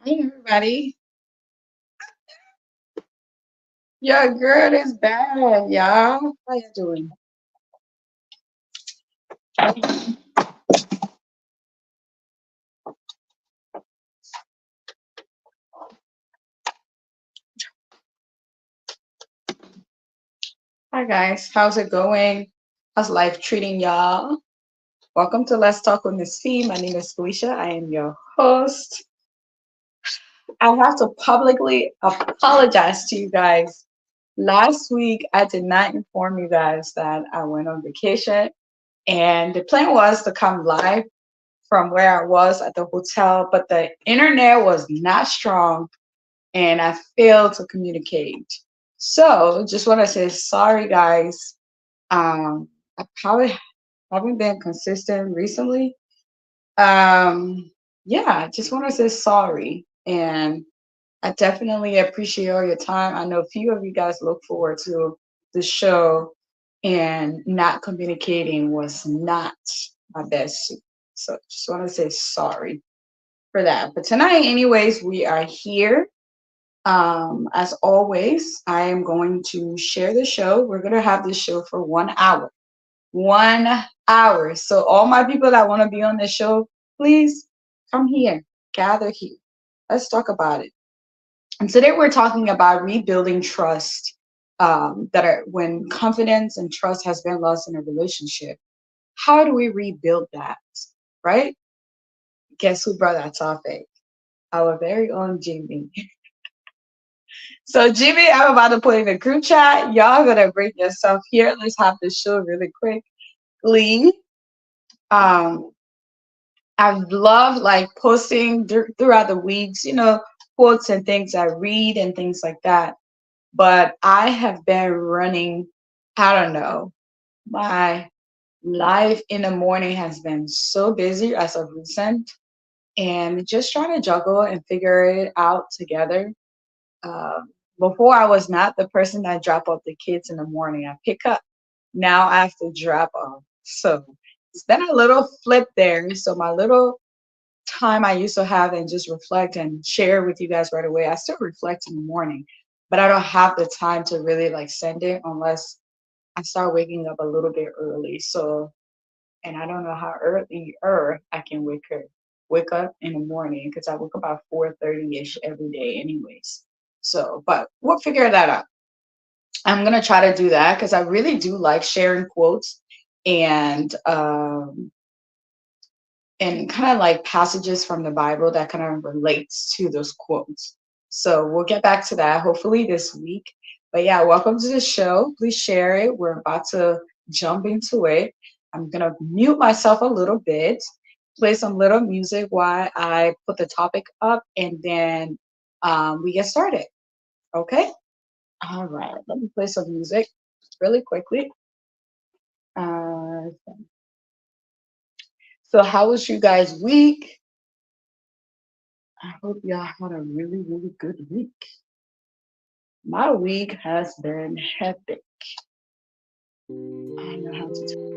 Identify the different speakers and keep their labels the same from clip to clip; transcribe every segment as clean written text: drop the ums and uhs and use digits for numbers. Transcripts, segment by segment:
Speaker 1: Hey everybody, your girl is bad, y'all. How you doing? Hi guys, how's it going? How's life treating y'all? Welcome to Let's Talk with Miss Fee. My name is Felicia. I am your host. I have to publicly apologize to you guys. Last week, I did not inform you guys that I went on vacation, and the plan was to come live from where I was at the hotel, but the internet was not strong and I failed to communicate. So just want to say sorry, guys. I probably haven't been consistent recently. Yeah, just want to say sorry, and I definitely appreciate all your time. I know a few of you guys look forward to the show, and not communicating was not my best suit. So just want to say sorry for that. But tonight, anyways, we are here. As always, I am going to share the show. We're going to have this show for 1 hour. 1 hour. So, all my people that want to be on the show, please come here, gather here. Let's talk about it. And today we're talking about rebuilding trust. That are when confidence and trust has been lost in a relationship. How do we rebuild that? Right? Guess who brought that topic? Our very own Jimmy. So Jimmy, I'm about to put in a group chat. Y'all gonna bring yourself here. Let's have this show really quickly. Um, I've loved like posting throughout the weeks, quotes and things I read and things like that. But I have been running, I don't know, my life in the morning has been so busy as of recent, and just trying to juggle and figure it out together. Before I was not the person that drop off the kids in the morning. I pick up. Now I have to drop off. So it's been a little flip there. So my little time I used to have and just reflect and share with you guys right away. I still reflect in the morning, but I don't have the time to really like send it unless I start waking up a little bit early. So, and I don't know how earlier I can wake up in the morning because I wake up about 4:30 ish every day, anyways. So, but we'll figure that out. I'm gonna try to do that because I really do like sharing quotes and kind of like passages from the Bible that kind of relates to those quotes. So we'll get back to that hopefully this week. But yeah, welcome to the show. Please share it. We're about to jump into it. I'm gonna mute myself a little bit, play some little music while I put the topic up, and then we get started. Okay. All right. Let me play some music really quickly. Uh, so how was you guys' week? I hope y'all had a really, really good week. My week has been hectic. I don't know how to turn it.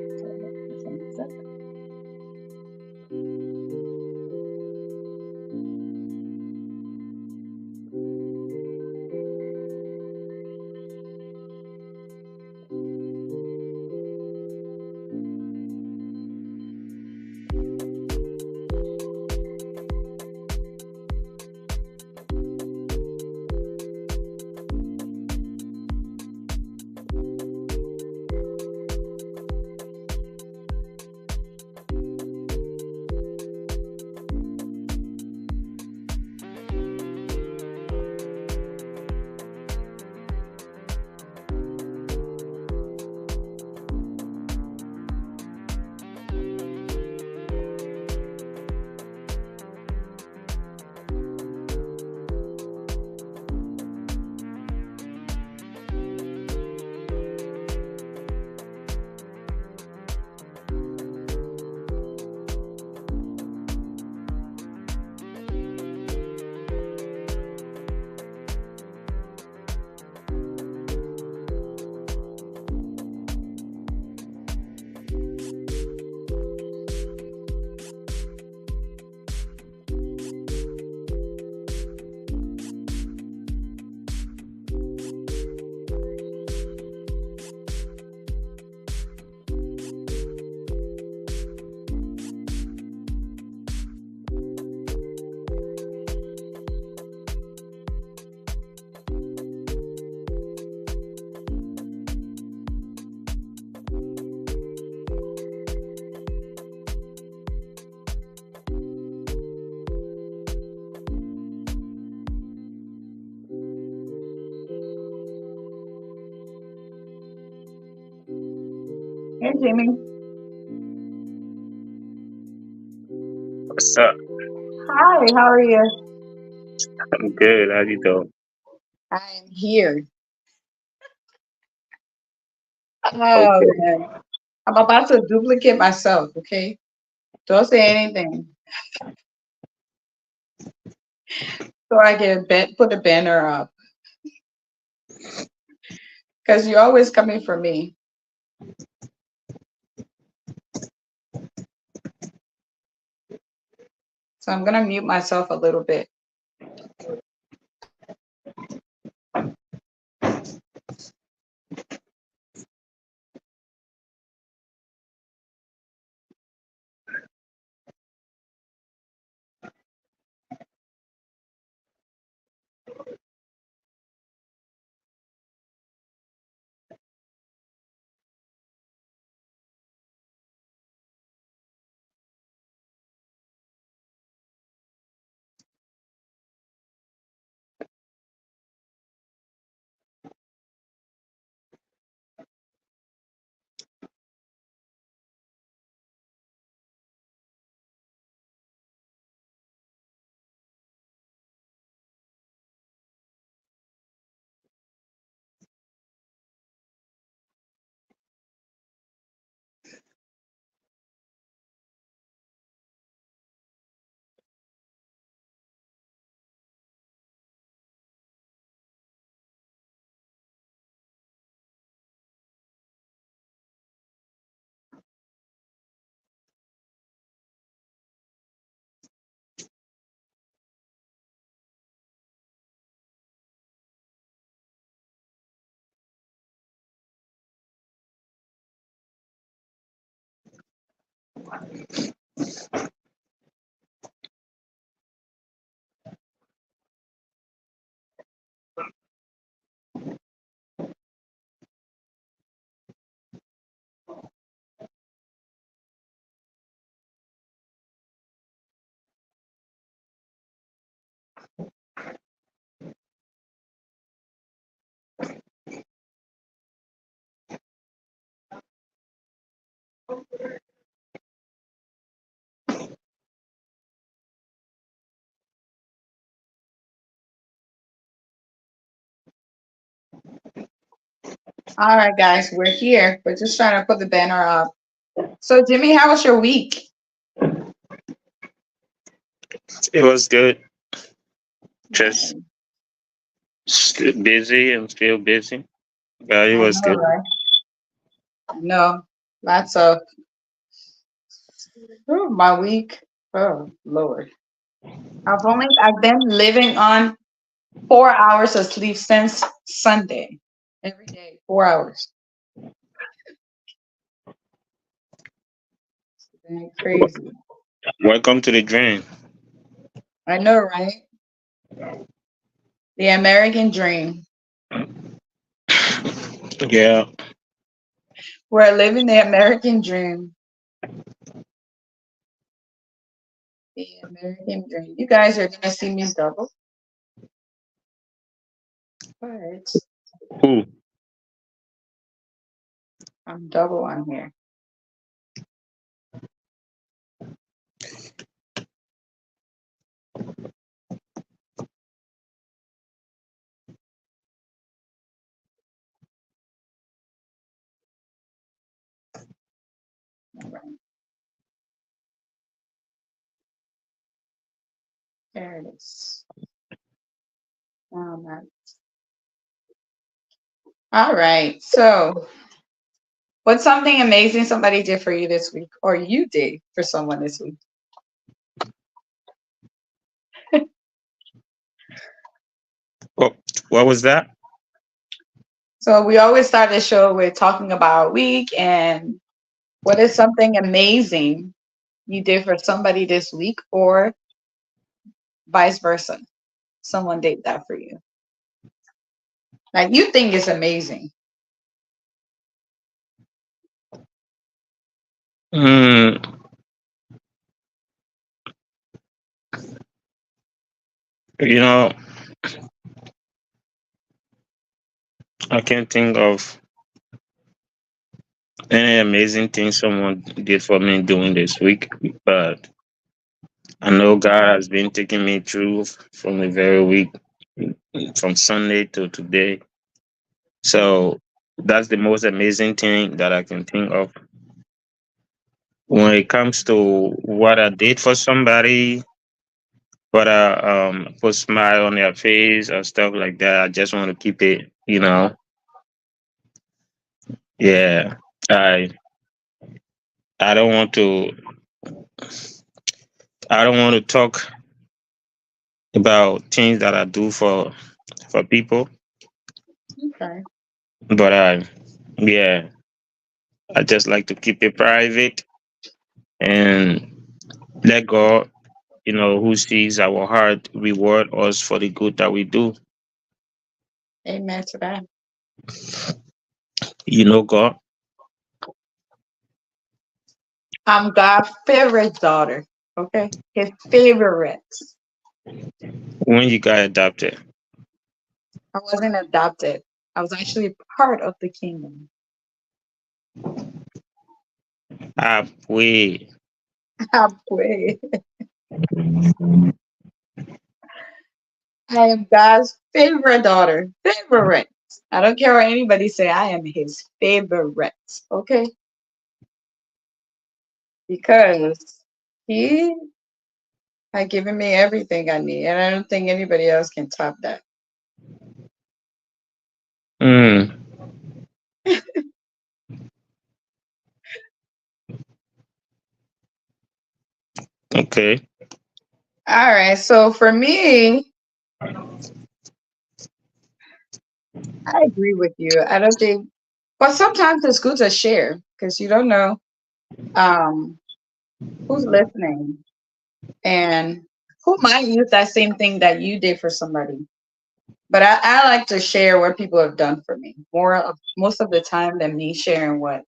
Speaker 1: Hey, Jimmy.
Speaker 2: What's up?
Speaker 1: Hi, how are you?
Speaker 2: I'm good. How you doing?
Speaker 1: I am here. Oh,
Speaker 2: Okay.
Speaker 1: man. I'm about to duplicate myself, okay? Don't say anything. So I can put a banner up. Because you're always coming for me. So I'm going to mute myself a little bit. All right, guys, we're here. We're just trying to put the banner up. So, Jimmy, how was your week?
Speaker 2: It was good. Just
Speaker 1: I
Speaker 2: busy and still busy. But it was
Speaker 1: know,
Speaker 2: good.
Speaker 1: right? I know. Lots of my week. Oh, Lord. I've been living on 4 hours of sleep since Sunday. Every day, 4 hours. It's crazy.
Speaker 2: Welcome to the dream.
Speaker 1: I know, right? The American dream.
Speaker 2: Yeah.
Speaker 1: We're living the American dream. The American dream. You guys are gonna see me double, but
Speaker 2: Who?
Speaker 1: I'm double on here. All right, there it is. That. All right. So, what's something amazing somebody did for you this week, or you did for someone this week?
Speaker 2: What? What was that?
Speaker 1: So we always start the show with talking about our week and what is something amazing you did for somebody this week, or vice versa. Someone did that for you. Like you think it's amazing.
Speaker 2: Mm, you know, I can't think of any amazing thing someone did for me during this week, but I know God has been taking me through from the very week, from Sunday to today. So that's the most amazing thing that I can think of. When it comes to what I did for somebody, what I put smile on their face or stuff like that, I just want to keep it, yeah. I I don't want to I don't want to talk about things that I do for people,
Speaker 1: Okay.
Speaker 2: but yeah, I just like to keep it private and let God, who sees our heart, reward us for the good that we do.
Speaker 1: Amen to that.
Speaker 2: God.
Speaker 1: I'm God's favorite daughter. Okay. His favorite.
Speaker 2: When you got adopted,
Speaker 1: I wasn't adopted. I was actually part of the kingdom.
Speaker 2: we
Speaker 1: Halfway. I am God's favorite daughter. Favorite. I don't care what anybody say. I am his favorite. Okay. Because he had given me everything I need. And I don't think anybody else can top that.
Speaker 2: mm, okay.
Speaker 1: All right. So for me, I agree with you. I don't think, but sometimes it's good to share because you don't know um, who's listening and who might use that same thing that you did for somebody. But I like to share what people have done for me most of the time than me sharing what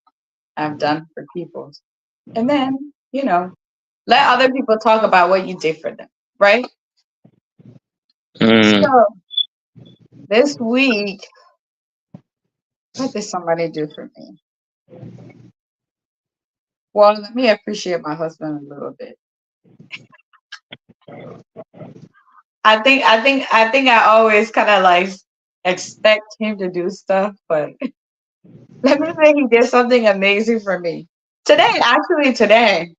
Speaker 1: I've done for people. And then, let other people talk about what you did for them, right?
Speaker 2: Mm,
Speaker 1: So this week, what did somebody do for me? Well, let me appreciate my husband a little bit. I think I always kind of like expect him to do stuff, but let me say he did something amazing for me today. Actually, today.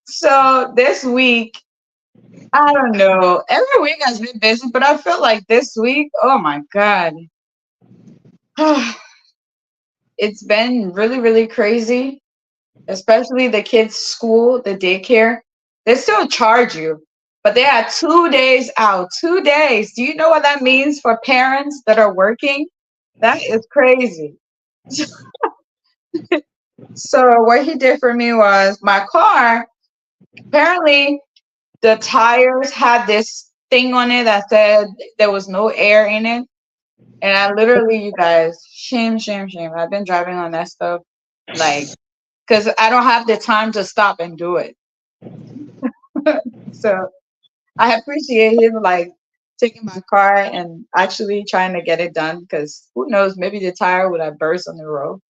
Speaker 1: So this week, I don't know. Every week has been busy, but I feel like this week, oh my god, it's been really, really crazy. Especially the kids' school, the daycare. They still charge you, but they are 2 days out. 2 days. Do you know what that means for parents that are working? That is crazy. So what he did for me was my car. Apparently, the tires had this thing on it that said there was no air in it. And I literally, you guys, shame, shame, shame. I've been driving on that stuff like, because I don't have the time to stop and do it. So I appreciate him like taking my car and actually trying to get it done because who knows, maybe the tire would have burst on the road.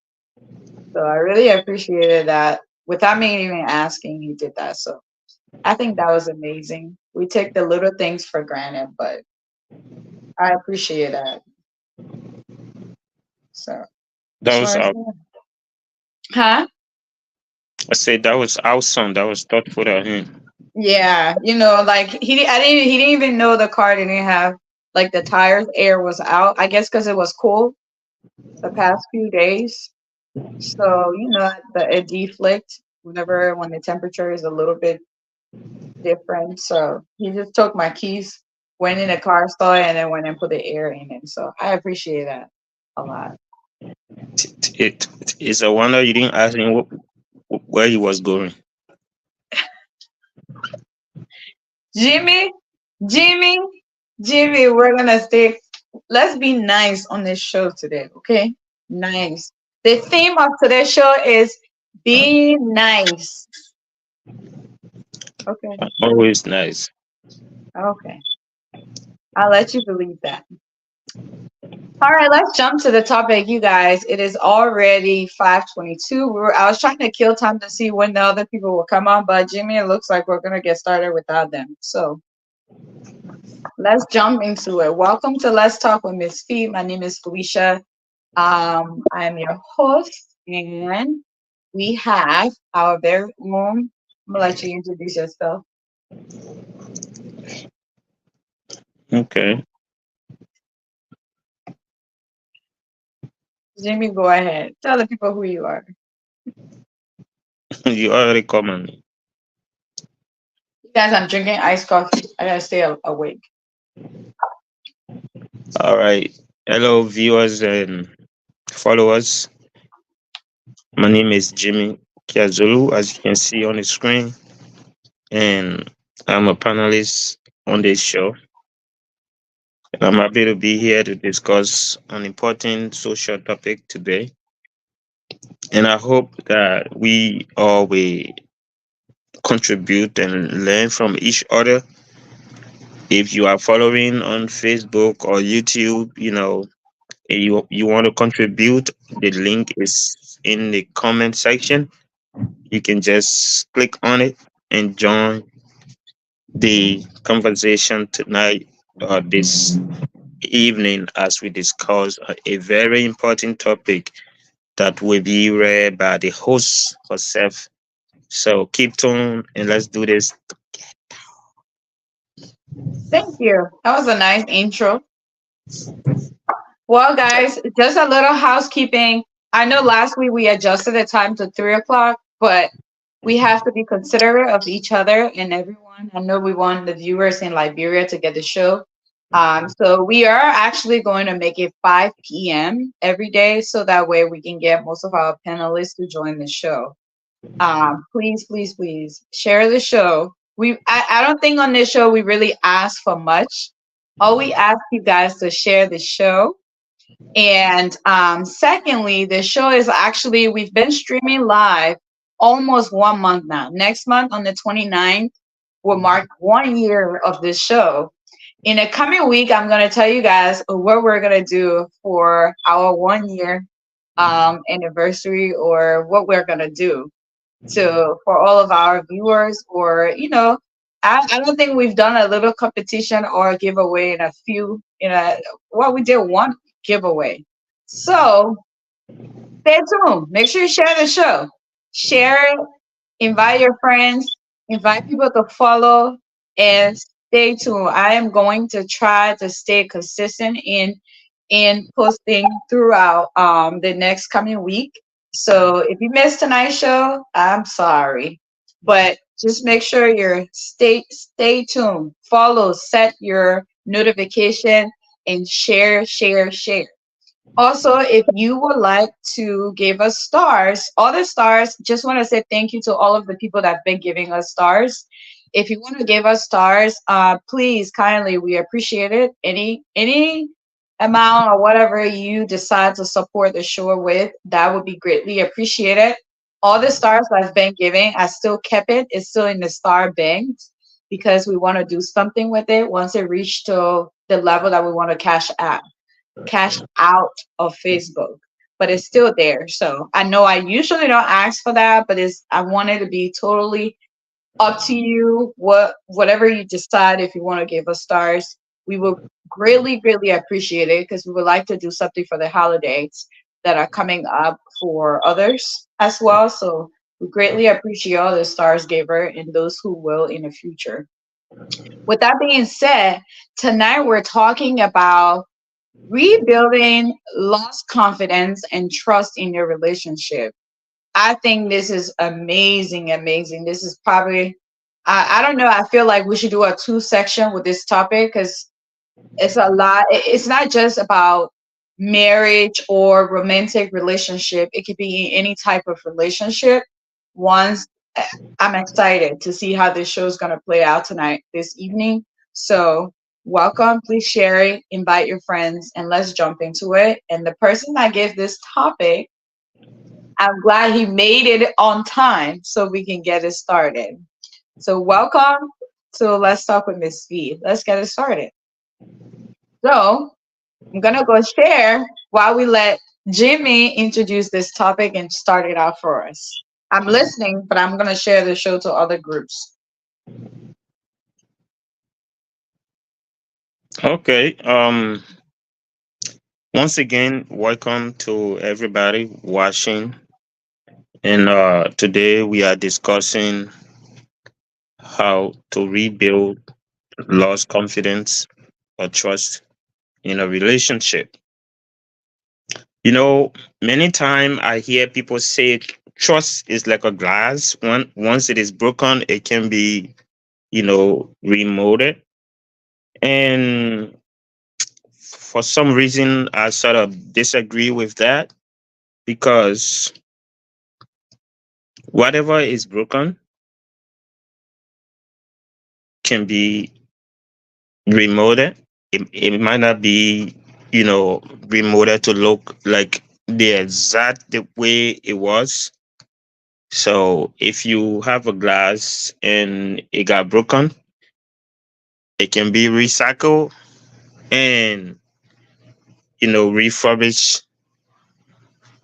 Speaker 1: So I really appreciated that. Without me even asking, he did that. So I think that was amazing. We take the little things for granted, but I appreciate that. So
Speaker 2: that
Speaker 1: just
Speaker 2: was
Speaker 1: want to
Speaker 2: out.
Speaker 1: say, huh?
Speaker 2: I said that was awesome. That was thoughtful of him.
Speaker 1: Yeah, like he didn't even know the car didn't have like the tires air was out. I guess because it was cold the past few days. So it deflect when the temperature is a little bit different. So he just took my keys, went in the car store, and then went and put the air in it. So I appreciate that a lot.
Speaker 2: It's a wonder you didn't ask him where he was going.
Speaker 1: Jimmy, Jimmy, Jimmy, we're gonna stay. Let's be nice on this show today, okay? Nice. The theme of today's show is be nice. Okay.
Speaker 2: Always nice.
Speaker 1: Okay. I'll let you believe that. All right, let's jump to the topic, you guys. It is already 5:22. I was trying to kill time to see when the other people will come on, but Jimmy, it looks like we're gonna get started without them. So let's jump into it. Welcome to Let's Talk with Miss Fee. My name is Felicia. I am your host, and we have our very own. I'm gonna let you introduce yourself.
Speaker 2: Okay.
Speaker 1: Jimmy, go ahead. Tell the people who you are.
Speaker 2: You already comment.
Speaker 1: You guys, I'm drinking iced coffee. I gotta stay awake.
Speaker 2: All right. Hello, viewers and followers. My name is Jimmy Kiazulu, as you can see on the screen, and I'm a panelist on this show. And I'm happy to be here to discuss an important social topic today. And I hope that we all will contribute and learn from each other. If you are following on Facebook or YouTube, you want to contribute, the link is in the comment section. You can just click on it and join the conversation tonight or this evening as we discuss a very important topic that will be read by the host herself. So keep tuned and let's do this.
Speaker 1: Thank you. That was a nice intro. Well, guys, just a little housekeeping. I know last week we adjusted the time to 3 o'clock, but we have to be considerate of each other and everyone. I know we want the viewers in Liberia to get the show. So we are actually going to make it 5 p.m. every day, so that way we can get most of our panelists to join the show. Please, please, please share the show. I don't think on this show we really ask for much. All we ask you guys to share the show. And secondly, the show is actually, we've been streaming live almost 1 month now. Next month on the 29th will mark 1 year of this show. In the coming week, I'm going to tell you guys what we're going to do for our 1 year anniversary, or what we're going to do to for all of our viewers. Or I don't think we've done a little competition or a giveaway in a few well, we did one giveaway. So stay tuned, make sure you share the show, share it, invite your friends, invite people to follow, and stay tuned. I am going to try to stay consistent in posting throughout the next coming week. So if you missed tonight's show, I'm sorry, but just make sure you're stay tuned, follow, set your notification, and share. Also, if you would like to give us stars, all the stars, just want to say thank you to all of the people that have been giving us stars. If you want to give us stars, please kindly, we appreciate it. Any amount or whatever you decide to support the show with, that would be greatly appreciated. All the stars I've been giving, I still kept it. It's still in the star bank because we want to do something with it once it reached to the level that we want to cash out of Facebook, but it's still there. So I know I usually don't ask for that, but I want it to be totally up to you. Whatever you decide, if you want to give us stars, we will greatly appreciate it, because we would like to do something for the holidays that are coming up for others as well. So we greatly appreciate all the stars giver and those who will in the future. With that being said, tonight we're talking about rebuilding lost confidence and trust in your relationship. I think this is amazing. This is probably, I don't know, I feel like we should do a two-section with this topic, because it's a lot. It's not just about marriage or romantic relationship. It could be any type of relationship. Once I'm excited to see how this show is going to play out tonight, this evening. So, welcome. Please share it, invite your friends, and let's jump into it. And the person that gave this topic, I'm glad he made it on time so we can get it started. So, welcome to Let's Talk with Miss V. Let's get it started. So, I'm gonna go share while we let Jimmy introduce this topic and start it out for us. I'm listening, but I'm gonna share the show to other groups.
Speaker 2: Okay. Once again, welcome to everybody watching. And today we are discussing how to rebuild lost confidence or trust in a relationship. You know, many times I hear people say trust is like a glass. Once it is broken, it can be, remolded. And for some reason, I sort of disagree with that because whatever is broken can be remolded. It might not be, remolded to look like the way it was. So if you have a glass and it got broken, it can be recycled and, refurbished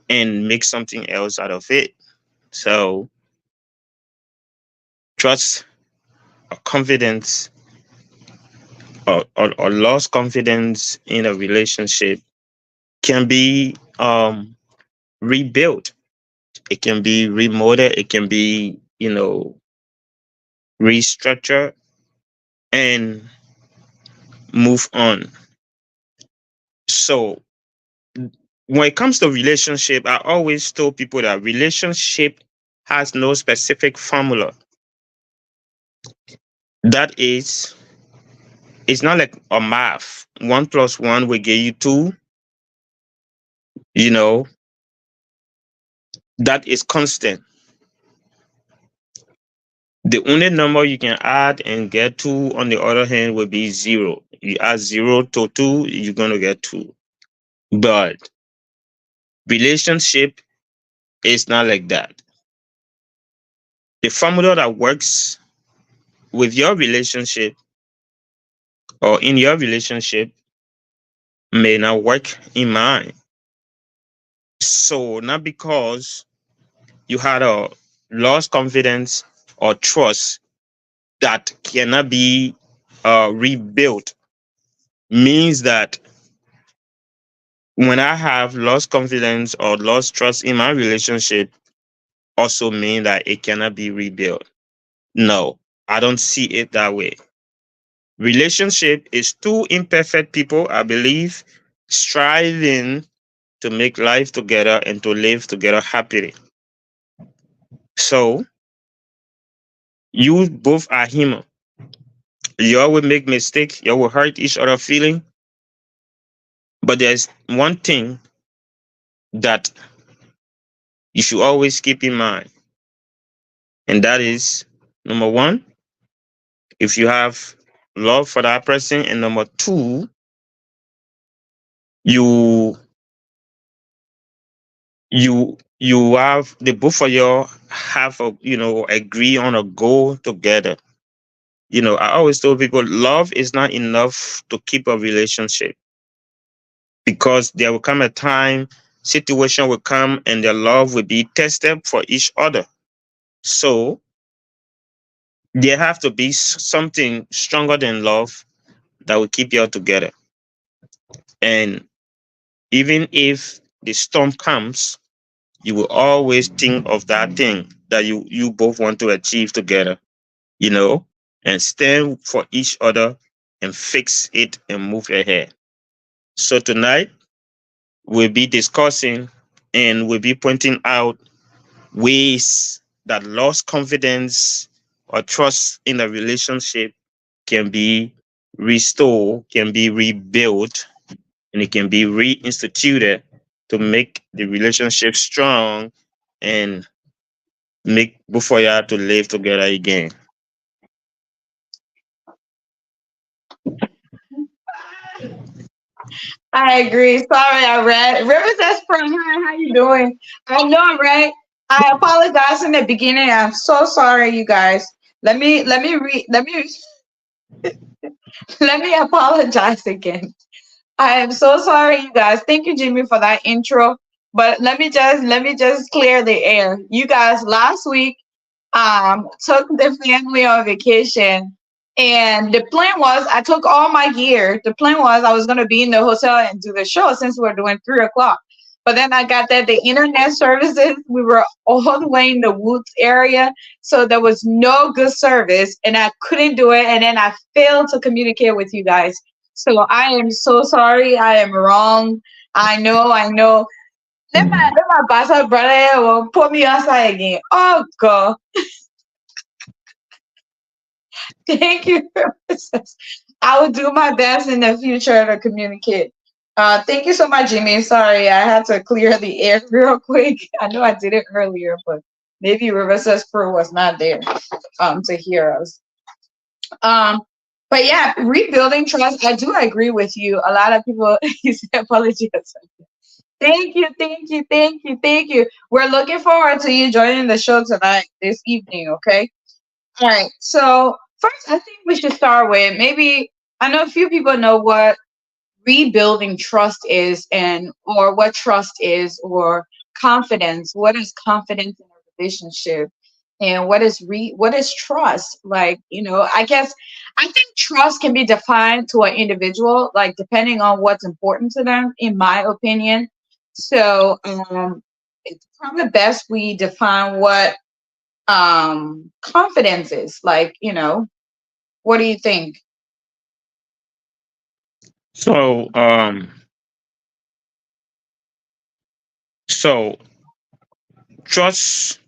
Speaker 2: and make something else out of it. So trust or confidence or lost confidence in a relationship can be rebuilt. It can be remodeled. It can be, restructured and move on. So when it comes to relationship, I always tell people that relationship has no specific formula. That is, it's not like a math. 1 plus 1 will give you 2. You know, that is constant. The only number you can add and get 2, on the other hand, will be 0. You add 0 to 2, you're going to get 2. But relationship is not like that. The formula that works with your relationship or in your relationship may not work in mine. So, not because you had a lost confidence or trust that cannot be rebuilt means that when I have lost confidence or lost trust in my relationship, also mean that it cannot be rebuilt. No, I don't see it that way. Relationship is two imperfect people, I believe, striving to make life together and to live together happily. So you both are human. You all will make mistakes, you all will hurt each other feeling. But there's one thing that you should always keep in mind, and that is number one, if you have love for that person, and number two, you you have the both of you have a agree on a goal together. I always tell people love is not enough to keep a relationship, because there will come a time, situation will come, and their love will be tested for each other. So there have to be something stronger than love that will keep you all together. And even if the storm comes, you will always think of that thing that you both want to achieve together, you know, and stand for each other and fix it and move ahead. So tonight we'll be discussing and we'll be pointing out ways that lost confidence or trust in a relationship can be restored, can be rebuilt, and it can be reinstituted to make the relationship strong and make both of y'all to live together again.
Speaker 1: I agree. Sorry, I read. Rivers Esperon, hi, how you doing? I know I'm right. I apologize in the beginning. I'm so sorry, you guys. Let me let me apologize again. I am so sorry, you guys. Thank you, Jimmy, for that intro. But let me just clear the air. You guys, last week took the family on vacation, and the plan was I took all my gear. The plan was I was gonna be in the hotel and do the show since we're doing 3 o'clock. But then I got that the internet services, we were all the way in the woods area, so there was no good service, and I couldn't do it. And then I failed to communicate with you guys. So I am so sorry. I am wrong. I know. I know. Let my bastard brother will put me outside again. Oh God. Thank you, Princess. I will do my best in the future to communicate. Thank you so much, Jimmy. Sorry, I had to clear the air real quick. I know I did it earlier, but maybe Reversa's crew was not there to hear us. Um, but yeah, rebuilding trust. I do agree with you. A lot of people you said apologies. Thank you, thank you, thank you, thank you. We're looking forward to you joining the show tonight, this evening. Okay. All right. So first, I think we should start with maybe I know a few people know what rebuilding trust is and or what trust is or confidence. What is confidence in a relationship? And what is trust? Like, I guess I think trust can be defined to an individual, like depending on what's important to them, in my opinion. So it's probably best we define what confidence is like, what do you think?
Speaker 2: So, so trust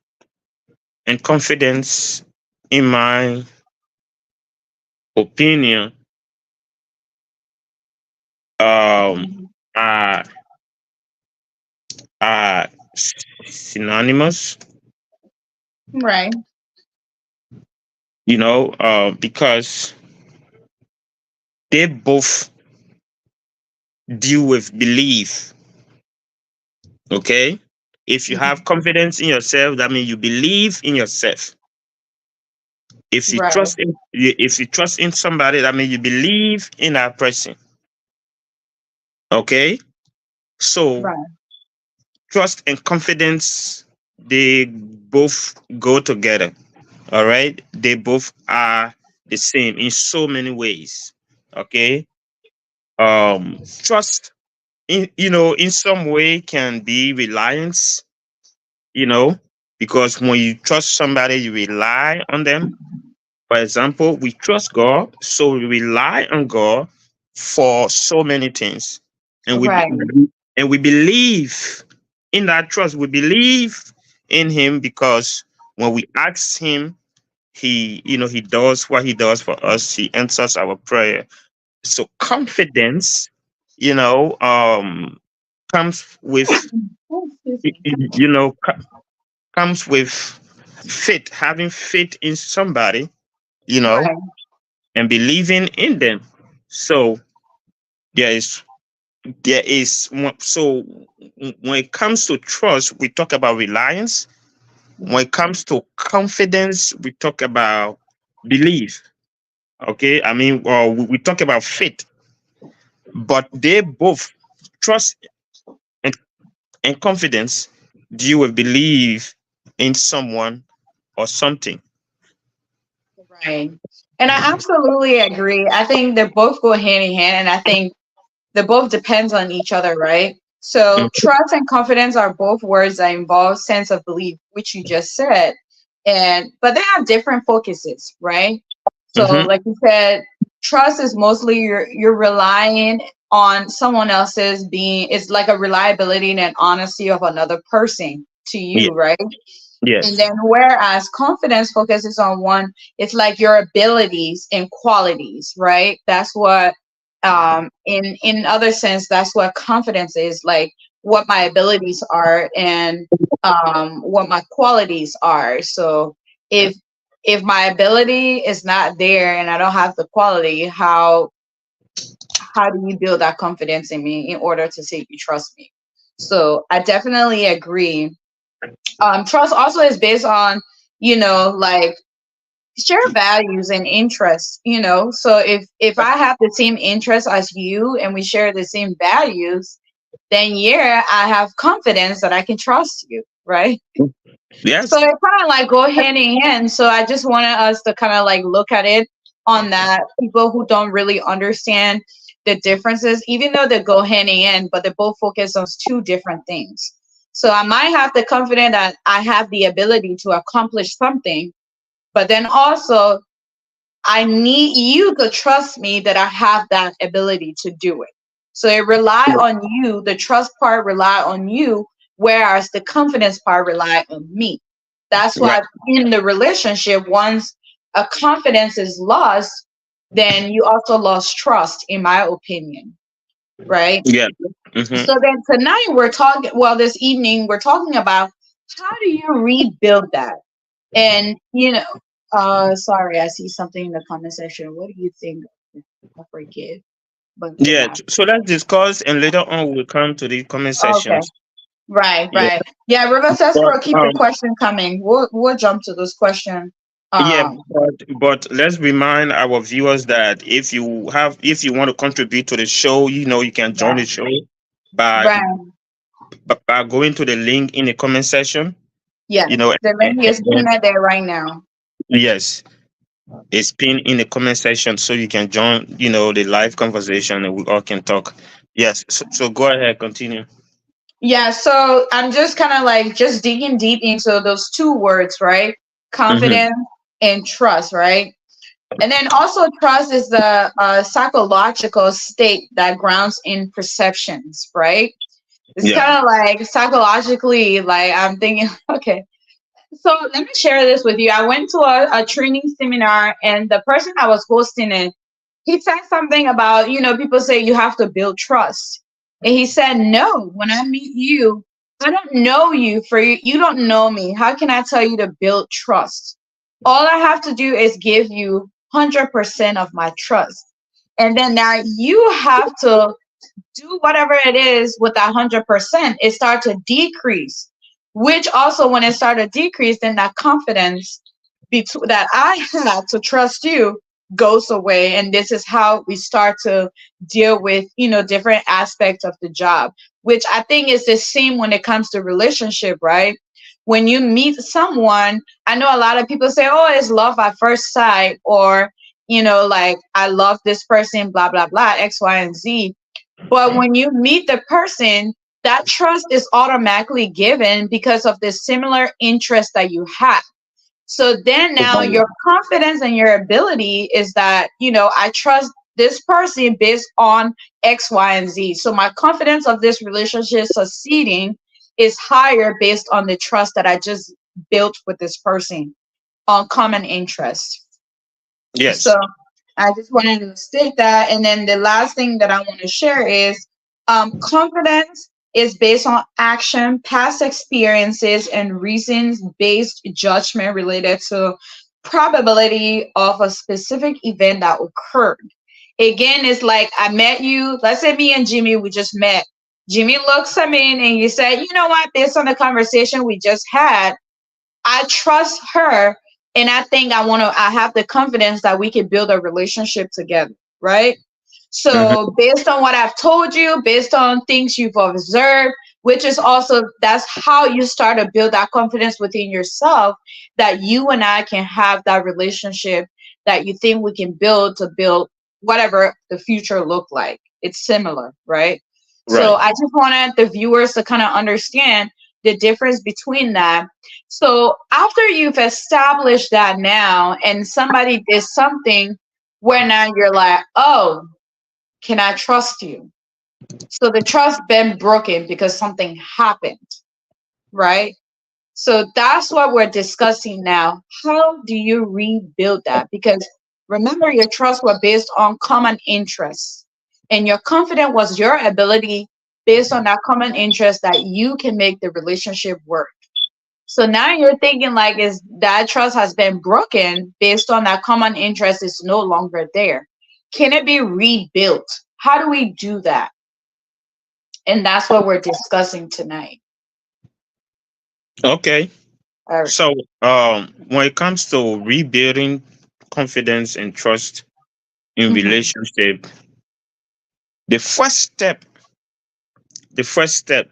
Speaker 2: and confidence, in my opinion, um,
Speaker 1: Mhm.
Speaker 2: are are synonymous.
Speaker 1: Right.
Speaker 2: Because they both deal with belief. Okay, if you
Speaker 1: Mhm.
Speaker 2: have confidence in yourself, that means you believe in yourself.
Speaker 1: Right.
Speaker 2: If you trust in somebody, that means you believe in that person. Okay, so
Speaker 1: Right.
Speaker 2: trust and confidence, they both go together. All right, they both are the same in so many ways. Okay, trust in some way can be reliance. You know, because when you trust somebody, you rely on them. For example, we trust God, so we rely on God for so many things, and
Speaker 1: Right.
Speaker 2: we believe in that trust. We believe in Him because when we ask Him, He does what He does for us. He answers our prayer. So confidence, you know, comes with
Speaker 1: Oh, excuse me.
Speaker 2: you know co- comes with faith, having faith in somebody, you know,
Speaker 1: Right.
Speaker 2: and believing in them. So there is so when it comes to trust, we talk about reliance. When it comes to confidence, we talk about belief. Okay, I mean, we talk about faith, but they both, trust and, and confidence, deal with belief in someone or something.
Speaker 1: Right. And I absolutely agree. I think they both go hand in hand, and I think they both depends on each other, right? So trust and confidence are both words that involve sense of belief, which you just said. And but they have different focuses, right? So
Speaker 2: Mm-hmm.
Speaker 1: like you said, trust is mostly you're relying on someone else's being, it's like a reliability and an honesty of another person to
Speaker 2: Yeah.
Speaker 1: you, right? And
Speaker 2: Yes.
Speaker 1: then whereas confidence focuses on one, it's like your abilities and qualities, right? That's what in other sense, that's what confidence is, like what my abilities are and what my qualities are. So if my ability is not there and I don't have the quality, how do you build that confidence in me in order to say you trust me? So I definitely agree. Trust also is based on, like share values and interests, so if I have the same interests as you and we share the same values, then yeah, I have confidence that I can trust you, right? So
Speaker 2: Yes.
Speaker 1: it kind of like go hand in hand. So I just wanted us to kind of like look at it on that. People who don't really understand the differences, even though they go hand in hand, but they both focus on two different things. So I might have the confidence that I have the ability to accomplish something, but then also I need you to trust me that I have that ability to do it. So it rely on you. The trust part rely on you, whereas the confidence part rely on me. That's
Speaker 2: Right.
Speaker 1: why in the relationship, once a confidence is lost, then you also lost trust, in my opinion. Right.
Speaker 2: Yeah. Hmm.
Speaker 1: So then tonight this evening, we're talking about how do you rebuild that? And sorry, I see something in the comment section. What do you think of forgive, but
Speaker 2: Yeah.
Speaker 1: forgot?
Speaker 2: So let's discuss, and later on we'll come to the comment
Speaker 1: Okay,
Speaker 2: sections.
Speaker 1: right,
Speaker 2: Yeah.
Speaker 1: right. Yeah, River
Speaker 2: But
Speaker 1: Pro, keep your question coming. We'll jump to this question.
Speaker 2: yeah,
Speaker 1: Um,
Speaker 2: but let's remind our viewers that if you want to contribute to the show, you can join the
Speaker 1: right,
Speaker 2: show by
Speaker 1: right.
Speaker 2: by going to the link in the comment section.
Speaker 1: Yes,
Speaker 2: You know,
Speaker 1: the
Speaker 2: and,
Speaker 1: link is
Speaker 2: and
Speaker 1: pinned right there right now.
Speaker 2: yes, it's pinned in the comment section so you can join. The live conversation and we all can talk. Yes. So go ahead, continue.
Speaker 1: Yeah, so I'm just kind of like just digging deep into those two words, right?
Speaker 2: Hmm.
Speaker 1: Confidence and trust, right? And then also trust is the psychological state that grounds in perceptions, right? It's
Speaker 2: Yeah.
Speaker 1: kind of like psychologically, like I'm thinking, okay, so let me share this with you. I went to a training seminar and the person I was hosting it, he said something about, people say you have to build trust. And he said, no, when I meet you, I don't know you for you. You don't know me. How can I tell you to build trust? All I have to do is give you 100% of my trust. And then now you have to do whatever it is with that 100%, it started to decrease, which also when it started to decrease, then that confidence that I had to trust you goes away. And this is how we start to deal with, different aspects of the job, which I think is the same when it comes to relationship, right? When you meet someone, I know a lot of people say, oh, it's love at first sight, or, like, I love this person, blah, blah, blah, X, Y, and Z. But when you meet the person, that trust is automatically given because of the similar interest that you have. So then now your confidence and your ability is that, I trust this person based on X, Y, and Z. So my confidence of this relationship succeeding is higher based on the trust that I just built with this person on common interest. So
Speaker 2: Yes.
Speaker 1: I just wanted to state that. And then the last thing that I want to share is confidence is based on action, past experiences, and reasons based judgment related to probability of a specific event that occurred. Again, it's like I met you. Let's say me and Jimmy, we just met. Jimmy looks at me and you said, you know what, based on the conversation we just had, I trust her, and I think I have the confidence that we can build a relationship together, right?
Speaker 2: Hmm.
Speaker 1: So based on what I've told you, based on things you've observed, which is also that's how you start to build that confidence within yourself that you and I can have that relationship that you think we can build to build whatever the future look like. It's similar, right? So
Speaker 2: Right.
Speaker 1: I just wanted the viewers to kind of understand the difference between that. So after you've established that now and somebody did something where now you're like, oh, can I trust you? So the trust been broken because something happened, right? So that's what we're discussing now. How do you rebuild that? Because remember, your trust was based on common interests, and your confidence was your ability based on that common interest that you can make the relationship work. So now you're thinking like is that trust has been broken based on that common interest is no longer there. Can it be rebuilt? How do we do that? And that's what we're discussing tonight.
Speaker 2: Okay.
Speaker 1: Very.
Speaker 2: So, when it comes to rebuilding confidence and trust in
Speaker 1: Mhm.
Speaker 2: relationship, the first step, the first step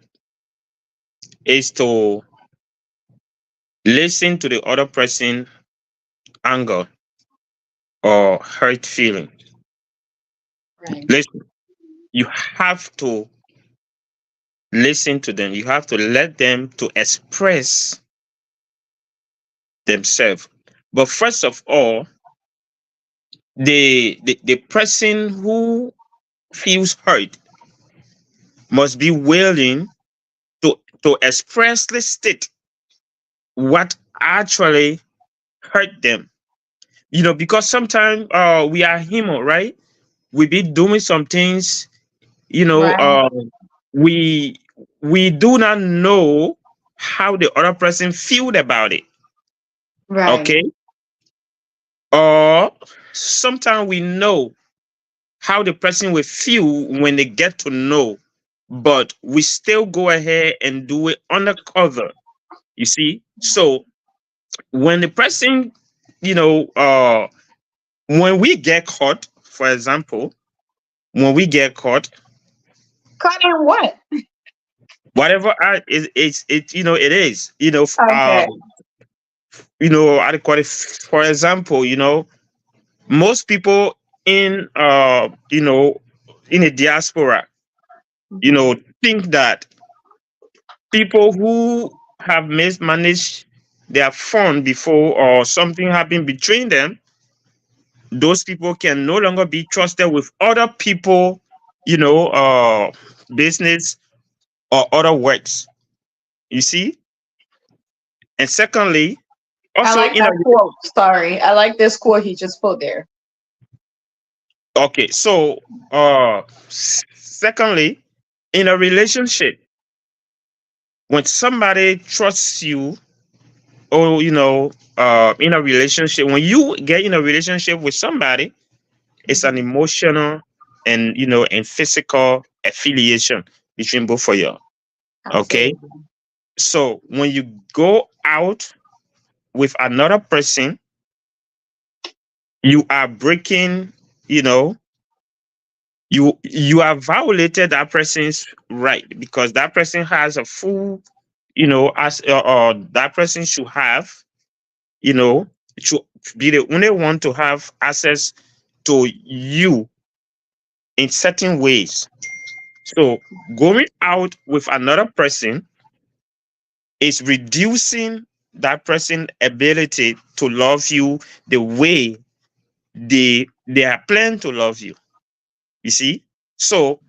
Speaker 2: is to listen to the other person anger or hurt feeling.
Speaker 1: Right.
Speaker 2: Listen, you have to listen to them. You have to let them to express themselves. But first of all, the person who feels hurt must be willing to expressly state what actually hurt them. Because sometimes we are human, right? We be doing some things, you know,
Speaker 1: Right.
Speaker 2: we we do not know how the other person feel about it.
Speaker 1: Right.
Speaker 2: Okay. Or sometimes we know how the person will feel when they get to know, but we still go ahead and do it undercover. You see? So when the person, you know, when we get caught, for example, when we get caught,
Speaker 1: Cutting what?
Speaker 2: whatever it is,
Speaker 1: Okay.
Speaker 2: I call it, for example, most people in, in a diaspora,
Speaker 1: Mhm.
Speaker 2: think that people who have mismanaged their fund before or something happened between them, those people can no longer be trusted with other people, business or other works. You see? And secondly,
Speaker 1: I
Speaker 2: also
Speaker 1: like that quote. Sorry. I like this quote he just put there.
Speaker 2: okay, so secondly, in a relationship, when somebody trusts you, or in a relationship, when you get in a relationship with somebody, it's an
Speaker 1: Mhm.
Speaker 2: emotional and physical affiliation between both of you. Okay.
Speaker 1: Absolutely.
Speaker 2: So when you go out with another person, you are breaking, you know, you have violated that person's right, because that person has a full, as that person should have, should be the only one to have access to you in certain ways. So going out with another person is reducing that person's ability to love you the way they are planning to love you. You see? So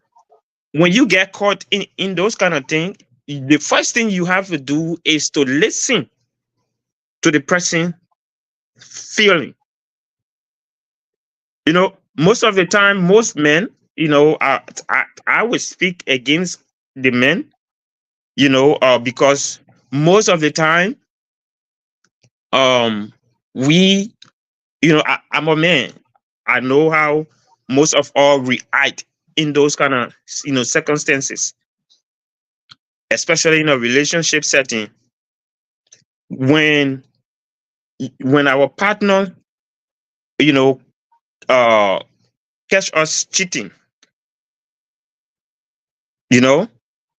Speaker 2: when you get caught in those kind of things, the first thing you have to do is to listen to the person feeling. Most of the time, most men, I would speak against the men, because most of the time, um, we, I'm a man. I know how most of all react in those kind of, circumstances, especially in a relationship setting, when our partner, you know, uh, catch us cheating. You know,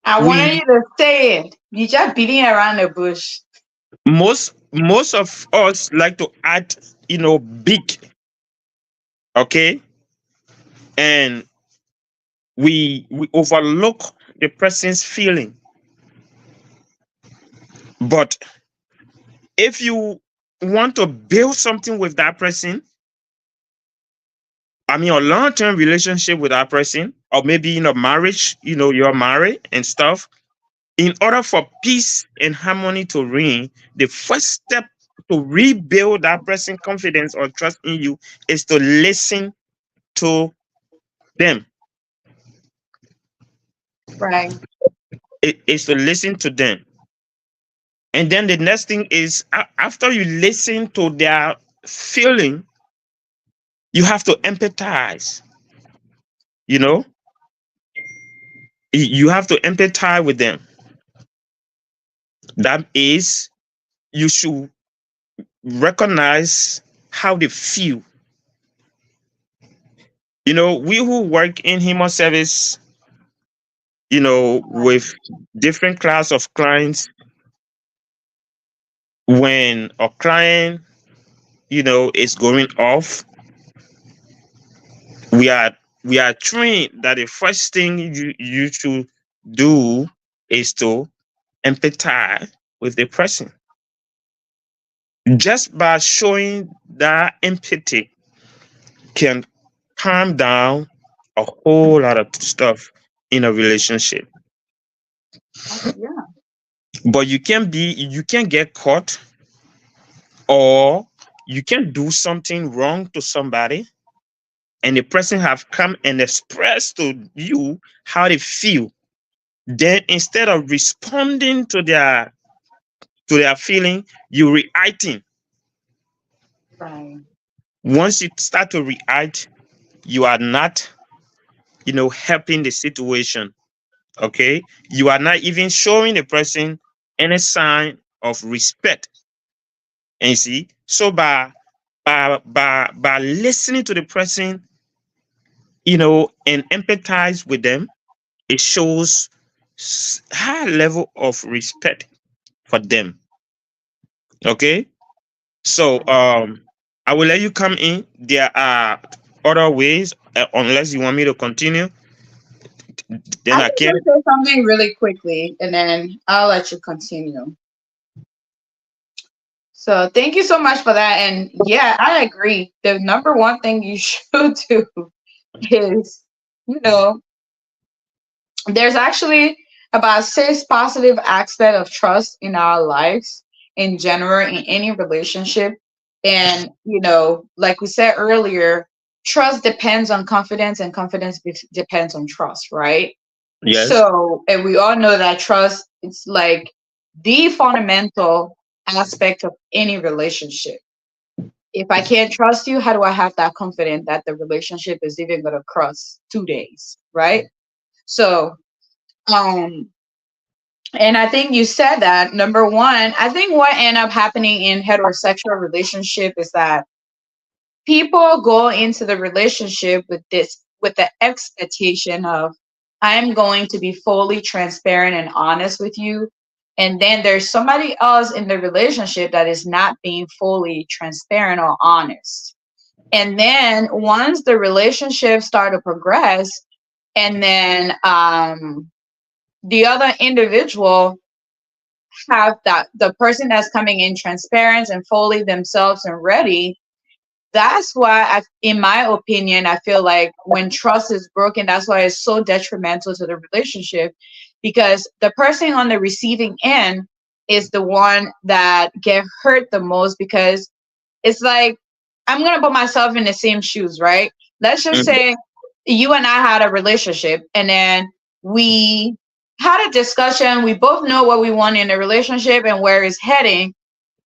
Speaker 1: I wanted
Speaker 2: we
Speaker 1: you to say it. You just beating around the bush.
Speaker 2: most of us like to act, big, okay, and we overlook the person's feeling. But if you want to build something with that person, I mean, a long-term relationship with that person, or maybe in a marriage, you're married and stuff. In order for peace and harmony to reign, the first step to rebuild that person's confidence or trust in you is to listen to them.
Speaker 1: Right.
Speaker 2: It is to listen to them. And then the next thing is, after you listen to their feeling, you have to empathize. You know, you have to empathize with them. That is, you should recognize how they feel. We who work in human service, with different class of clients, when a client, is going off, we are trained that the first thing you should do is to empathize with the person. Just by showing that empathy can calm down a whole lot of stuff in a relationship.
Speaker 1: Yeah.
Speaker 2: But you can get caught, or you can do something wrong to somebody, and the person have come and expressed to you how they feel. Then instead of responding to their feeling, you reacting.
Speaker 1: Right.
Speaker 2: Once you start to react, you are not, helping the situation. Okay, you are not even showing the person any sign of respect. And you see, so by listening to the person, and empathize with them, it shows high level of respect for them. Okay, so
Speaker 1: Right.
Speaker 2: I will let you come in. There are other ways, unless you want me to continue, then
Speaker 1: I
Speaker 2: I
Speaker 1: can
Speaker 2: can.
Speaker 1: just say something really quickly and then I'll let you continue. So thank you so much for that. And yeah, I agree. The number one thing you should do is, you know, there's actually about six positive aspects of trust in our lives in general in any relationship. And like we said earlier, trust depends on confidence and confidence depends on trust, right?
Speaker 2: Yes.
Speaker 1: So, and we all know that trust is like the fundamental aspect of any relationship. If I can't trust you, how do I have that confidence that the relationship is even going to cross 2 days, right? So, um, and I think you said that number one, I think what end up happening in heterosexual relationship is that people go into the relationship with the expectation of I'm going to be fully transparent and honest with you, and then there's somebody else in the relationship that is not being fully transparent or honest. And then once the relationship start to progress, and then the other individual have that the person that's coming in transparent and fully themselves and ready, that's why in my opinion, I feel like when trust is broken, that's why it's so detrimental to the relationship, because the person on the receiving end is the one that get hurt the most, because it's like, I'm going to put myself in the same shoes, right? Let's just
Speaker 2: Mhm.
Speaker 1: say you and I had a relationship, and then we had a discussion. We both know what we want in a relationship and where it's heading.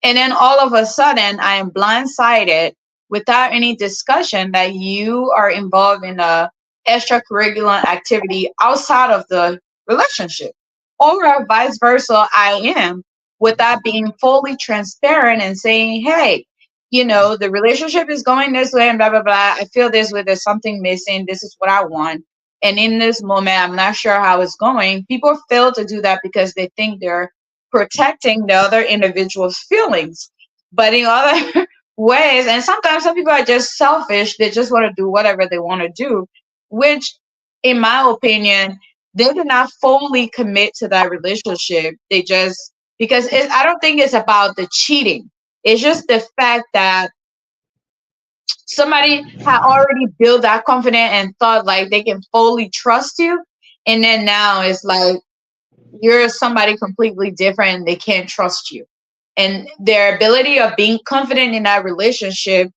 Speaker 1: And then all of a sudden, I am blindsided without any discussion that you are involved in a extracurricular activity outside of the relationship, or vice versa. I am, without being fully transparent and saying, "Hey, the relationship is going this way, and blah blah blah. I feel this way. There's something missing. This is what I want." And in this moment, I'm not sure how it's going. People fail to do that because they think they're protecting the other individual's feelings. But in other ways, and sometimes some people are just selfish, they just want to do whatever they want to do, which, in my opinion, they do not fully commit to that relationship. They just, because I don't think it's about the cheating. It's just the fact that somebody had already built that confidence and thought like they can fully trust you. And then now it's like, you're somebody completely different and they can't trust you, and their ability of being confident in that relationship,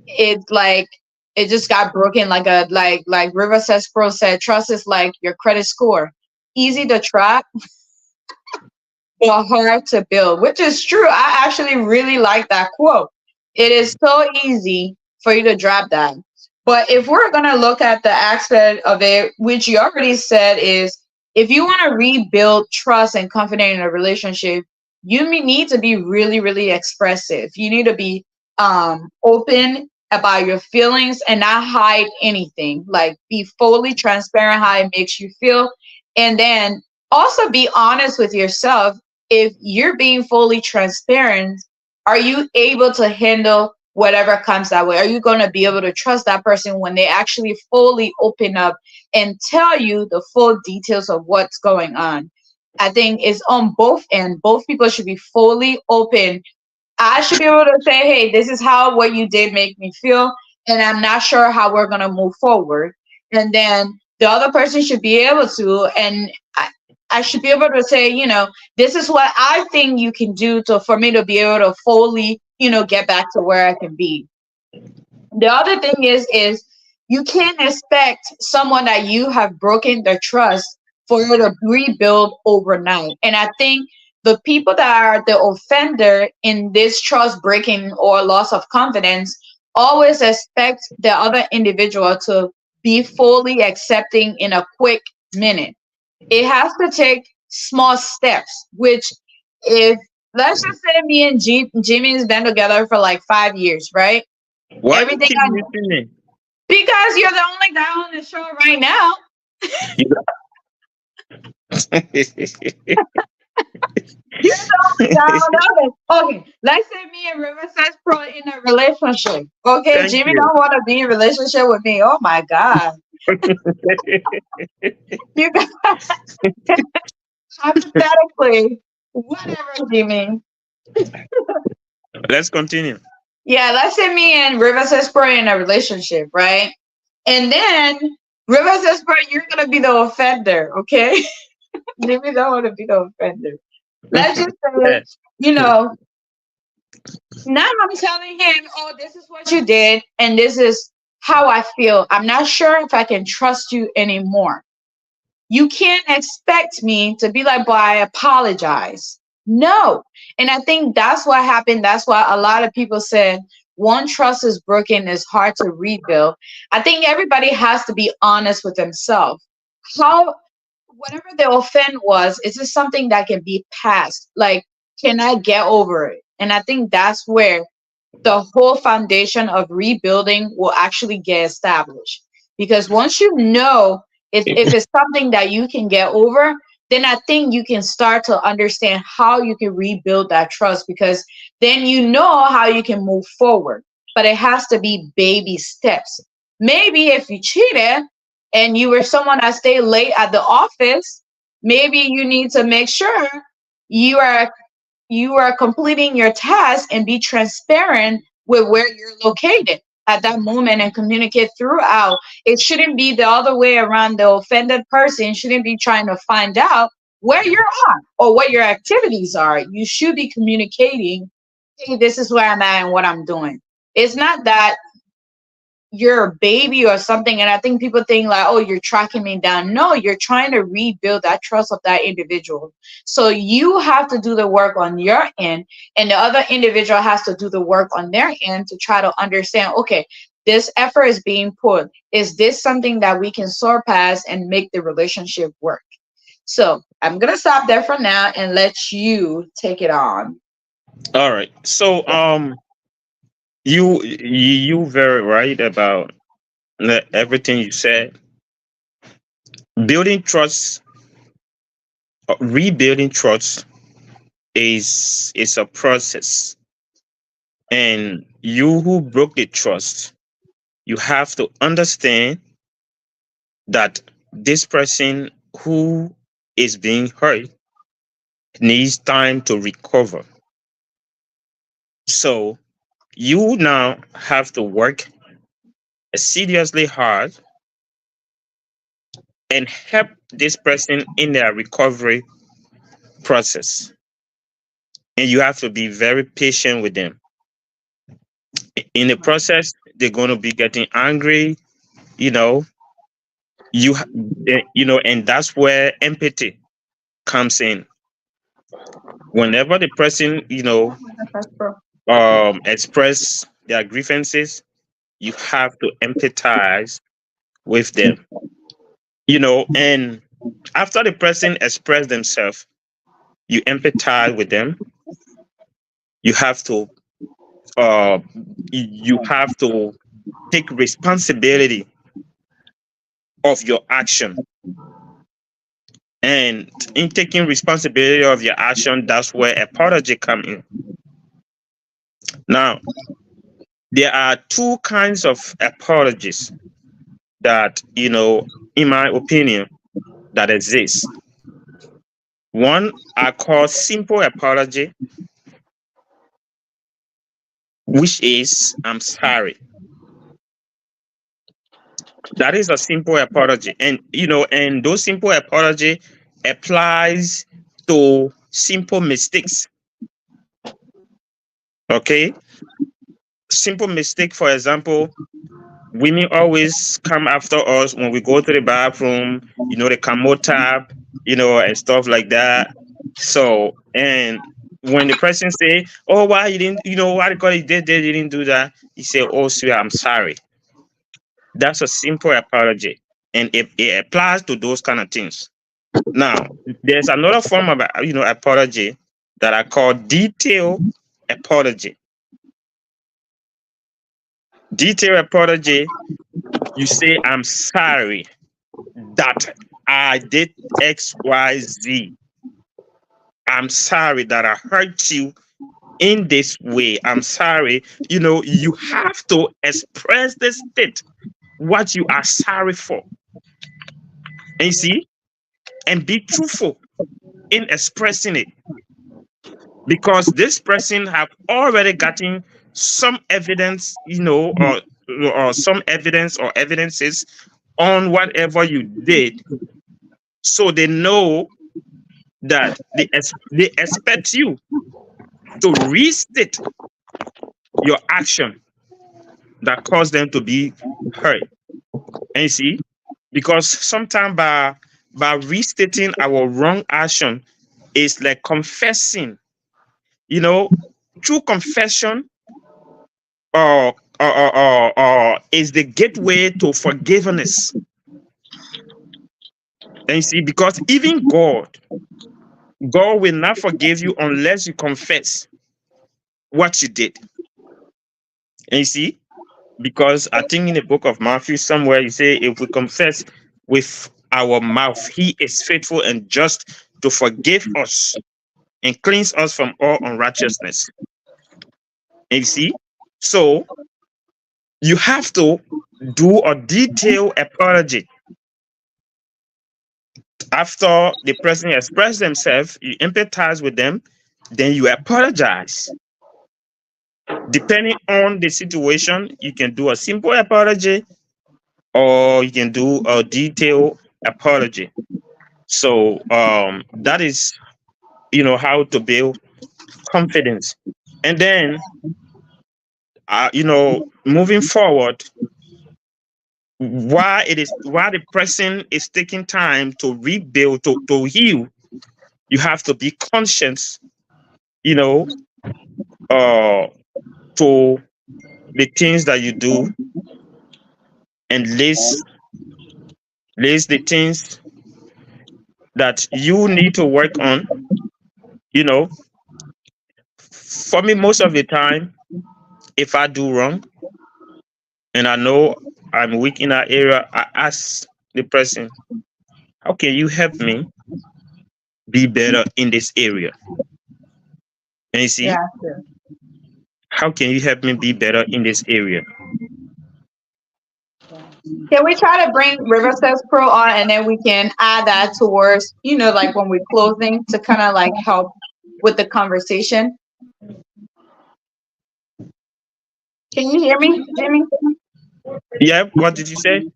Speaker 1: it's like it just got broken, like a like River Says Pro said, trust is like your credit score, easy to track but hard to build, which is true. I actually really like that quote. It is so easy for you to drop that. But if we're going to look at the aspect of it, which you already said, is if you want to rebuild trust and confidence in a relationship, you need to be really, really expressive. You need to be open about your feelings and not hide anything. Like, be fully transparent how it makes you feel. And then also be honest with yourself. If you're being fully transparent, are you able to handle whatever comes that way? Are you going to be able to trust that person when they actually fully open up and tell you the full details of what's going on? I think it's on both ends. Both people should be fully open. I should be able to say, hey, this is how what you did make me feel, and I'm not sure how we're going to move forward. And then the other person should be able to, and I should be able to say, this is what I think you can do to for me to be able to fully, get back to where I can be. The other thing is you can't expect someone that you have broken their trust for you to rebuild overnight. And I think the people that are the offender in this trust breaking or loss of confidence always expect the other individual to be fully accepting in a quick minute. It has to take small steps, which, if let's just say me and Jimmy's been together for like 5 years, right?
Speaker 2: Why you
Speaker 1: Everything
Speaker 2: keep
Speaker 1: I
Speaker 2: missing me?
Speaker 1: because you're the only guy on the show right now. You're the only guy on it. Okay, let's say me and Riverside Pro in a relationship. Okay,
Speaker 2: Thank
Speaker 1: Jimmy
Speaker 2: you.
Speaker 1: don't want to be in a relationship with me. Oh my God. You guys, hypothetically, whatever, Jimmy.
Speaker 2: Let's continue.
Speaker 1: Yeah, let's say me and Riverside Pro in a relationship, right? And then Riverside Pro, you're gonna be the offender, okay? Jimmy don't want to be the offender. Let's just say,
Speaker 2: Yeah.
Speaker 1: you know, now I'm telling him, oh, this is what you did, and this is how I feel. I'm not sure if I can trust you anymore. You can't expect me to be like, boy, I apologize. No. And I think that's what happened. That's why a lot of people said one trust is broken, is hard to rebuild. I think everybody has to be honest with themselves. How, whatever the offense was, is this something that can be passed? Like, can I get over it? And I think that's where the whole foundation of rebuilding will actually get established. Because once you know if it's something that you can get over, then I think you can start to understand how you can rebuild that trust, because then you know how you can move forward. But it has to be baby steps. Maybe if you cheated and you were someone that stayed late at the office, maybe you need to make sure you are completing your task and be transparent with where you're located at that moment and communicate throughout. It shouldn't be the other way around. The offended person shouldn't be trying to find out where you're at or what your activities are. You should be communicating, hey, this is where I'm at and what I'm doing. It's not that you're a baby or something. And I think people think like, oh, you're tracking me down. No, you're trying to rebuild that trust of that individual. So you have to do the work on your end, and the other individual has to do the work on their end to try to understand, okay, this effort is being put. Is this something that we can surpass and make the relationship work? So I'm going to stop there for now and let you take it on.
Speaker 2: All right. So you very right about everything you said. Building trust, rebuilding trust is a process, and you who broke the trust, you have to understand that this person who is being hurt needs time to recover. So you now have to work seriously hard and help this person in their recovery process. And you have to be very patient with them. In the process, they're going to be getting angry, you know, and that's where empathy comes in. Whenever the person, express their grievances, you have to empathize with them, and after the person express themselves, you empathize with them. You have to uh, you have to take responsibility of your action. And in taking responsibility of your action, that's where apology come in. Now, there are two kinds of apologies that, in my opinion, that exist. One I call simple apology, which is I'm sorry. That is a simple apology. And those simple apology applies to simple mistakes. Okay? Simple mistake, for example, women always come after us when we go to the bathroom, the commode tab, and stuff like that. So, and when the person say, "Oh, why you didn't, why because he did, they didn't do that," he say, "Oh, sweet, I'm sorry." That's a simple apology, and it applies to those kind of things. Now, there's another form of apology that I call detailed apology. Detailed apology, you say, "I'm sorry that I did X, Y, Z. I'm sorry that I hurt you in this way. I'm sorry." You have to express the state, what you are sorry for. And you see, and be truthful in expressing it. Because this person have already gotten some evidence, or some evidence or evidences on whatever you did. So they know that they expect you to restate your action that caused them to be hurt. And you see, because sometimes by restating our wrong action is like confessing. True confession is the gateway to forgiveness. And you see, because even God will not forgive you unless you confess what you did. And you see, because I think in the book of Matthew somewhere you say, if we confess with our mouth, he is faithful and just to forgive us and cleanse us from all unrighteousness. And you see, so you have to do a detailed apology. After the person expressed themselves, you empathize with them, then you apologize. Depending on the situation, you can do a simple apology or you can do a detailed apology. So that is, how to build confidence. And then, moving forward, while the person is taking time to rebuild, to heal, you have to be conscious, to the things that you do, and list the things that you need to work on. For me, most of the time, if I do wrong and I know I'm weak in that area, I ask the person, "How can you help me be better in this area?" And you see,
Speaker 1: Yeah.
Speaker 2: how can you help me be better in this area?
Speaker 1: Can we try to bring Riverside Pro on, and then we can add that towards, like when we're closing, to kind of like help with the conversation? Can you hear me, Jimmy?
Speaker 2: Yeah, what did you say?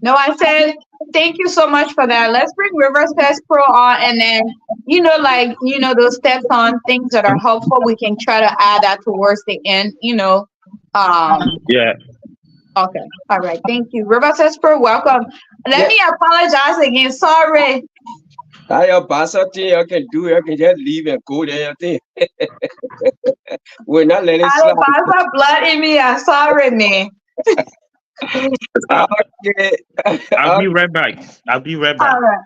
Speaker 1: No, I said thank you so much for that. Let's bring Riverside Pro on, and then those steps on things that are helpful. We can try to add that towards the end.
Speaker 2: Yeah.
Speaker 1: Okay. All right. Thank you. Riverside Pro, welcome. Let me apologize again. Sorry.
Speaker 3: Your pastor thing you can do, you can just leave and go there. We're not letting
Speaker 1: I
Speaker 3: slide.
Speaker 1: have blood in me. I'm sorry, man.
Speaker 3: Okay.
Speaker 2: I'll be right back. I'll be right back.
Speaker 1: All right.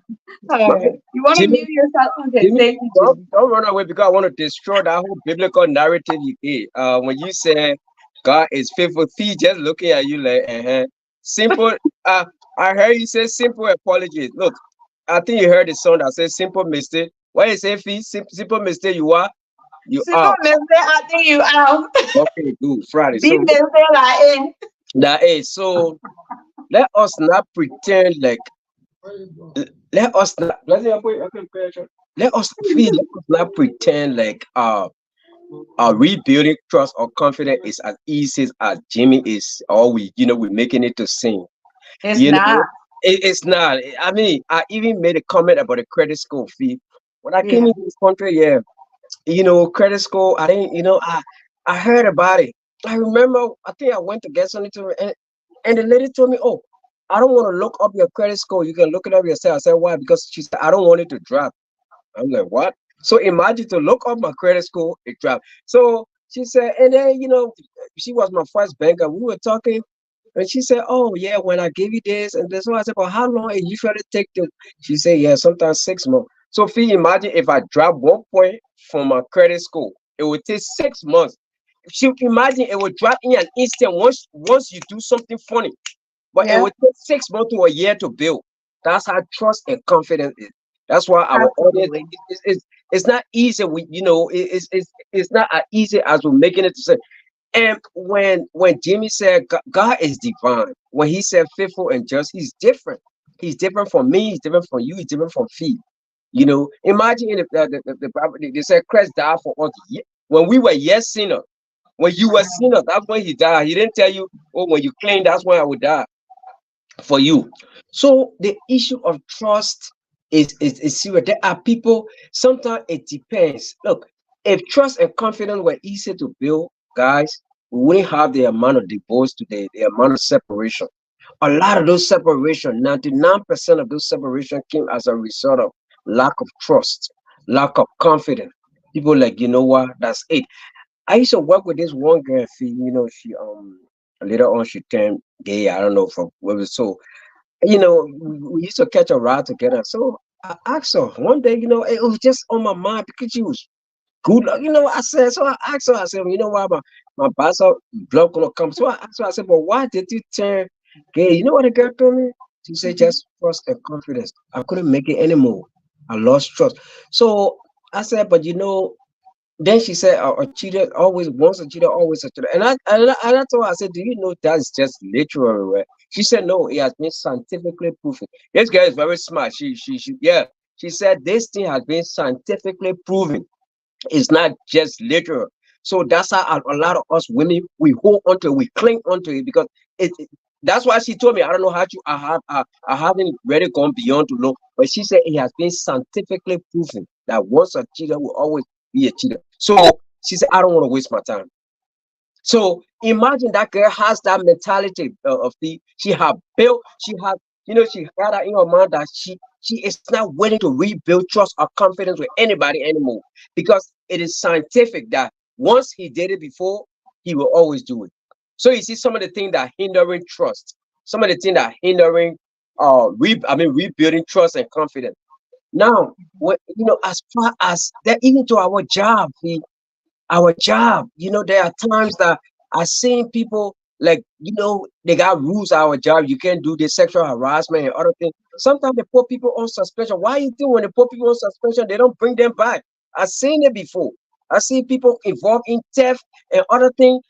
Speaker 1: All right. You want to
Speaker 3: Jimmy,
Speaker 1: mute yourself? Okay.
Speaker 3: Jimmy,
Speaker 1: Thank you,
Speaker 3: don't,
Speaker 1: Jimmy.
Speaker 3: don't run away because I want to destroy that whole biblical narrative you gave. When you said God is faithful, he just looking at you like, simple. Uh, I heard you say simple apologies. Look, I think you heard the song that says simple mistake. What you say, fee? Simple mistake, you
Speaker 1: Simple
Speaker 3: are.
Speaker 1: mistake, I think you out.
Speaker 3: Okay, good, Friday.
Speaker 1: Big
Speaker 3: So
Speaker 1: mistake, like in.
Speaker 3: that is so. Let us not pretend like let us not let us feel let us not pretend like rebuilding trust or confidence is as easy as Jimmy is, or we're making it to sing.
Speaker 1: It's
Speaker 3: You know,
Speaker 1: not.
Speaker 3: it's not. I mean, I even made a comment about the credit score fee. When I came
Speaker 1: Yeah.
Speaker 3: into this country, yeah, credit score, I didn't, I heard about it. I remember, I think I went to get something and the lady told me, oh, I don't want to look up your credit score. You can look it up yourself. I said, why? Because she said, I don't want it to drop. I'm like, what? So imagine to look up my credit score, it dropped. So she said, and then, she was my first banker. We were talking, and she said, oh, yeah, when I give you this and this, so I said, well, how long it usually take to? She said, yeah, sometimes 6 months. So if you imagine if I drop 1 point from my credit score, it would take 6 months. She imagine it would drop in an instant once you do something funny, but it
Speaker 1: Yeah.
Speaker 3: would take 6 months to a year to build. That's how trust and confidence is. That's why our audience
Speaker 1: Absolutely.
Speaker 3: it's not easy. It's not as easy as we're making it to say. And when Jimmy said God is divine, when he said faithful and just, he's different. He's different from me. He's different from you. He's different from Fee. Imagine if the Bible they said Christ died for us when we were yet sinners. When you were sinners, that's when he died. He didn't tell you, oh, when you claim, that's when I would die for you. So the issue of trust is serious. There are people, sometimes it depends. Look, if trust and confidence were easy to build, guys, we wouldn't have the amount of divorce today, the amount of separation. A lot of those separation, 99% of those separation came as a result of lack of trust, lack of confidence. People like, you know what, that's it. I used to work with this one girl, she later on she turned gay. I don't know from where. So we used to catch a ride together. So I asked her one day, it was just on my mind because she was good. I said, so I asked her, I said, why my boss blood gonna come. So I asked her, I said, but why did you turn gay? You know what the girl told me? She said, just trust and confidence. I couldn't make it anymore. I lost trust. So I said, but then she said, a cheater always once a cheater, always a cheater. And I told her, I said, do you know that's just literal, right? She said, no, it has been scientifically proven. This girl is very smart. Yeah. She said, this thing has been scientifically proven. It's not just literal. So that's how a lot of us women, we hold onto it, we cling onto it because that's why she told me, I don't know how to, I haven't really gone beyond to know, but she said it has been scientifically proven that once a cheater will always be a cheater. So she said, I don't want to waste my time. So imagine that girl has that mentality of she had built, she had that in her mind that she is not willing to rebuild trust or confidence with anybody anymore because it is scientific that once he did it before, he will always do it. So you see some of the things that hindering trust, some of the things that hindering rebuilding trust and confidence. Now, as far as that, even to our job. There are times that I've seen people like, they got rules at our job. You can't do this sexual harassment and other things. Sometimes they put people on suspension. Why you think when they put people on suspension, they don't bring them back? I've seen it before. I see people involved in theft and other things,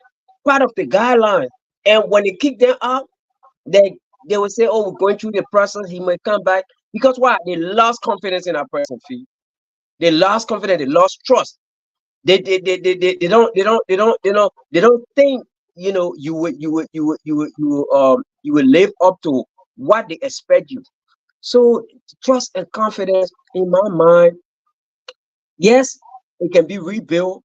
Speaker 3: part of the guideline. And when they kick them out, they will say, oh, we're going through the process, he may come back. Because why? They lost confidence in that person, fee. They lost confidence, they lost trust. They don't think you will live up to what they expect you. So trust and confidence in my mind, yes, it can be rebuilt,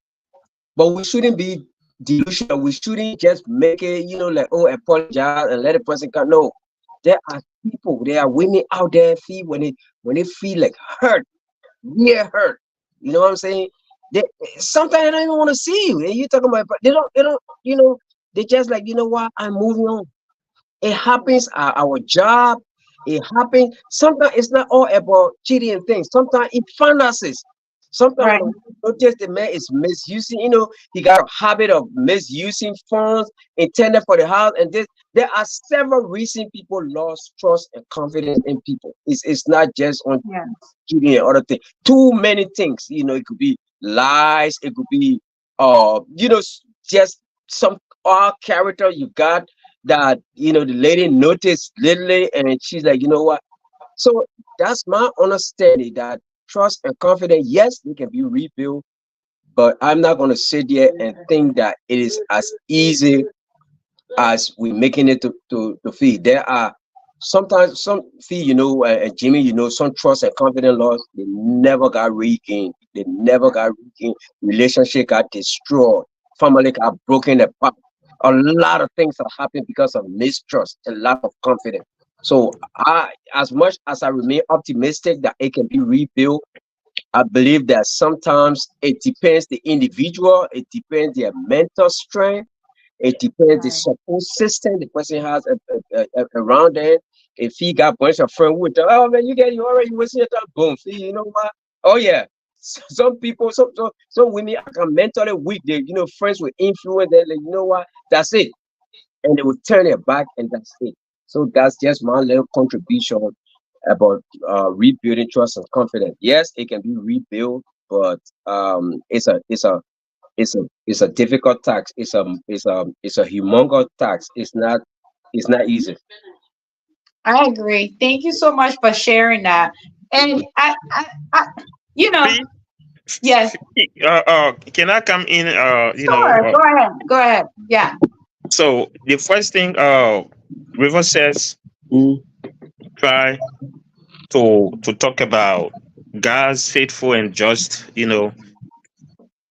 Speaker 3: but we shouldn't be delusional. We shouldn't just make it, like, oh, apologize and let a person come. No, there are women out there feel when they feel like hurt, real hurt. You know what I'm saying? They sometimes they don't even want to see you. And you talking about, but they don't, they just like, what? I'm moving on. It happens at our job. It happens. Sometimes it's not all about cheating and things. Sometimes in finances. Sometimes
Speaker 1: Right.
Speaker 3: when we notice the man is misusing, he got a habit of misusing funds intended for the house. And there are several reasons people lost trust and confidence in people. It's not just on
Speaker 1: Yeah.
Speaker 3: cheating and other things. Too many things. It could be lies. It could be just some odd character you got that the lady noticed literally, and she's like, you know what? So that's my understanding that trust and confidence, yes, they can be rebuilt, but I'm not gonna sit there and think that it is as easy as we making it to feel. There are sometimes some feel, and Jimmy, some trust and confidence lost, they never got regained. They never got regained. Relationship got destroyed. Family got broken apart. A lot of things have happened because of mistrust and lack of confidence. So as much as I remain optimistic that it can be rebuilt, I believe that sometimes it depends the individual, it depends their mental strength, it depends the
Speaker 1: Right.
Speaker 3: support system the person has around them. If he got a bunch of friends with, oh man, you already wasting your time. Boom. See, you know what? Oh yeah. Some people, some women are mentally weak. They, friends with influence. They're like, you know what? That's it, and they will turn it back, and that's it. So that's just my little contribution about rebuilding trust and confidence. Yes, it can be rebuilt, but it's a difficult task. It's a humongous task. It's not easy.
Speaker 1: I agree. Thank you so much for sharing that. And I you know,
Speaker 2: Fee,
Speaker 1: yes,
Speaker 2: can I come in?
Speaker 1: sure. Go ahead. Go ahead. Yeah.
Speaker 2: So the first thing, River says,
Speaker 3: Mm,
Speaker 2: try to talk about God's faithful and just.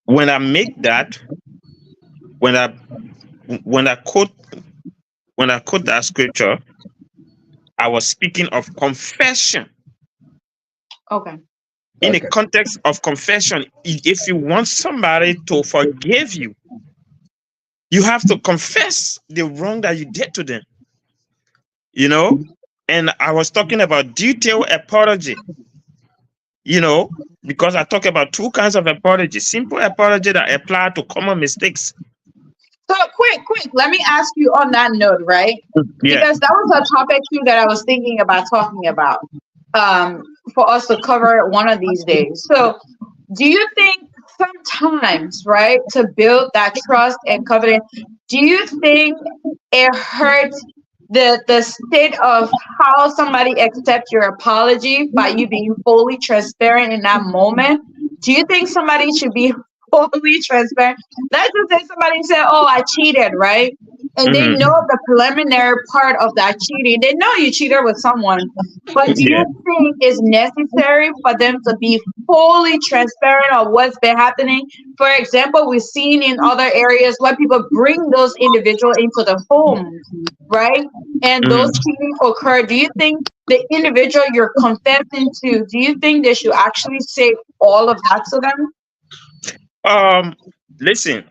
Speaker 2: When I make that, when I when I quote when I quote that scripture, I was speaking of confession.
Speaker 1: Okay.
Speaker 2: In the
Speaker 3: okay.
Speaker 2: context of confession, if you want somebody to forgive you, you have to confess the wrong that you did to them. You know, and I was talking about detailed apology. You know, because I talk about two kinds of apology: simple apology that apply to common mistakes.
Speaker 1: So quick, let me ask you on that note, right?
Speaker 2: Yeah.
Speaker 1: Because that was a topic too that I was thinking about talking about um, for us to cover one of these days. So, do you think sometimes, right, to build that trust and confidence, do you think it hurts the state of how somebody accepts your apology by you being fully transparent in that moment? Do you think somebody should be fully transparent? Let's just say somebody said, "Oh, I cheated," right? And they
Speaker 2: Hmm.
Speaker 1: know the preliminary part of that cheating. They know you cheated with someone. But do
Speaker 2: Yeah.
Speaker 1: you think it's necessary for them to be fully transparent of what's been happening? For example, we've seen in other areas where people bring those individuals into the homes, right? And those
Speaker 2: Hmm.
Speaker 1: cheating occur. Do you think the individual you're confessing to, do you think they should actually say all of that to them?
Speaker 2: Um. Listen,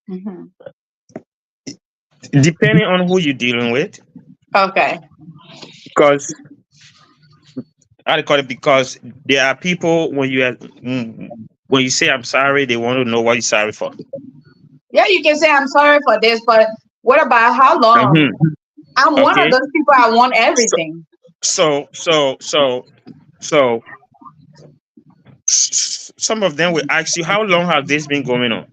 Speaker 1: Mhm.
Speaker 2: depending on who you're dealing with,
Speaker 1: Okay.
Speaker 2: because I call it because there are people when you say I'm sorry, they want to know what you're sorry for.
Speaker 1: Yeah, you can say I'm sorry for this, but what about how long?
Speaker 2: Hmm.
Speaker 1: I'm one of
Speaker 2: Okay.
Speaker 1: those people. I want
Speaker 2: So
Speaker 1: everything.
Speaker 2: so so so so some of them will ask you how long has this been going on,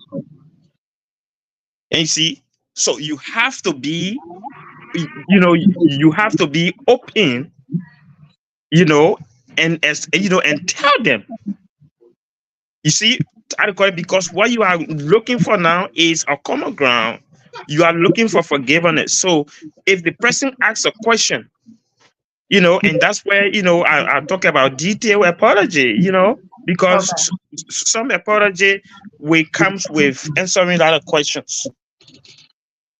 Speaker 2: and you see, so you have to be, you have to be open, you know, and as and tell them. You see, I call it because what you are looking for now is a common ground. You are looking for forgiveness. So if the person asks a question, and that's where I talk about detailed apology. Because
Speaker 1: Okay.
Speaker 2: some apology will comes with answering a lot of questions.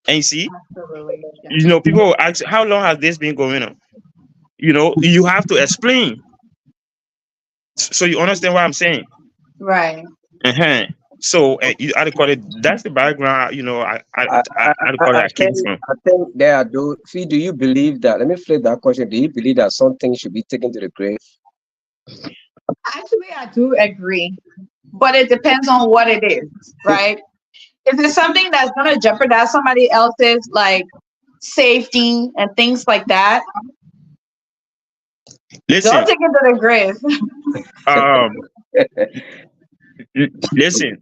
Speaker 2: And you see,
Speaker 1: Absolutely. Yeah.
Speaker 2: people will ask, how long has this been going on? You have to explain. So you understand what I'm saying?
Speaker 1: Right.
Speaker 2: Uh-huh. So I call it, that's the background, I call it I came from.
Speaker 3: I think there are those. Fee, do you believe that? Let me flip that question. Do you believe that something should be taken to the grave?
Speaker 1: Actually, I do agree, but it depends on what it is, right? If it's something that's gonna jeopardize somebody else's like safety and things like that,
Speaker 2: Listen,
Speaker 1: don't take it to the grave.
Speaker 2: um, listen,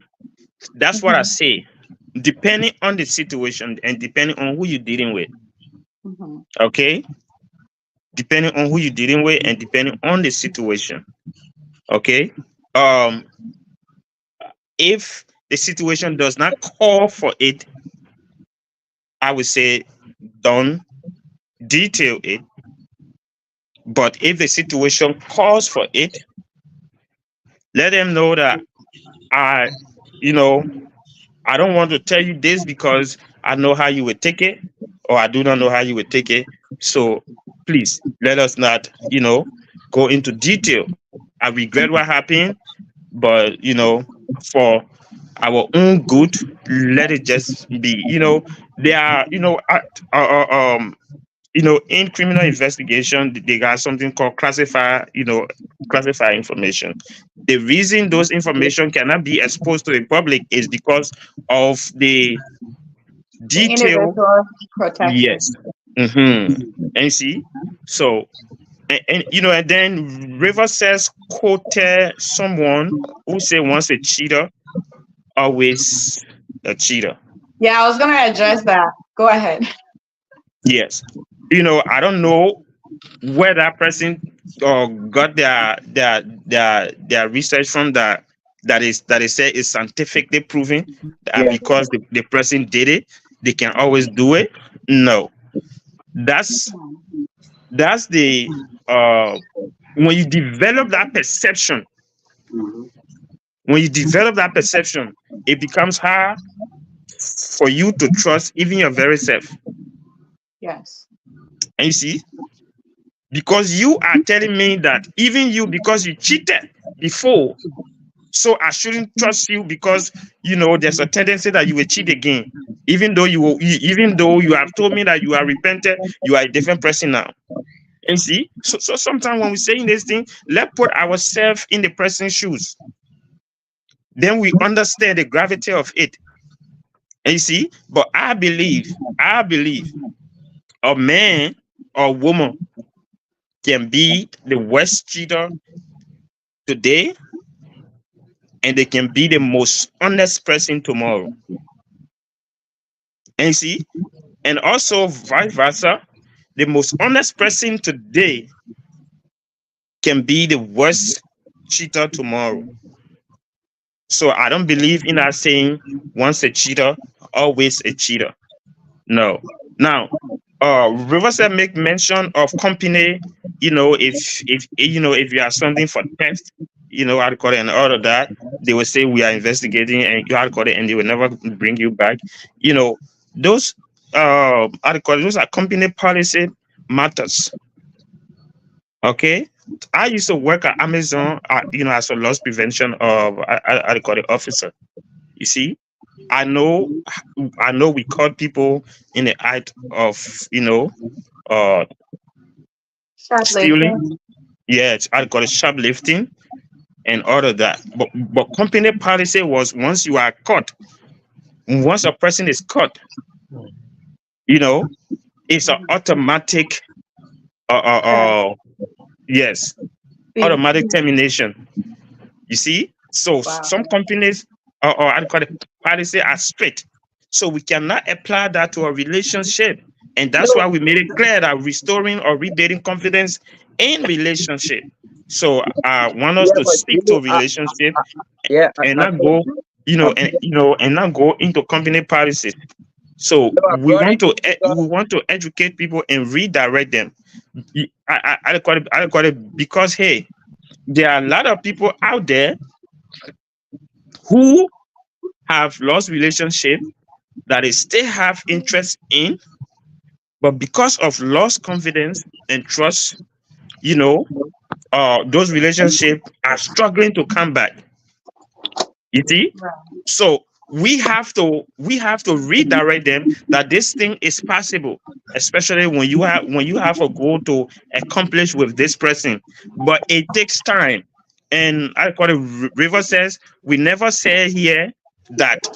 Speaker 2: that's what I
Speaker 1: Mhm,
Speaker 2: say. Depending on the situation and depending on who you're dealing with,
Speaker 1: mhm.
Speaker 2: okay? Depending on who you're dealing with and depending on the situation, okay? Um, if the situation does not call for it, I would say don't detail it. But if the situation calls for it, let them know that I, you know, I don't want to tell you this because I know how you would take it, or I do not know how you would take it. So please let us not, go into detail. I regret what happened, but for our own good, let it just be. There are, in criminal investigation, they got something called classify information. The reason those information cannot be exposed to the public is because of the
Speaker 1: The
Speaker 2: detail.
Speaker 1: individual protection.
Speaker 2: Yes. And see, so and then River says quoted someone who said once a cheater, always a cheater.
Speaker 1: Yeah, I was gonna address that. Go ahead.
Speaker 2: Yes. I don't know where that person got their research from, that is said is scientifically proven that
Speaker 3: Yeah.
Speaker 2: because the person did it, they can always do it. No, that's the when you develop that perception, it becomes hard for you to trust even your very self.
Speaker 1: Yes.
Speaker 2: And you see, because you are telling me that even you, because you cheated before, so I shouldn't trust you because there's a tendency that you will cheat again, even though you have told me that you are repented, you are a different person now. And see, so sometimes when we're saying this thing, let's put ourselves in the person's shoes. Then we understand the gravity of it. And you see, but I believe a man or woman can be the worst cheater today, and they can be the most honest person tomorrow. And you see, and also vice versa, the most honest person today can be the worst cheater tomorrow. So I don't believe in that saying, once a cheater, always a cheater. No. Now, Riverside make mention of company, if you have something for test, how to call it, and all of that, they will say we are investigating and you how to call it, and they will never bring you back. Those how to call it, those are company policy matters. Okay. I used to work at Amazon, as a loss prevention of how to call it officer. You see, I know, we caught people in the act of, uh, stealing.
Speaker 1: Shoplifting.
Speaker 2: Yes, I call it shoplifting and all of that. But company policy was once a person is caught, you know, it's an
Speaker 1: Mhm.
Speaker 2: automatic, uh, uh,
Speaker 1: Yeah.
Speaker 2: uh, yes,
Speaker 1: See.
Speaker 2: automatic termination. You see, so
Speaker 1: Wow.
Speaker 2: some companies, or I call it policy, are strict. So we cannot apply that to a relationship, and that's
Speaker 3: No.
Speaker 2: why we made it clear that restoring or rebuilding confidence in relationship. So I want us
Speaker 3: Yeah,
Speaker 2: to
Speaker 3: but
Speaker 2: stick to relationship
Speaker 3: yeah,
Speaker 2: and
Speaker 3: I
Speaker 2: not
Speaker 3: think
Speaker 2: go,
Speaker 3: I
Speaker 2: and not go into company policies. So
Speaker 3: no, I
Speaker 2: we
Speaker 3: brought it
Speaker 2: want to
Speaker 3: because
Speaker 2: educate people and redirect them. I call it because hey, there are a lot of people out there who have lost relationship that they still have interest in, but because of lost confidence and trust, you know, those relationships are struggling to come back. You see?
Speaker 1: Right.
Speaker 2: So we have to redirect them that this thing is possible, especially when you have a goal to accomplish with this person. But it takes time. And I call it River says, we never say here that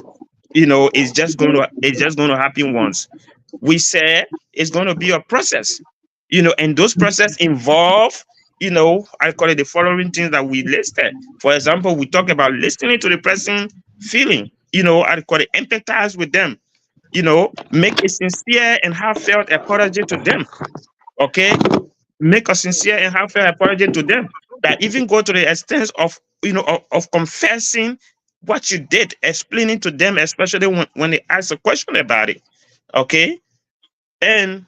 Speaker 2: it's just going to happen once. We say it's going to be a process, and those process involve, I call it the following things that we listed. For example, we talk about listening to the person feeling, I call it empathize with them, make a sincere and heartfelt apology to them. Okay, make a sincere and heartfelt apology to them, that even go to the extent of, of confessing what you did, explaining to them, especially when they ask a question about it. Okay, and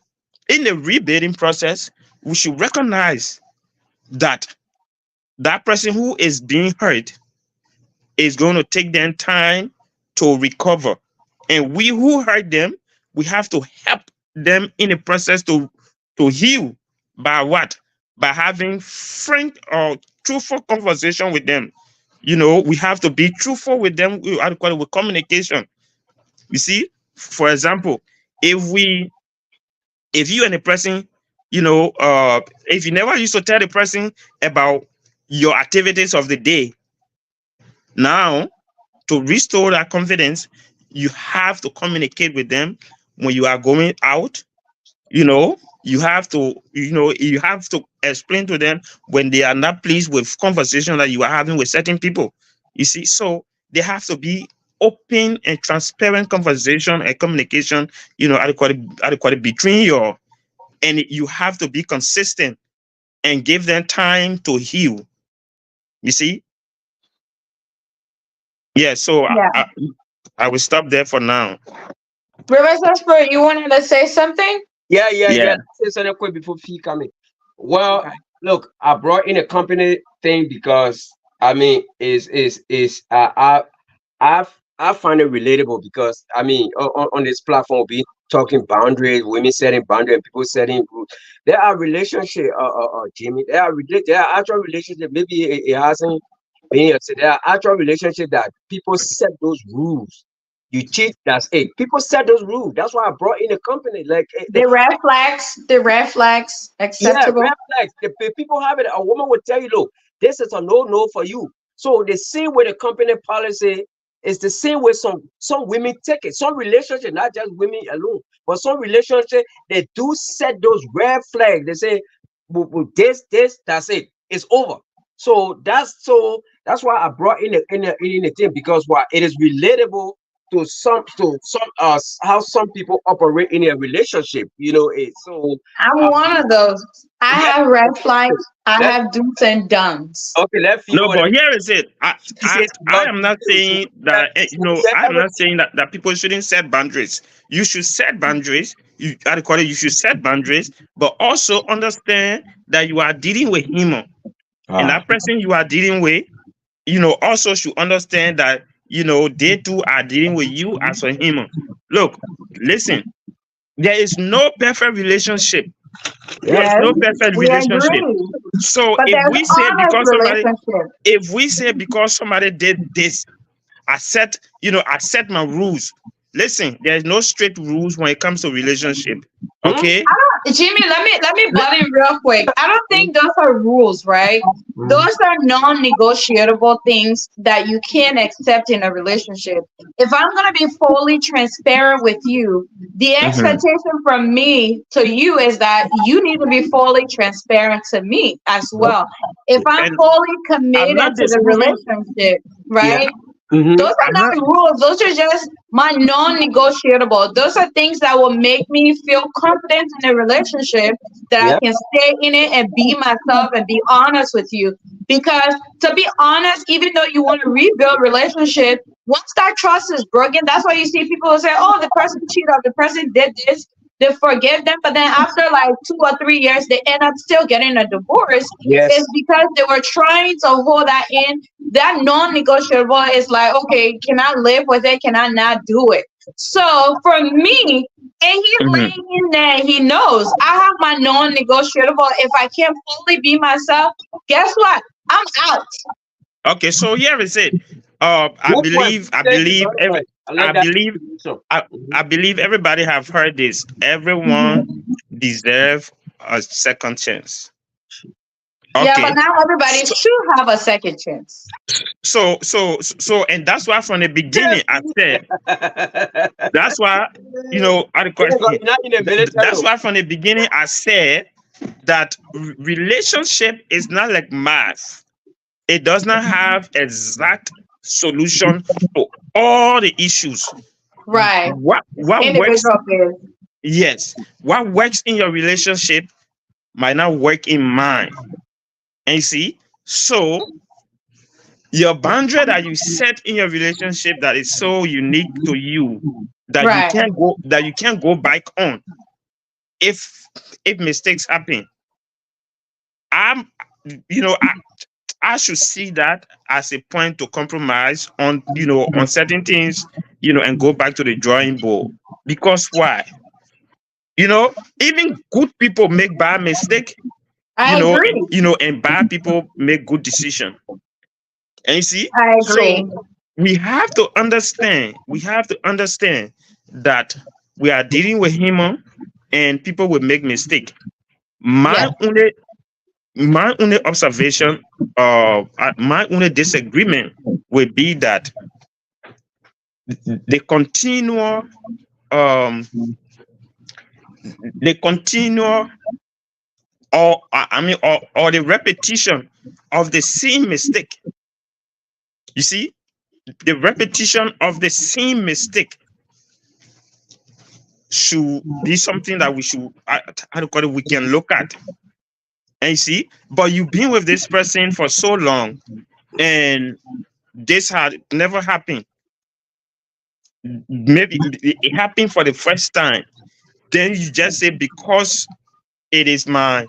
Speaker 2: in the rebuilding process, we should recognize that that person who is being hurt is going to take them time to recover. And we who hurt them, we have to help them in the process to heal by what? By having frank or truthful conversation with them. We have to be truthful with them. I call it with communication. You see, for example, if we if you and the person, if you never used to tell the person about your activities of the day, now to restore that confidence, you have to communicate with them when you are going out. You have to explain to them when they are not pleased with conversation that you are having with certain people. You see, so they have to be open and transparent conversation and communication, adequate between your, and you have to be consistent and give them time to heal. You see? Yeah, so
Speaker 1: Yeah.
Speaker 2: I will stop there for now.
Speaker 1: Professor Spirit, you wanted to say something?
Speaker 3: Yeah, yeah,
Speaker 2: Yeah.
Speaker 3: yeah. Say something quick before fee coming. Well,
Speaker 1: Okay.
Speaker 3: look, I brought in a company thing because I mean, is I find it relatable because I mean, on this platform, we talking boundaries, women setting boundaries, and people setting rules. There are relationship, Jimmy. There are actual relationship. Maybe it hasn't been yet. There are actual relationship that people set those rules. You cheat, that's it. People set those rules. That's why I brought in a company. Like,
Speaker 1: The red flags
Speaker 3: yeah,
Speaker 1: acceptable.
Speaker 3: red flags. The people have it. A woman would tell you, look, this is a no for you. So the same way the company policy is the same way some women take it. Some relationship, not just women alone, but some relationship they do set those red flags. They say, "With this, that's it. It's over." So that's why I brought in the thing because why it is relatable to some how some people operate in a relationship. So
Speaker 1: I'm
Speaker 3: uh,
Speaker 1: one of those. I
Speaker 3: yeah.
Speaker 1: have red flags. I
Speaker 3: Let
Speaker 1: have do's and don'ts.
Speaker 3: Okay, let
Speaker 2: No,
Speaker 3: Fiona.
Speaker 2: but here is it. I,
Speaker 3: She
Speaker 2: I,
Speaker 3: says
Speaker 2: I
Speaker 3: about
Speaker 2: am not
Speaker 3: so
Speaker 2: saying
Speaker 3: that
Speaker 2: that,
Speaker 3: set
Speaker 2: I am not
Speaker 3: everything.
Speaker 2: saying that people shouldn't set boundaries. You should set boundaries. I call it, you should set boundaries, but also understand that you are dealing with him. And
Speaker 3: Ah,
Speaker 2: that person you are dealing with, also should understand that, they too are dealing with you as a human. Look, listen, there is no perfect relationship. There
Speaker 3: yeah.
Speaker 2: is
Speaker 1: Yes,
Speaker 2: no perfect
Speaker 1: we
Speaker 2: relationship.
Speaker 1: agree.
Speaker 2: So
Speaker 1: But
Speaker 2: if
Speaker 1: there's
Speaker 2: we say
Speaker 1: honest
Speaker 2: because somebody,
Speaker 1: relationship.
Speaker 2: if we say because somebody did this, I set my rules. Listen, there's no strict rules when it comes to relationship.
Speaker 3: Hmm?
Speaker 2: Okay?
Speaker 1: Jimmy, let me
Speaker 2: Le-
Speaker 1: butt in real quick. I don't think those are rules, right?
Speaker 3: Mhm.
Speaker 1: Those are non-negotiable things that you can't accept in a relationship. If I'm gonna be fully transparent with you, the
Speaker 2: Mhm.
Speaker 1: expectation from me to you is that you need to be fully transparent to me as well. If I'm
Speaker 2: And
Speaker 1: fully
Speaker 2: I'm
Speaker 1: committed
Speaker 2: not
Speaker 1: to the
Speaker 2: disproving.
Speaker 1: relationship,
Speaker 3: Yeah.
Speaker 1: right?
Speaker 3: Hmm.
Speaker 1: Those are
Speaker 2: I'm not.
Speaker 1: not rules. Those are just my non-negotiable. Those are things that will make me feel confident in a relationship that I
Speaker 3: Yeah.
Speaker 1: can stay in it and be myself and be honest with you. Because to be honest, even though you want to rebuild relationship, once that trust is broken, that's why you see people who say, "Oh, the person cheated, or the person did this." They forgive them, but then after like 2 or 3 years, they end up still getting a divorce.
Speaker 3: Yes.
Speaker 1: It's because they were trying to hold that in. That non-negotiable is like, okay, can I live with it? Can I not do it? So for me, and he's
Speaker 2: Mhm.
Speaker 1: laying in there, he knows I have my non-negotiable. If I can't fully be myself, guess what? I'm out.
Speaker 2: Okay, so here is it. I
Speaker 3: Good point.
Speaker 2: believe, I
Speaker 3: Thank you,
Speaker 2: believe,
Speaker 3: brother.
Speaker 2: every,
Speaker 3: Right. I
Speaker 2: I
Speaker 3: like that.
Speaker 2: believe,
Speaker 3: So,
Speaker 2: I believe everybody have heard this. Everyone
Speaker 1: Mhm.
Speaker 2: deserve a second chance.
Speaker 1: Yeah, but
Speaker 2: Okay,
Speaker 1: now everybody
Speaker 2: so,
Speaker 1: should have a second chance.
Speaker 2: and that's why from the beginning I said. That's why, at the
Speaker 3: yeah, because
Speaker 2: question.
Speaker 3: you're not in the military.
Speaker 2: That's why from the beginning I said that relationship is not like math. It does not have exact solution to all the issues.
Speaker 1: Right.
Speaker 2: What works?
Speaker 1: Individual fears.
Speaker 2: Yes, what works in your relationship might not work in mine. And you see, so your boundary that you set in your relationship that is so unique to you
Speaker 1: Right.
Speaker 2: that you can't go back on if mistakes happen. I'm you know I should see that as a point to compromise on on certain things, and go back to the drawing board. Because why? Even good people make bad mistake,
Speaker 1: I agree.
Speaker 2: and bad people make good decision. And you see,
Speaker 1: I
Speaker 2: so
Speaker 1: agree.
Speaker 2: we have to understand that we are dealing with human and people will make mistake.
Speaker 1: Yes.
Speaker 2: My only observation, my only disagreement would be that the continual um the continual or I mean or the repetition of the same mistake. You see, the repetition of the same mistake should be something that we should, how to call it, we can look at. And you see, but you've been with this person for so long and this had never happened. Maybe it happened for the first time. Then you just say, because it is my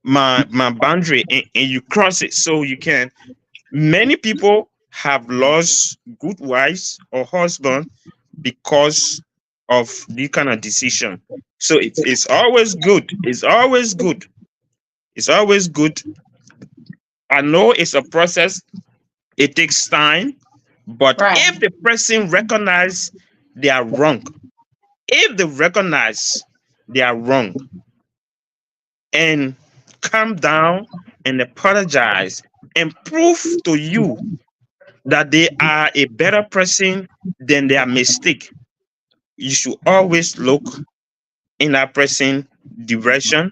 Speaker 2: boundary, and you cross it, so you can. Many people have lost good wives or husband because of this kind of decision. So it's always good. It's always good. It's always good. I know it's a process. It takes time. But
Speaker 1: Right.
Speaker 2: if the person recognize they are wrong, if they recognize they are wrong and calm down and apologize and prove to you that they are a better person than their mistake, you should always look in that person direction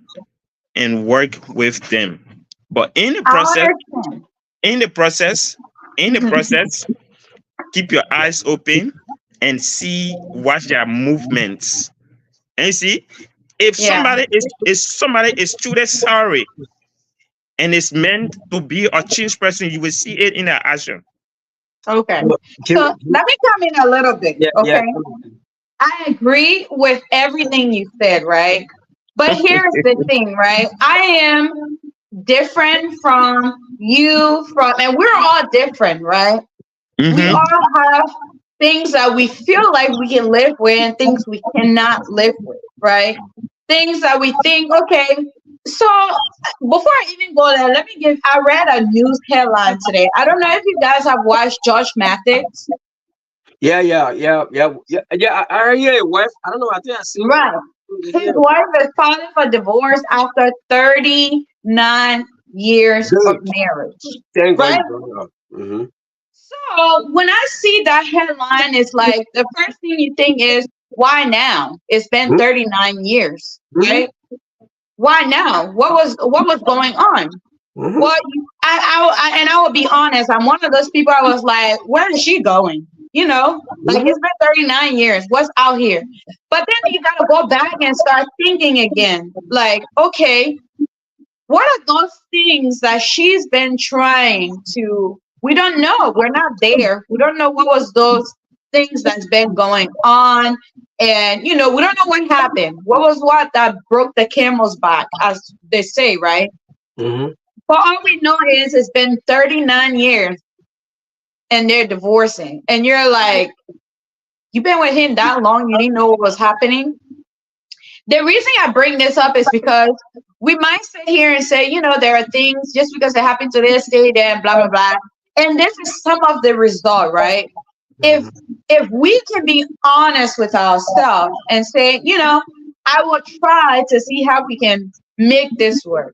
Speaker 2: and work with them. But
Speaker 1: I understand.
Speaker 2: in the process, in the
Speaker 1: Mhm.
Speaker 2: process, keep your eyes open and see watch their movements. And you see, if
Speaker 1: Yeah.
Speaker 2: somebody is truly sorry and is meant to be a changed person, you will see it in their action.
Speaker 1: Okay. So
Speaker 3: Jimmy,
Speaker 1: let me come in a little bit.
Speaker 3: yeah, yeah.
Speaker 1: Okay. I agree with everything you said, right? But here's the thing, right? I am different from you, and we're all different, right? We
Speaker 2: Mm-hmm.
Speaker 1: all have things that we feel like we can live with and things we cannot live with, right? Things that we think, okay. So before I even go there, I read a news headline today. I don't know if you guys have watched Josh Mathis.
Speaker 3: Yeah. I hear your wife. I don't know. I think I seen
Speaker 1: Right.
Speaker 3: it.
Speaker 1: His
Speaker 3: Yeah.
Speaker 1: wife is filing for divorce after 39 years of
Speaker 3: Good.
Speaker 1: marriage.
Speaker 3: Thank God
Speaker 1: Right?
Speaker 3: you brought it up. Mm-hmm.
Speaker 1: So when I see that headline, it's like the first thing you think is, why now? It's been 39 years,
Speaker 3: Mm-hmm.
Speaker 1: right? Why now? What was going on?
Speaker 3: Mm-hmm.
Speaker 1: Well, and I will be honest. I'm one of those people. I was like, where is she going? Like it's been 39 years. What's out here? But then you got to go back and start thinking again. Like, okay, what are those things that she's been trying to? We don't know. We're not there. We don't know what was those things that's been going on. And, we don't know what happened. What that broke the camel's back, as they say, right?
Speaker 3: Mm-hmm.
Speaker 1: But all we know is it's been 39 years and they're divorcing. And you're like, you've been with him that long, you didn't know what was happening. The reason I bring this up is because we might sit here and say, there are things just because they happen to this, stay there, blah, blah, blah. And this is some of the result, right? If
Speaker 3: Mhm.
Speaker 1: if we can be honest with ourselves and say, I will try to see how we can make this work.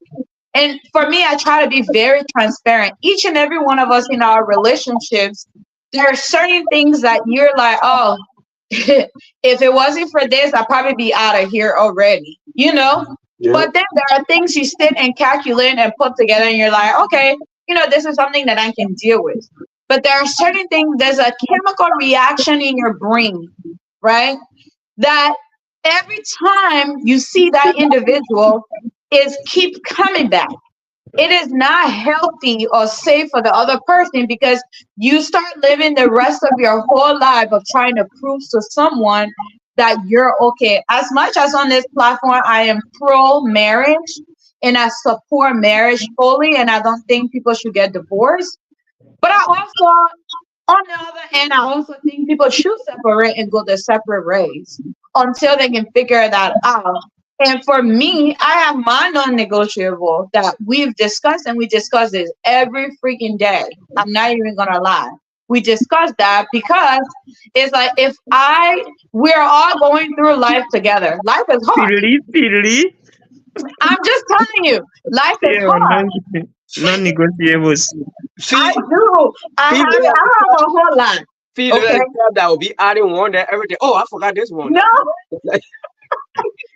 Speaker 1: And for me, I try to be very transparent. Each and every one of us in our relationships, there are certain things that you're like, oh, if it wasn't for this, I'd probably be out of here already,
Speaker 3: Yeah.
Speaker 1: But then there are things you sit and calculate and put together, and you're like, okay, this is something that I can deal with. But there are certain things, there's a chemical reaction in your brain, right? That every time you see that individual is keep coming back. It is not healthy or safe for the other person because you start living the rest of your whole life of trying to prove to someone that you're okay. As much as on this platform, I am pro marriage and I support marriage fully, and I don't think people should get divorced. But I also, on the other hand, I also think people should separate and go their separate ways until they can figure that out. And for me, I have my non-negotiable that we've discussed, and we discuss this every freaking day. I'm not even gonna lie. We discuss that because it's like we're all going through life together. Life is hard.
Speaker 2: Fiddly, fiddly.
Speaker 1: I'm just telling you, life is
Speaker 2: Yeah,
Speaker 1: hard.
Speaker 2: non-negotiables.
Speaker 1: I
Speaker 3: Fee,
Speaker 1: do. I
Speaker 3: Fee
Speaker 1: have,
Speaker 3: look like
Speaker 1: I have a whole lot.
Speaker 3: Fee look
Speaker 1: Okay.
Speaker 3: like the type that will be adding one that every day. Oh, I forgot this one.
Speaker 1: No,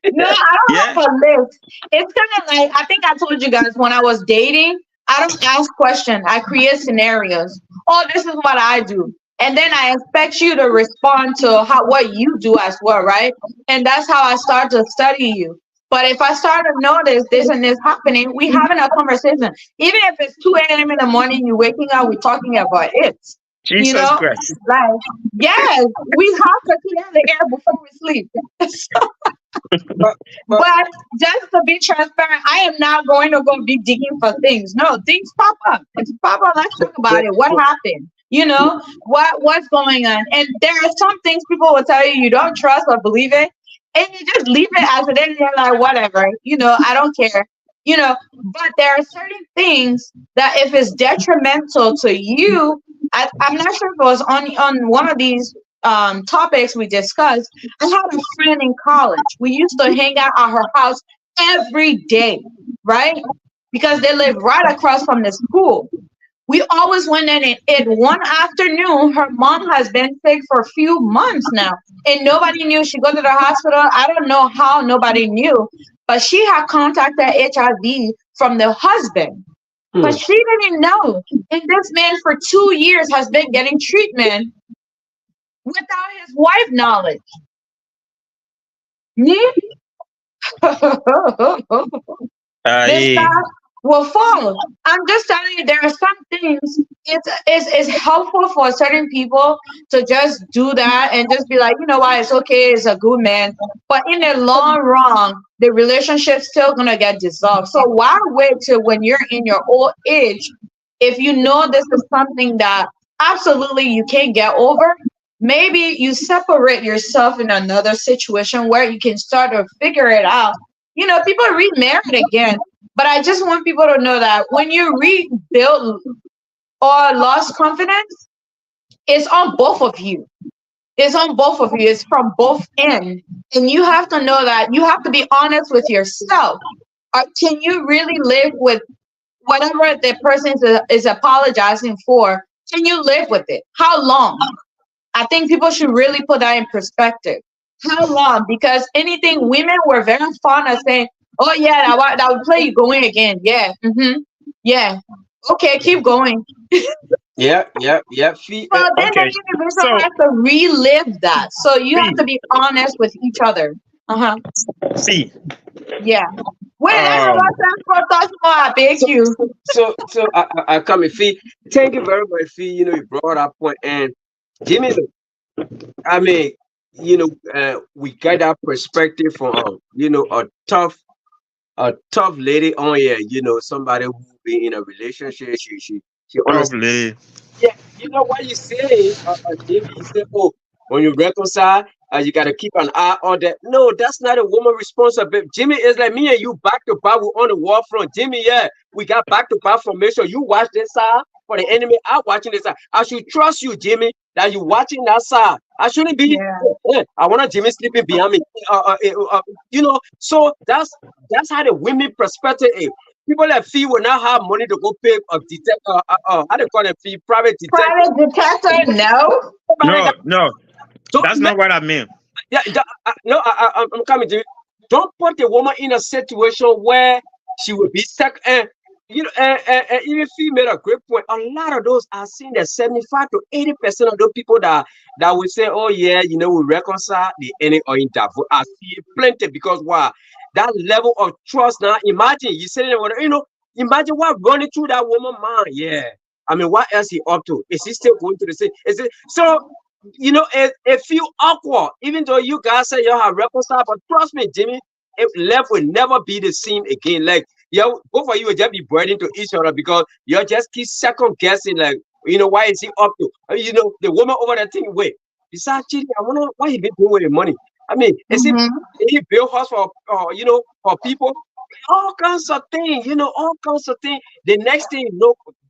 Speaker 1: no, I don't
Speaker 2: Yeah.
Speaker 1: have a list. It's kind of like I think I told you guys when I was dating, I don't ask questions. I create scenarios. Oh, this is what I do. And then I expect you to respond to what you do as well, right? And that's how I start to study you. But if I start to notice this and this happening, we having a conversation. Even if it's 2 a.m. in the morning, you waking up, we're talking about it. You
Speaker 2: Jesus
Speaker 1: know,
Speaker 2: Christ.
Speaker 1: like yes, we have to clear the air before we sleep.
Speaker 3: But but
Speaker 1: But just to be transparent, I am not going to go be digging for things. No, things pop up. If you pop up, let's talk about
Speaker 3: but,
Speaker 1: it. What
Speaker 3: but
Speaker 1: happened? What's going on? And there are some things people will tell you don't trust or believe it, and you just leave it as it is. You're like, whatever. I don't care. But there are certain things that if it's detrimental to you, I'm not sure if it was on one of these topics we discussed. I had a friend in college. We used to hang out at her house every day, right? Because they live right across from the school. We always went in and ate. One afternoon, her mom has been sick for a few months now, and nobody knew. She go to the hospital. I don't know how nobody knew, but she had contacted HIV from the husband. But
Speaker 3: hmm.
Speaker 1: she didn't know. And this man for 2 years has been getting treatment without his wife knowledge. Me? This
Speaker 2: Aye.
Speaker 1: guy will fall. I'm just telling you, there are some things it's helpful for certain people to just do that and just be like, you know what, it's okay, it's a good man. But in the long run, the relationship's still gonna get dissolved. So why wait till when you're in your old age if you know this is something that absolutely you can't get over? Maybe you separate yourself in another situation where you can start to figure it out. People remarried again, but I just want people to know that when you rebuild or lost confidence, it's on both of you. It's on both of you. It's from both ends. And you have to know that you have to be honest with yourself. Can you really live with whatever the person is apologizing for? Can you live with it? How long? I think people should really put that in perspective. How long? Because anything, women were very fond of saying, "Oh yeah, that would play you going again." Yeah, yeah. Okay, keep going.
Speaker 3: Yeah. Fee,
Speaker 1: So then the
Speaker 2: Okay.
Speaker 1: individual
Speaker 2: So,
Speaker 1: has to relive that. So you have
Speaker 2: see,
Speaker 1: to be honest with each other.
Speaker 2: see.
Speaker 1: Yeah. Wait, let me
Speaker 2: Um,
Speaker 1: watch that for touch more. I beg
Speaker 3: so
Speaker 1: you.
Speaker 3: so I come in Fee. Thank you very much, Fee. You brought that point, and Jimmy, I mean, we got that perspective from a tough lady on here. Somebody who been in a relationship. She understands.
Speaker 2: probably.
Speaker 3: Yeah, what you say, Jimmy. You say, oh, when you reconcile, you gotta keep an eye on that. No, that's not a woman responsibility. Jimmy is like me and you back to back. We on the wall front. Jimmy, yeah, we got back to back formation. You watch this side, for the enemy. I'm watching this side. I should trust you, Jimmy, that you watching that side. I shouldn't be.
Speaker 1: Yeah.
Speaker 3: I want a Jimmy sleeping behind me. So that's how the women perspective is. People that feel will not have money to go pay a detector. How they call it? Fee private detector.
Speaker 1: Private detector? No.
Speaker 2: No,
Speaker 3: Don't
Speaker 2: that's not what I mean.
Speaker 3: Yeah, no, I'm coming to you. Don't put the woman in a situation where she will be stuck. And and even Fee made a great point. A lot of those are seeing that 75 to 80% of those people that will say, "Oh yeah, we reconcile the ending or in divorce." I see plenty because why? That level of trust. Now, imagine you saying, imagine what running through that woman mind. Yeah, I mean, what else he up to? Is he still going to the same? Is it so? It feel awkward, even though you guys say y'all have reconciled. But trust me, Jimmy, life will never be the same again. Like, both of you will just be burdened to each other because you just keep second guessing. Like, why is he up to? The woman over there thinking, wait, besides cheating, I wonder what he been doing with the money. I mean, is he build house for for people? All kinds of things, all kinds of things. The next thing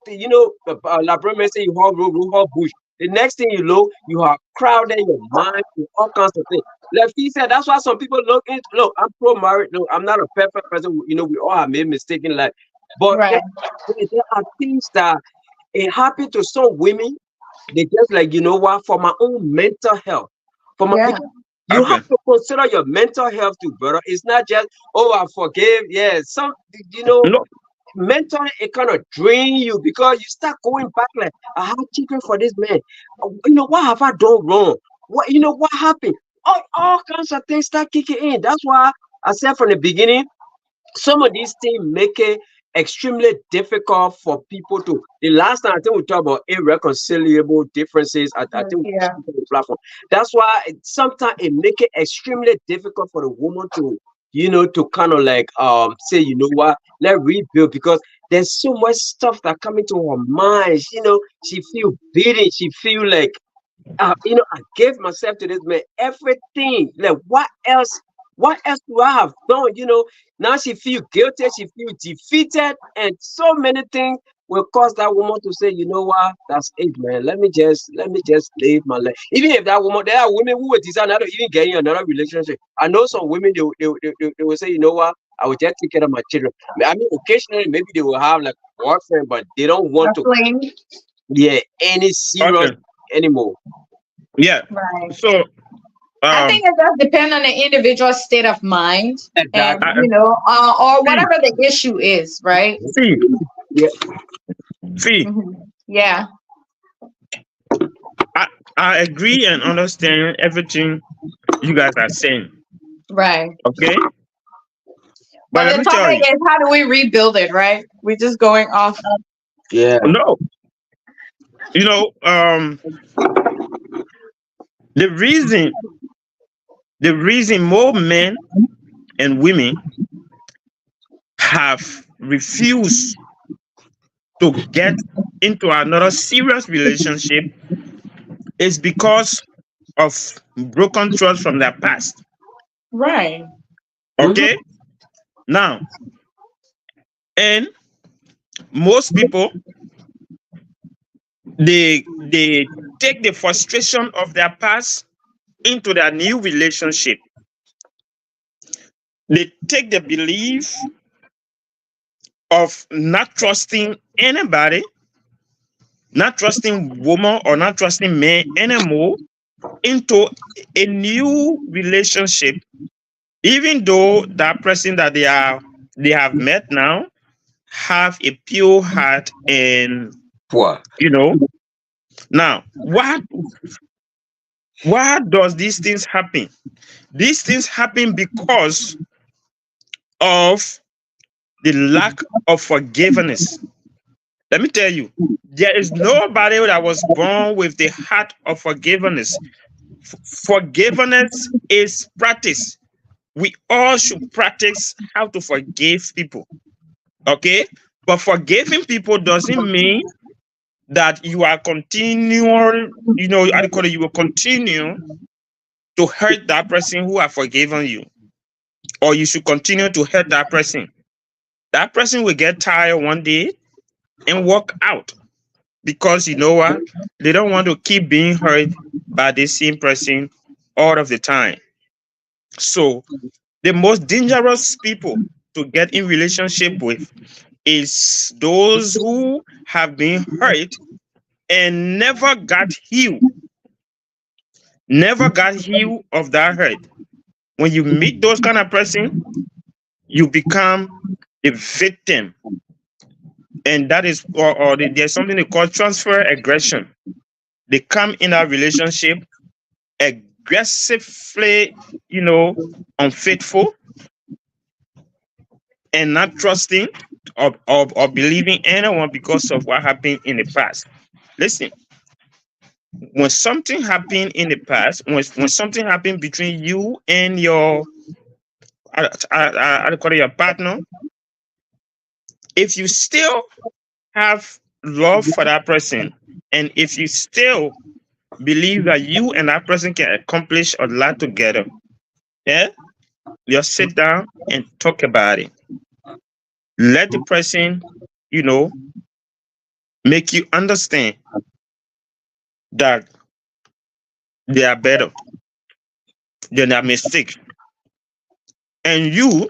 Speaker 3: Labrador say you have bush. The next thing you are crowding your mind with all kinds of things. Like he said, that's why some people look, I'm pro-marriage. No, I'm not a perfect person. We all have made mistakes in life. But
Speaker 1: Right.
Speaker 3: there are things that it happen to some women. They just like, what, for my own mental health.
Speaker 1: Yeah.
Speaker 3: You
Speaker 2: Okay.
Speaker 3: have to consider your mental health too, brother. It's not just, oh, I forgive. Yeah,
Speaker 2: No,
Speaker 3: mentally it kind of drain you because you start going back like, I have children for this man. What have I done wrong? What happened? All kinds of things start kicking in. That's why I said from the beginning, some of these things make it extremely difficult for people to. The last time I think we talked about irreconcilable differences. I think we
Speaker 1: Yeah.
Speaker 3: on the platform. That's why sometimes it make it extremely difficult for the woman to, to kind of like say, what, let's rebuild because there's so much stuff that come into her mind. She feel beaten. She feel like I gave myself to this man, everything. Like, what else? What else do I have done? Now she feel guilty, she feel defeated, and so many things will cause that woman to say, what? That's it, man. Let me just live my life. Even if that woman, there are women who would desire not to even get in another relationship. I know some women they will say, what? I will just take care of my children. I mean, occasionally maybe they will have like a boyfriend, but they don't want to,
Speaker 1: Definitely.
Speaker 3: any serious
Speaker 2: okay.
Speaker 3: anymore.
Speaker 2: Yeah.
Speaker 1: Right.
Speaker 2: So
Speaker 1: I think it does depend on the individual state of mind and,
Speaker 3: Exactly.
Speaker 1: or
Speaker 2: see,
Speaker 1: whatever the issue is, right?
Speaker 2: see,
Speaker 3: Yeah.
Speaker 2: see,
Speaker 1: Yeah.
Speaker 2: I agree and understand everything you guys are saying.
Speaker 1: Right.
Speaker 2: Okay. But
Speaker 1: But
Speaker 2: let
Speaker 1: the
Speaker 2: me tell
Speaker 1: topic
Speaker 2: you,
Speaker 1: is how do we rebuild it, right? We're just going off.
Speaker 3: Yeah.
Speaker 2: no, you know, the reason more men and women have refused to get into another serious relationship is because of broken trust from their past.
Speaker 1: Right.
Speaker 2: Okay. Now, and most people they take the frustration of their past into their new relationship. They take the belief of not trusting anybody, not trusting woman or not trusting man anymore into a new relationship, even though that person that they have met now have a pure heart and
Speaker 3: Poor.
Speaker 2: you know now why does these things happen? These things happen because of the lack of forgiveness. Let me tell you, there is nobody that was born with the heart of forgiveness. Forgiveness is practice. We all should practice how to forgive people. Okay? But forgiving people doesn't mean that you are continual, how do you call it? You will continue to hurt that person who have forgiven you, or you should continue to hurt that person. That person will get tired one day and walk out. because you know what? They don't want to keep being hurt by the same person all of the time. So the most dangerous people to get in relationship with is those who have been hurt and never got healed of that hurt. When you meet those kind of person, you become a victim, and that is there's something they call transfer aggression. They come in a relationship aggressively, unfaithful and not trusting or believing anyone because of what happened in the past. Listen, when something happened in the past, when something happened between you and your I call it your partner, if you still have love for that person, and if you still believe that you and that person can accomplish a lot together, yeah, just sit down and talk about it. Let the person, make you understand that they are better than their mistake, and you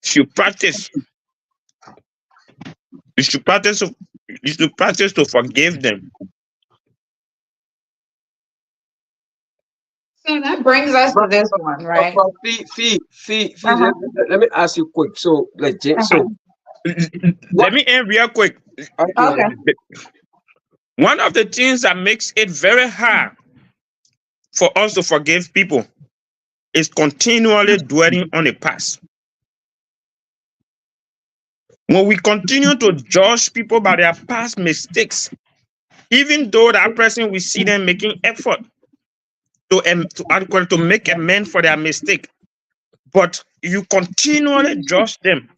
Speaker 2: should practice. You should practice. You should practice to forgive them.
Speaker 1: So that brings us to this one, right?
Speaker 3: Fee,
Speaker 1: Uh-huh.
Speaker 3: let me ask you quick. So, like, so
Speaker 2: Let me end real quick.
Speaker 1: Okay.
Speaker 2: One of the things that makes it very hard for us to forgive people is continually dwelling on the past. When we continue to judge people by their past mistakes, even though that person, we see them making effort to make amends for their mistake, but you continually judge them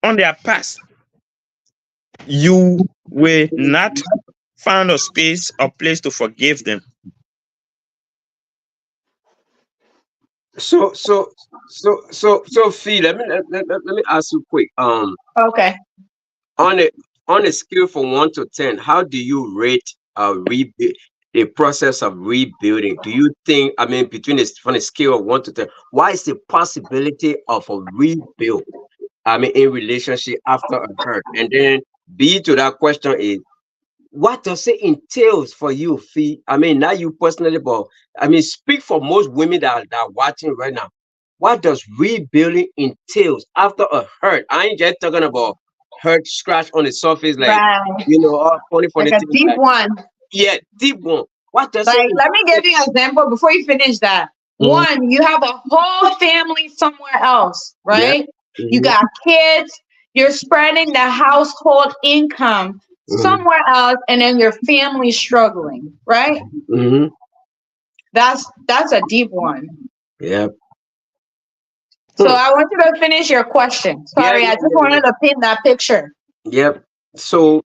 Speaker 2: on their past, you will not find a space or place to forgive them.
Speaker 3: so Fee, let me ask you quick.
Speaker 1: Okay.
Speaker 3: On a scale from 1 to 10, how do you rate rebuild the process of rebuilding? Do you think, I mean, from a scale of 1 to 10, why is the possibility of a rebuild, I mean, in relationship after a hurt? And then B to that question is, what does it entails for you, Fee? I mean, not you personally, but I mean, speak for most women that are watching right now. What does rebuilding entails after a hurt? I ain't just talking about hurt scratch on the surface, like,
Speaker 1: Right.
Speaker 3: all funny
Speaker 1: Like a
Speaker 3: things.
Speaker 1: deep one.
Speaker 3: Yeah, deep one. What does
Speaker 1: Like,
Speaker 3: it
Speaker 1: let me give you an example before you finish that.
Speaker 3: Mhm.
Speaker 1: One, you have a whole family somewhere else, right? You
Speaker 3: Mhm.
Speaker 1: got kids, you're spreading the household income somewhere else, and then your family's struggling, right?
Speaker 3: Mhm.
Speaker 1: That's a deep one.
Speaker 3: Yeah.
Speaker 1: So I want you to finish your question. Sorry, I just wanted to paint that picture.
Speaker 3: Yep. So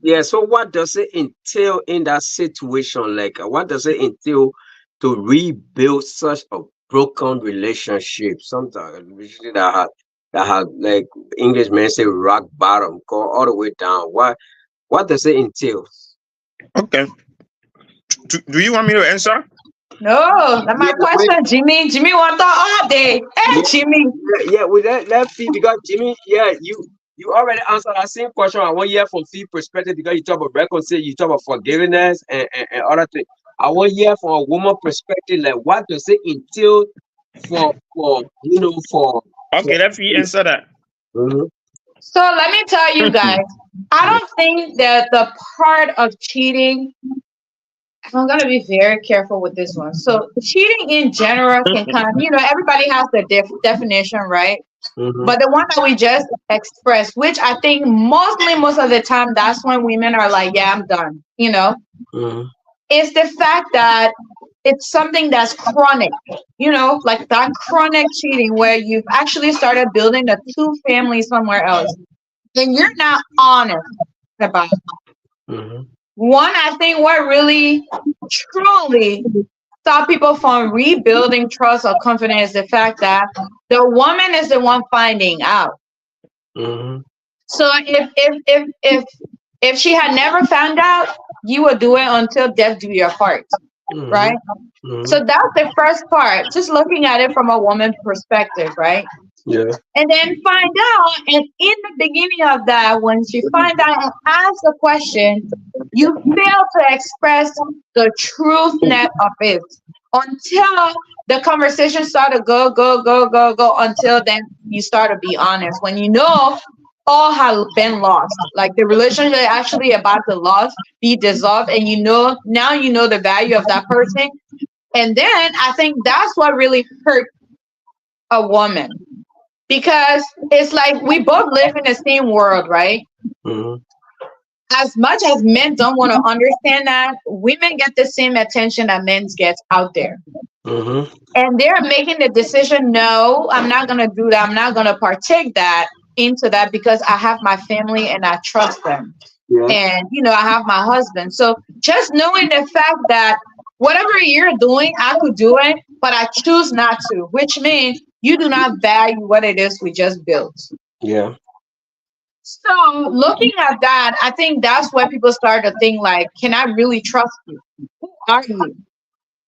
Speaker 3: what does it entail in that situation? Like, what does it entail to rebuild such a broken relationship? Sometimes relationship that have, like, English men say, rock bottom, go all the way down. What does it entail?
Speaker 2: Okay. Do you want me to answer?
Speaker 1: No, that's my question. Jimmy want that all day. Hey, Jimmy.
Speaker 3: Yeah, with that Fee, because Jimmy, you already answered that same question. I want to hear from Fee perspective, because you talk about reconciliation, you talk about forgiveness and other things. I want to hear from a woman perspective, like, what does it entail for
Speaker 2: Okay, let me answer that.
Speaker 3: Mhm.
Speaker 1: So let me tell you guys, I don't think that the part of cheating, I'm going to be very careful with this one. So cheating in general can kind of, everybody has the definition, right?
Speaker 3: Mhm.
Speaker 1: But the one that we just expressed, which I think most of the time, that's when women are like, yeah, I'm done,
Speaker 3: Mhm.
Speaker 1: is the fact that it's something that's chronic, like that chronic cheating where you've actually started building a two family somewhere else and you're not honest about it.
Speaker 3: Mhm.
Speaker 1: One, I think what really truly stop people from rebuilding trust or confidence is the fact that the woman is the one finding out.
Speaker 3: Mhm.
Speaker 1: So if If she had never found out, you would do it until death do your part,
Speaker 3: Mm-hmm.
Speaker 1: right?
Speaker 3: Mm-hmm.
Speaker 1: So that's the first part, just looking at it from a woman's perspective, right?
Speaker 3: Yeah.
Speaker 1: And then find out, and in the beginning of that, when she find out and ask the question, you fail to express the truth net of it until the conversation start to go until then you start to be honest. When you know all have been lost, like the relationship actually about to lost, be dissolved, and you know now you know the value of that person. And then I think that's what really hurt a woman, because it's like we both live in the same world, right?
Speaker 3: Mm-hmm.
Speaker 1: As much as men don't want to understand that, women get the same attention that men get out there.
Speaker 3: Mm-hmm.
Speaker 1: And they're making the decision, no, I'm not going to do that. I'm not going to partake that into that because I have my family and I trust them.
Speaker 3: Yeah.
Speaker 1: And, you know, I have my husband. So just knowing the fact that whatever you're doing, I could do it, but I choose not to, which means you do not value what it is we just built.
Speaker 3: Yeah.
Speaker 1: So looking at that, I think that's where people start to think like, can I really trust you? Who are you?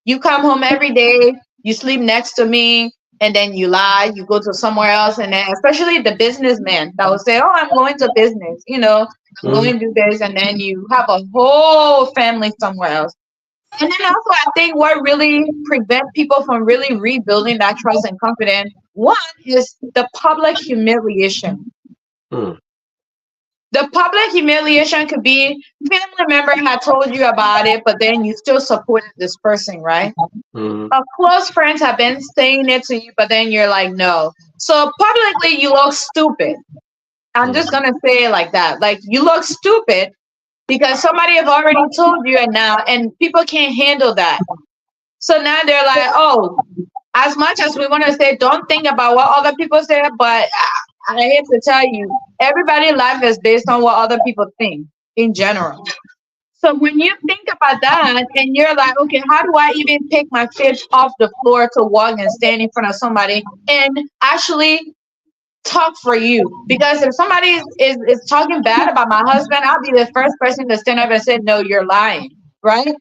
Speaker 1: You come home every day, you sleep next to me, and then you lie, you go to somewhere else, and then especially the businessman that will say, oh, I'm going to business, you know, I'm
Speaker 3: Mm-hmm.
Speaker 1: going to do this, and then you have a whole family somewhere else. And then also I think what really prevent people from really rebuilding that trust and confidence, one is the public humiliation.
Speaker 3: Mm-hmm.
Speaker 1: The public humiliation could be family member had told you about it, but then you still supported this person, right?
Speaker 3: Mm-hmm.
Speaker 1: A close friends have been saying it to you, but then you're like, no. So publicly, you look stupid. I'm just gonna say it like that. Like you look stupid because somebody have already told you, and people can't handle that. So now they're like, oh, as much as we want to say, don't think about what other people say, but I hate to tell you, everybody's life is based on what other people think in general. So when you think about that and you're like, okay, how do I even pick my feet off the floor to walk and stand in front of somebody and actually talk for you? Because if somebody is talking bad about my husband, I'll be the first person to stand up and say, no, you're lying, right?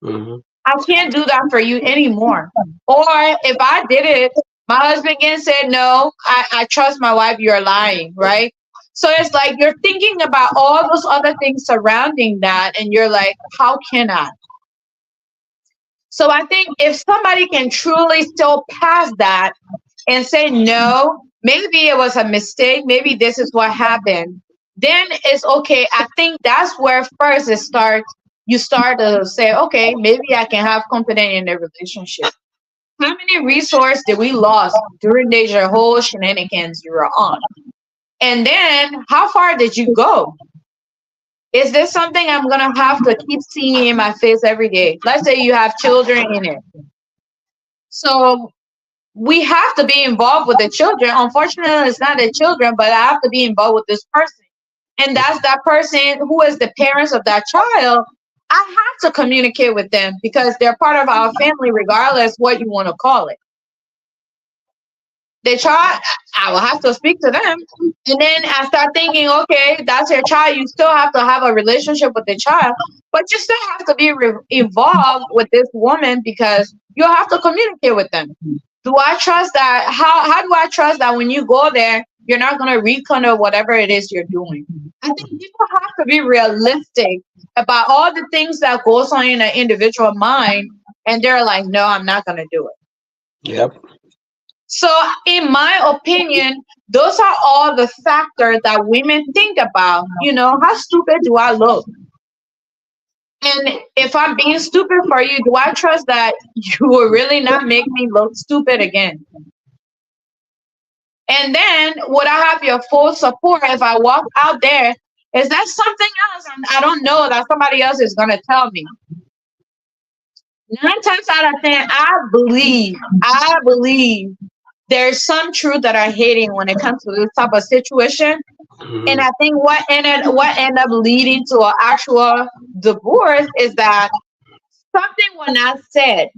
Speaker 3: Mm-hmm.
Speaker 1: I can't do that for you anymore. Or if I did it, my husband again said, no, I trust my wife, you're lying, right? So it's like you're thinking about all those other things surrounding that, and you're like, how can I? So I think if somebody can truly still pass that and say, no, maybe it was a mistake, maybe this is what happened, then it's okay. I think that's where first it starts. You start to say, okay, maybe I can have confidence in the relationship. How many resources did we lost during the whole shenanigans you were on? And then how far did you go? Is this something I'm going to have to keep seeing in my face every day? Let's say you have children in it. So we have to be involved with the children. Unfortunately, it's not the children, but I have to be involved with this person. And that's that person who is the parents of that child. I have to communicate with them because they're part of our family, regardless what you want to call it. The child, I will have to speak to them. And then I start thinking, okay, that's your child. You still have to have a relationship with the child, but you still have to be involved with this woman because you have to communicate with them. Do I trust that? How do I trust that when you go there, you're not going to rekindle whatever it is you're doing? I think people have to be realistic about all the things that goes on in an individual mind. And they're like, no, I'm not going to do it.
Speaker 3: Yep.
Speaker 1: So in my opinion, those are all the factors that women think about. You know, how stupid do I look? And if I'm being stupid for you, do I trust that you will really not make me look stupid again? And then would I have your full support if I walk out there? Is that something else I don't know that somebody else is going to tell me? 9 times out of 10, I believe there's some truth that I'm hating when it comes to this type of situation.
Speaker 3: Mm-hmm.
Speaker 1: And I think what ended up leading to an actual divorce is that something was not said.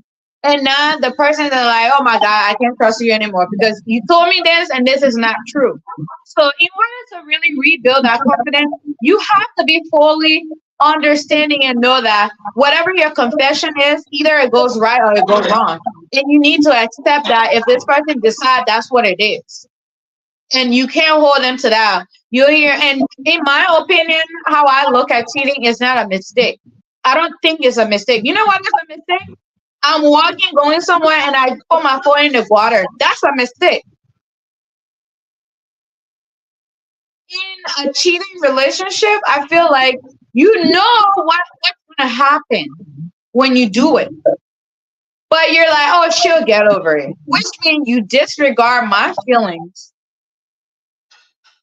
Speaker 4: And now the person is like, oh my God, I can't trust you anymore because you told me this and this is not true. So in order to really rebuild that confidence, you have to be fully understanding and know that whatever your confession is, either it goes right or it goes wrong. And you need to accept that if this person decides that's what it is. And you can't hold them to that. You hear, and in my opinion, how I look at cheating is not a mistake. I don't think it's a mistake. You know what is a mistake? I'm walking, going somewhere, and I put my foot in the water. That's a mistake. In a cheating relationship, I feel like you know what's gonna happen when you do it. But you're like, oh, she'll get over it. Which means you disregard my feelings.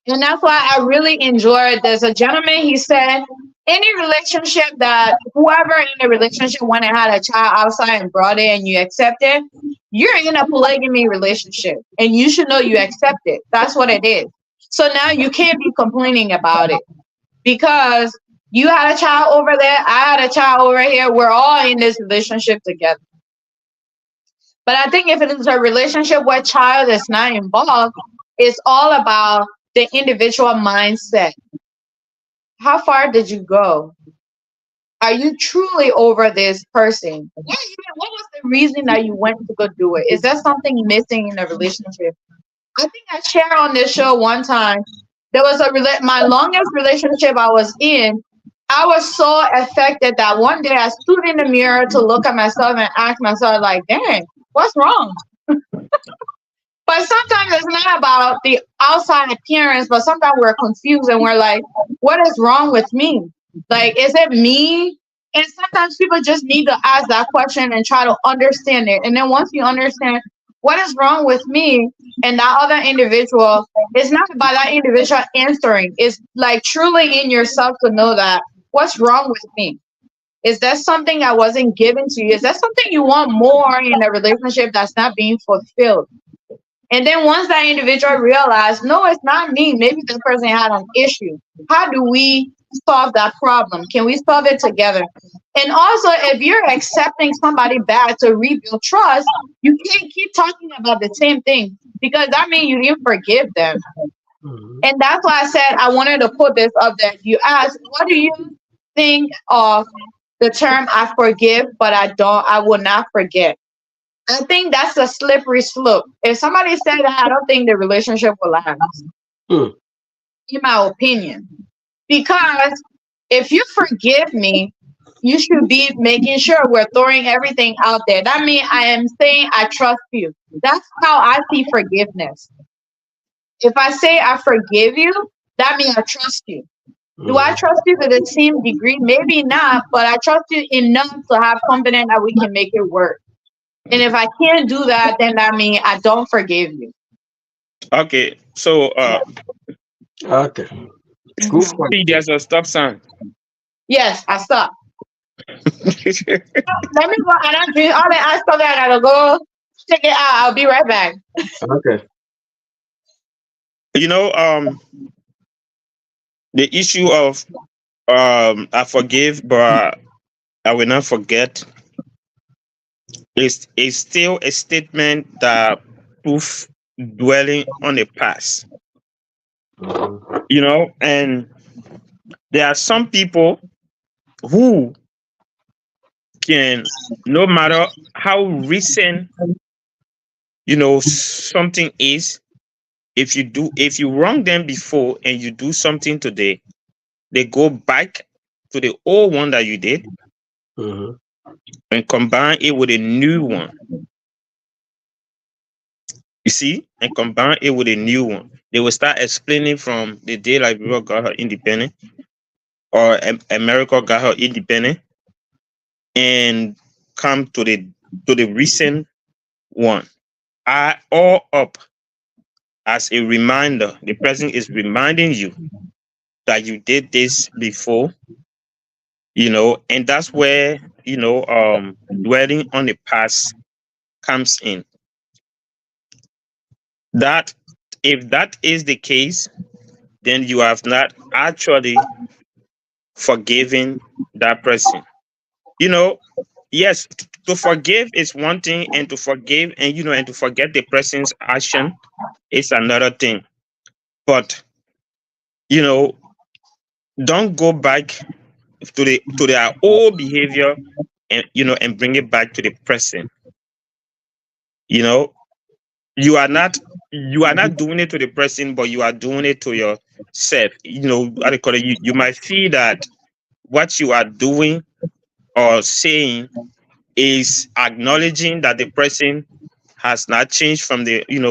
Speaker 4: And that's why I really enjoyed. There's a gentleman, he said, any relationship that whoever in the relationship went and had a child outside and brought it and you accept it, you're in a polygamy relationship. And you should know you accept it. That's what it is. So now you can't be complaining about it because you had a child over there, I had a child over here. We're all in this relationship together. But I think if it is a relationship where child is not involved, it's all about the individual mindset. How far did you go? Are you truly over this person? What was the reason that you went to go do it? Is there something missing in the relationship? I think I shared on this show one time. There was my longest relationship I was in. I was so affected that one day I stood in the mirror to look at myself and ask myself, like, dang, what's wrong? But sometimes it's not about the outside appearance, but sometimes we're confused and we're like, what is wrong with me? Like, is it me? And sometimes people just need to ask that question and try to understand it. And then once you understand what is wrong with me and that other individual, it's not about that individual answering. It's like truly in yourself to know that what's wrong with me? Is that something that wasn't given to you? Is that something you want more in a relationship that's not being fulfilled? And then once that individual realized, no, it's not me. Maybe the person had an issue. How do we solve that problem? Can we solve it together? And also, if you're accepting somebody back to rebuild trust, you can't keep talking about the same thing because that means you didn't forgive them. And that's why I said I wanted to put this up there. You asked, what do you think of the term I forgive, but I will not forget? I think that's a slippery slope. If somebody said that, I don't think the relationship will last, in my opinion. Because if you forgive me, you should be making sure we're throwing everything out there. That means I am saying I trust you. That's how I see forgiveness. If I say I forgive you, that means I trust you. Do I trust you to the same degree? Maybe not, but I trust you enough to have confidence that we can make it work. And if I can't do that, then that means I don't forgive you.
Speaker 2: Okay, so
Speaker 3: Okay. Good point.
Speaker 2: see, there's a stop sign.
Speaker 4: Yes, I stop. Let me go and I drink all that ice coffee. I gotta go check it out. I'll be right back.
Speaker 3: Okay.
Speaker 2: You know, the issue of I forgive, but I will not forget is still a statement that proof dwelling on the past. You know, and there are some people who can, no matter how recent, you know, something is, if you wrong them before and you do something today, they go back to the old one that you did and combine it with a new one. You see, and combine it with a new one. They will start explaining from the day Liberia got her independence or America got her independence, and come to the recent one. I all up as a reminder. The person is reminding you that you did this before, you know, and that's where, you know, dwelling on the past comes in. That if that is the case, then you have not actually forgiven that person. You know, yes, to forgive is one thing, and to forgive and and to forget the person's action is another thing. But you know, don't go back to their old behavior and and bring it back to the present. You know, you are not doing it to the person, but you are doing it to yourself. How do you call it? You might feel that what you are doing or saying is acknowledging that the person has not changed from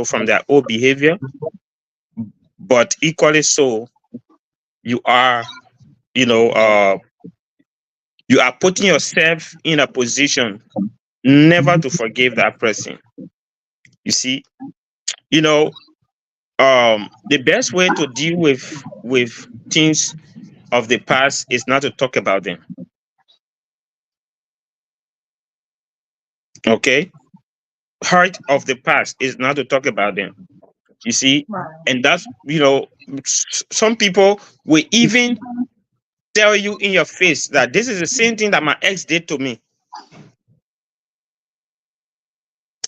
Speaker 2: from their old behavior, but equally so, you are you know you are putting yourself in a position never to forgive that person. You see, you know the best way to deal with things of the past is not to talk about them. Okay, hurt of the past is not to talk about them. You see,
Speaker 1: Right.
Speaker 2: and that's some people will even tell you in your face that this is the same thing that my ex did to me.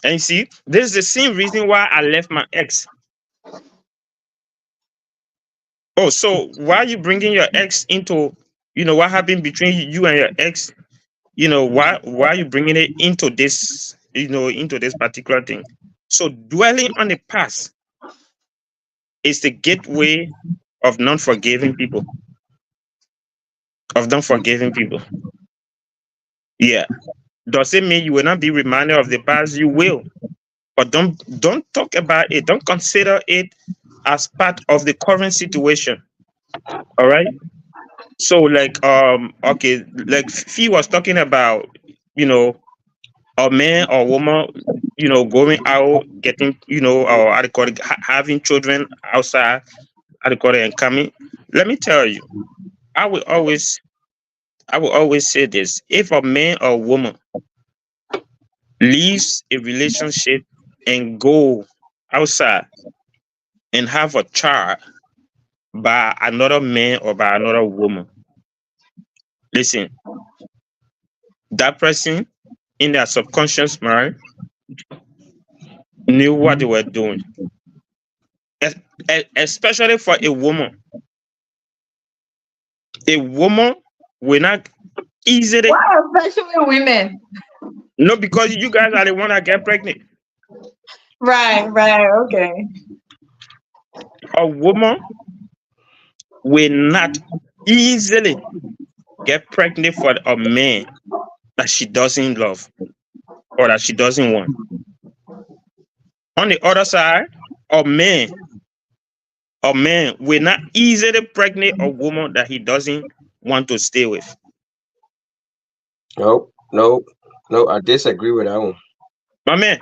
Speaker 2: And you see, this is the same reason why I left my ex. Oh, so why are you bringing your ex into what happened between you and your ex? Why are you bringing it into this into this particular thing? So dwelling on the past is the gateway of non forgiving people. Of non forgiving people. Yeah. Does it mean you will not be reminded of the past? You will. But don't talk about it. Don't consider it as part of the current situation. All right. So okay, like Fee was talking about, a man or woman, going out, getting, or how to call it, having children outside, how to call it, and coming. Let me tell you, I will always say this: if a man or woman leaves a relationship and go outside and have a child by another man or by another woman, listen, that person in their subconscious mind knew what they were doing. Especially for a woman. A woman will not easily.
Speaker 4: Why especially women?
Speaker 2: No, because you guys are the one that get pregnant.
Speaker 4: Right, okay.
Speaker 2: A woman will not easily get pregnant for a man that she doesn't love or that she doesn't want. On the other side, a man will not easily pregnant a woman that he doesn't want to stay with.
Speaker 3: No, I disagree with that one.
Speaker 2: My man.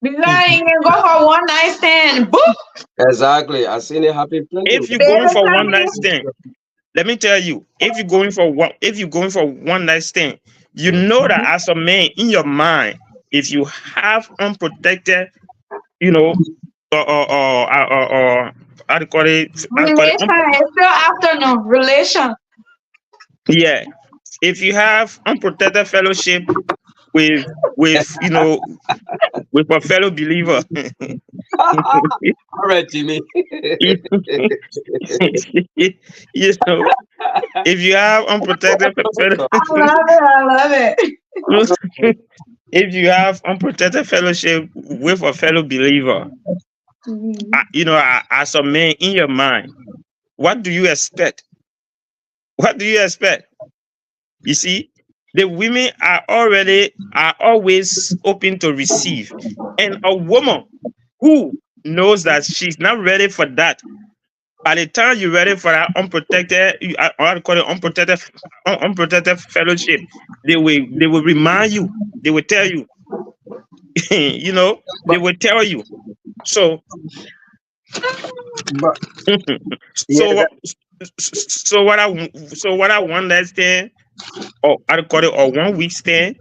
Speaker 4: Because you can go for one night stand. Boop.
Speaker 3: Exactly. I've seen it happen plenty.
Speaker 2: If you're going for one night stand, let me tell you, if you're going for one night stand, you know that as a man in your mind, if you have unprotected, or how do you call it?
Speaker 4: Relation is still afternoon. Relation.
Speaker 2: Yeah. If you have unprotected fellowship with with a fellow believer.
Speaker 3: All right, Jimmy.
Speaker 2: If you have unprotected fellowship,
Speaker 4: I love it.
Speaker 2: if you have unprotected fellowship with a fellow believer, as a man in your mind, what do you expect? What do you expect? You see, the women are always open to receive, and a woman who knows that she's not ready for that, by the time you're ready for that unprotected, I call it unprotected fellowship, they will remind you. They will tell you. They will tell you. So, so what I understand, or I call it, or 1 week stand,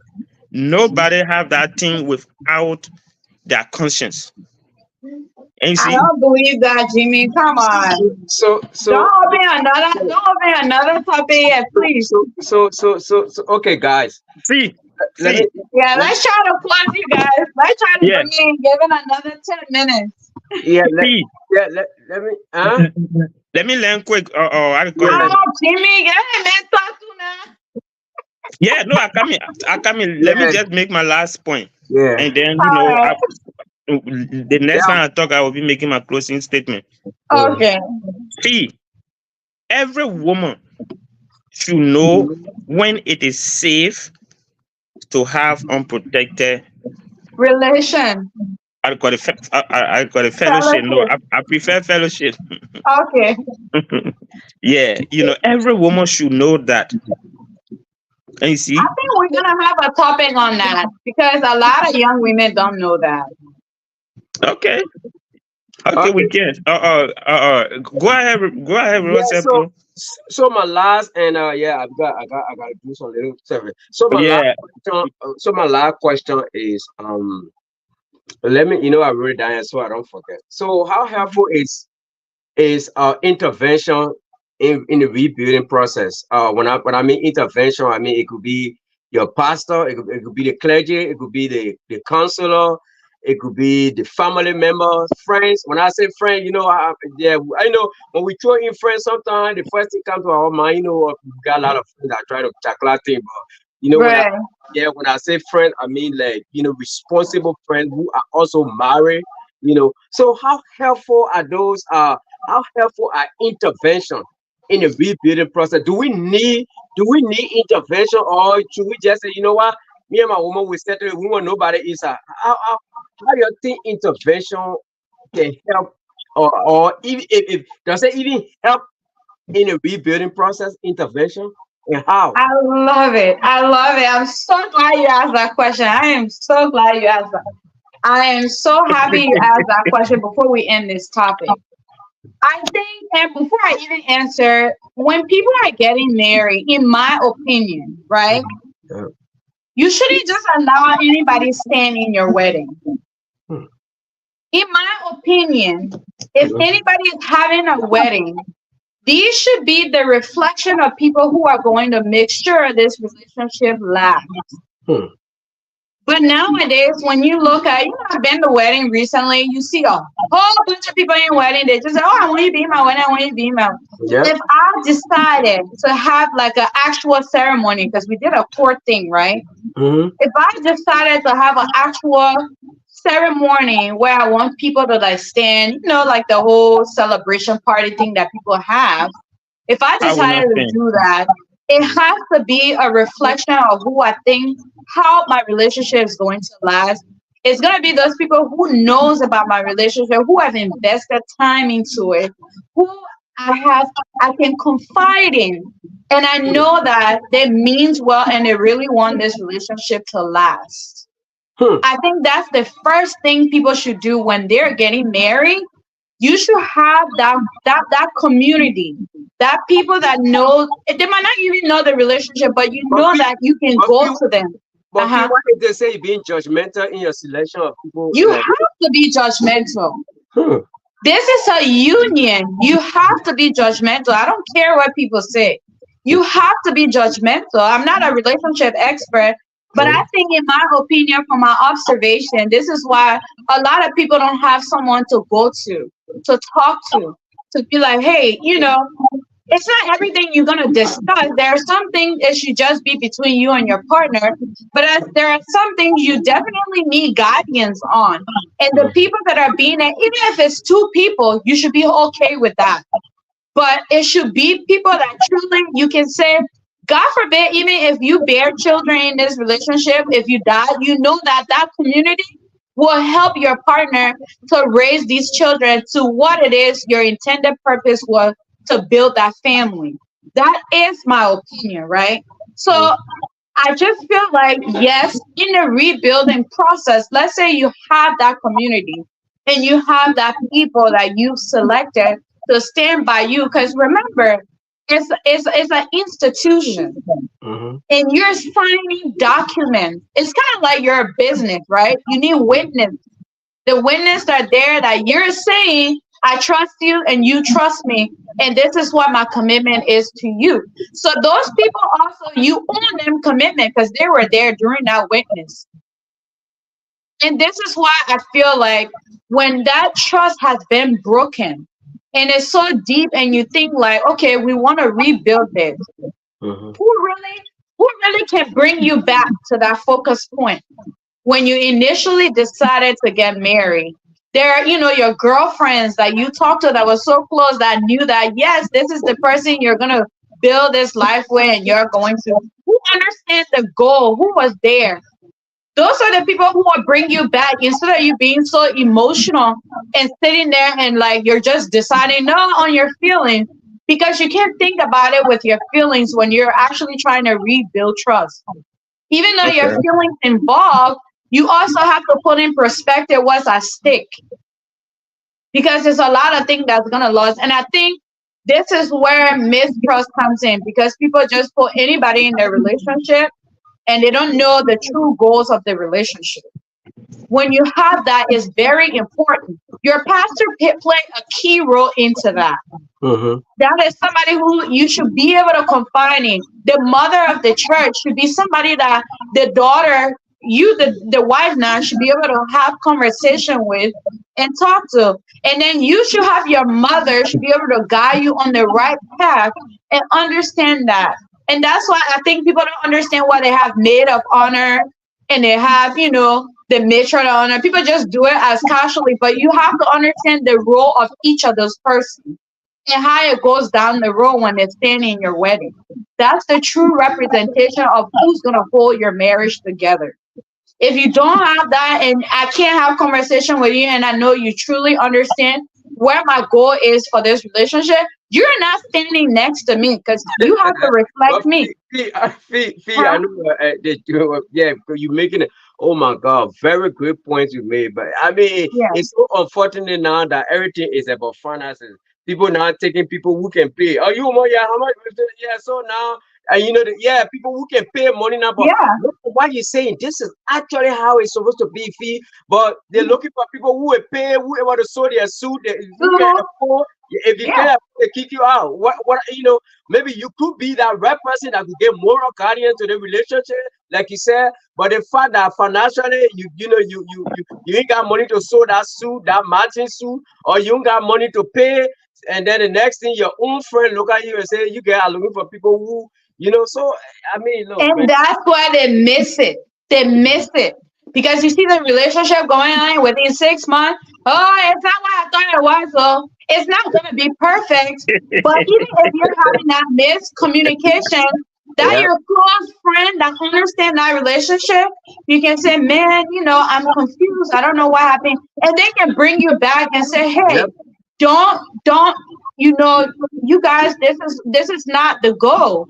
Speaker 2: nobody have that thing without their conscience. And you
Speaker 4: I
Speaker 2: see,
Speaker 4: don't believe that, Jimmy. Come on.
Speaker 3: So
Speaker 4: Don't open another topic yet, please.
Speaker 3: okay, guys.
Speaker 2: see,
Speaker 3: Let
Speaker 2: see,
Speaker 3: me
Speaker 4: Yeah,
Speaker 3: let,
Speaker 4: let's try to plug you guys. Let's try to
Speaker 2: yeah,
Speaker 4: bring in, give it another 10 minutes.
Speaker 3: yeah, let,
Speaker 2: see.
Speaker 3: yeah, let me
Speaker 2: Let me learn quick. I call
Speaker 3: yeah,
Speaker 2: it.
Speaker 4: Jimmy, get him in, talk to now.
Speaker 2: Yeah, no, I come in. Let me
Speaker 3: yeah,
Speaker 2: just make my last point,
Speaker 3: yeah,
Speaker 2: and then
Speaker 4: All right.
Speaker 2: the next
Speaker 3: yeah,
Speaker 2: time I talk, I will be making my closing statement.
Speaker 4: Okay.
Speaker 2: See, every woman should know when it is safe to have unprotected.
Speaker 4: Relation.
Speaker 2: I call it fellowship. No,
Speaker 4: Fellowship.
Speaker 2: I prefer fellowship.
Speaker 4: Okay.
Speaker 2: Yeah, every woman should know that. And you
Speaker 4: I
Speaker 2: see,
Speaker 4: think we're gonna have a topic on that because a lot of young women don't know that.
Speaker 2: okay, okay,
Speaker 3: okay,
Speaker 2: we can. Go ahead,
Speaker 3: yeah. So
Speaker 2: Roseplo.
Speaker 3: so my last and yeah, I gotta do some little survey. So my last
Speaker 2: Yeah,
Speaker 3: question, my last question is let me, I wrote it down so I don't forget. So how helpful is intervention in the rebuilding process? When I mean intervention, I mean it could be your pastor, it could be the clergy, it could be the counselor, it could be the family members, friends. When I say friend, yeah, I know when we throw in friends, sometimes the first thing comes to our mind, we got a lot of friends that try to tackle things, but when I
Speaker 4: Right.
Speaker 3: yeah, when I say friend, I mean like responsible friends who are also married. So how helpful are those? How helpful are intervention in the rebuilding process? Do we need intervention, or should we just say, what, me and my woman we settle it, we want nobody inside? How you think intervention can help, or if does it even help in the rebuilding process? Intervention, and how?
Speaker 4: I love it. I love it. I'm so glad you asked that question. I am so glad you asked that. I am so happy you asked that question before we end this topic. I think, and before I even answer, when people are getting married, in my opinion, right,
Speaker 3: Uh,
Speaker 4: you shouldn't just allow anybody stand in your wedding.
Speaker 3: hmm,
Speaker 4: In my opinion, if anybody is having a wedding, these should be the reflection of people who are going to make sure this relationship lasts.
Speaker 3: hmm,
Speaker 4: But nowadays, when you look at, I've been to wedding recently, you see a whole bunch of people in wedding. They just say, "Oh, I want you to be in my wedding. I want you to be in my."
Speaker 3: yeah.
Speaker 4: If I decided to have like an actual ceremony, because we did a court thing, right?
Speaker 3: Hmm.
Speaker 4: If I decided to have an actual ceremony where I want people to like stand, like the whole celebration party thing that people have, if I
Speaker 2: I will
Speaker 4: decided
Speaker 2: not
Speaker 4: to
Speaker 2: think.
Speaker 4: do that, it has to be a reflection of who I think how my relationship is going to last. It's gonna be those people who knows about my relationship, who have invested time into it, who I can confide in, and I know that they means well and they really want this relationship to last.
Speaker 3: Hmm.
Speaker 4: I think that's the first thing people should do when they're getting married. You should have that community, that people that know they might not even know the relationship, but you
Speaker 3: But
Speaker 4: know
Speaker 3: P,
Speaker 4: that you can
Speaker 3: but
Speaker 4: go
Speaker 3: P,
Speaker 4: to them.
Speaker 3: but P,
Speaker 4: Uh-huh.
Speaker 3: what if they say you're being judgmental in your selection of people?
Speaker 4: You have to be judgmental.
Speaker 3: Hmm,
Speaker 4: This is a union. You have to be judgmental. I don't care what people say. You have to be judgmental. I'm not a relationship expert, but I think, in my opinion, from my observation, this is why a lot of people don't have someone to go to talk to be like, hey, it's not everything you're going to discuss. There are some things it should just be between you and your partner, but there are some things you definitely need guidance on. And the people that are being there, even if it's two people, you should be okay with that. But it should be people that truly you can say, God forbid, even if you bear children in this relationship, if you die, you know that community will help your partner to raise these children to what it is your intended purpose was to build that family. That is my opinion, right? So I just feel like, yes, in the rebuilding process, let's say you have that community and you have that people that you've selected to stand by you. Because remember, it's an institution
Speaker 3: hmm,
Speaker 4: and you're signing documents. It's kind of like your business, right? You need witness. The witness are there that you're saying, I trust you and you trust me. And this is what my commitment is to you. So those people also, you owe them commitment because they were there during that witness. And this is why I feel like when that trust has been broken and it's so deep and you think like, okay, we want to rebuild this.
Speaker 3: Mhm.
Speaker 4: Who really can bring you back to that focus point when you initially decided to get married? There are, your girlfriends that you talked to that was so close that knew that, yes, this is the person you're going to build this life with and you're going to. Who understands the goal? Who was there? Those are the people who will bring you back instead of you being so emotional and sitting there and like you're just deciding no on your feelings because you can't think about it with your feelings when you're actually trying to rebuild trust. Even though your
Speaker 3: Okay.
Speaker 4: feelings involved, you also have to put in perspective what's at stake because there's a lot of things that's gonna lose. And I think this is where mistrust comes in because people just put anybody in their relationship and they don't know the true goals of the relationship. When you have that, is very important. Your pastor play a key role into that.
Speaker 3: Mhm.
Speaker 4: That is somebody who you should be able to confide in. The mother of the church should be somebody that the daughter, the wife now, should be able to have conversation with and talk to. And then you should have your mother should be able to guide you on the right path and understand that. And that's why I think people don't understand why they have maid of honor and they have, the matron of honor. People just do it as casually, but you have to understand the role of each of those persons and how it goes down the road when they're standing in your wedding. That's the true representation of who's going to hold your marriage together. If you don't have that, and I can't have conversation with you, and I know you truly understand where my goal is for this relationship, you're not standing next to me because you have to reflect
Speaker 3: But
Speaker 4: me.
Speaker 3: I know that yeah, because you're making it. Oh my God, very great points you made. But I mean,
Speaker 4: Yeah.
Speaker 3: it's so unfortunate now that everything is about finances. People now taking people who can pay. Oh, you more, yeah, how much? Yeah, so now, yeah, people who can pay money now. But
Speaker 4: Yeah.
Speaker 3: what you're saying, this is actually how it's supposed to be, fee. But they're looking for people who will pay, who able to sell their suit, who can afford. If you
Speaker 4: Yeah.
Speaker 3: can't afford, they kick you out. What maybe you could be that right person that could get moral guardian to the relationship, like you said. But the fact that financially, you ain't got money to sew that suit, that matching suit, or you ain't got money to pay, and then the next thing your own friend look at you and say you guys are looking for people who, So I mean, look, man.
Speaker 4: And that's why they miss it. They miss it. Because you see the relationship going on within 6 months. Oh, it's not what I thought it was. So it's not going to be perfect. But even if you're having that miscommunication, that
Speaker 3: Yeah.
Speaker 4: your close friend that understands that relationship, you can say, man, I'm confused. I don't know what happened. And they can bring you back and say, hey,
Speaker 3: Yep.
Speaker 4: don't, you guys, this is not the goal.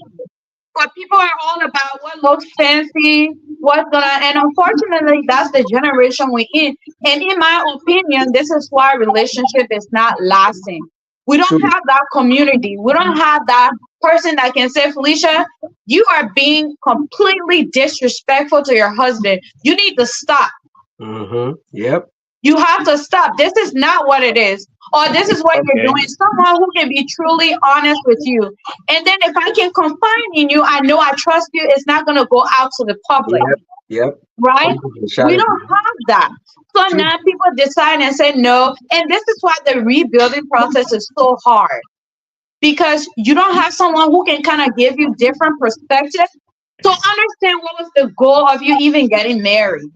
Speaker 4: But people are all about what looks fancy, and unfortunately, that's the generation we're in. And in my opinion, this is why relationship is not lasting. We don't
Speaker 3: True.
Speaker 4: have that community. We don't have that person that can say, Felicia, you are being completely disrespectful to your husband. You need to stop.
Speaker 3: Yep.
Speaker 4: You have to stop. This is not what it is. Or this is what you're
Speaker 2: Okay.
Speaker 4: doing. Someone who can be truly honest with you. And then if I can confide in you, I know I trust you. It's not going to go out to the public.
Speaker 3: Yep.
Speaker 4: Right?
Speaker 3: Shout
Speaker 4: We
Speaker 3: it.
Speaker 4: don't have that. So
Speaker 3: True.
Speaker 4: now people decide and say no. And this is why the rebuilding process is so hard. Because you don't have someone who can kind of give you different perspectives to understand what was the goal of you even getting married.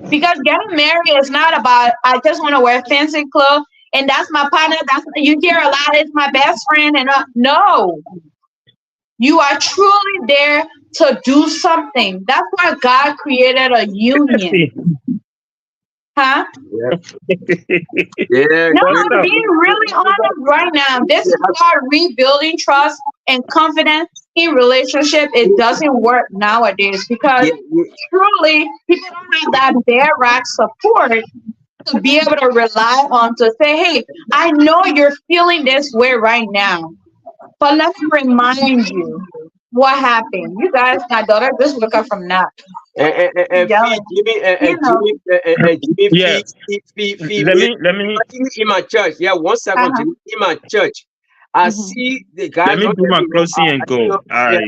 Speaker 4: Because getting married is not about, I just want to wear fancy clothes and that's my partner. You hear a lot, it's my best friend. And no, you are truly there to do something. That's why God created a union. Huh?
Speaker 3: Yep. Yeah.
Speaker 4: No,
Speaker 2: What's
Speaker 4: I'm
Speaker 2: up?
Speaker 4: being really honest right now. This is why rebuilding trust and confidence in relationship, it doesn't work nowadays because truly people don't have that bare rack support to be able to rely on to say, hey, I know you're feeling this way right now, but let me remind you what happened. You guys, my daughter just woke up from nap.
Speaker 3: And
Speaker 4: Yelling.
Speaker 3: Jimmy
Speaker 4: You know.
Speaker 3: and Jimmy
Speaker 2: Yeah,
Speaker 3: fee
Speaker 2: let me
Speaker 3: in my church. Yeah, 1 second,
Speaker 4: Uh-huh.
Speaker 3: Jimmy. In my church, I
Speaker 4: Mhm.
Speaker 3: see the guy.
Speaker 2: let me
Speaker 3: Don't
Speaker 2: do
Speaker 3: get
Speaker 2: my
Speaker 3: me wrong.
Speaker 2: closing and
Speaker 3: You
Speaker 2: go.
Speaker 3: know, yeah,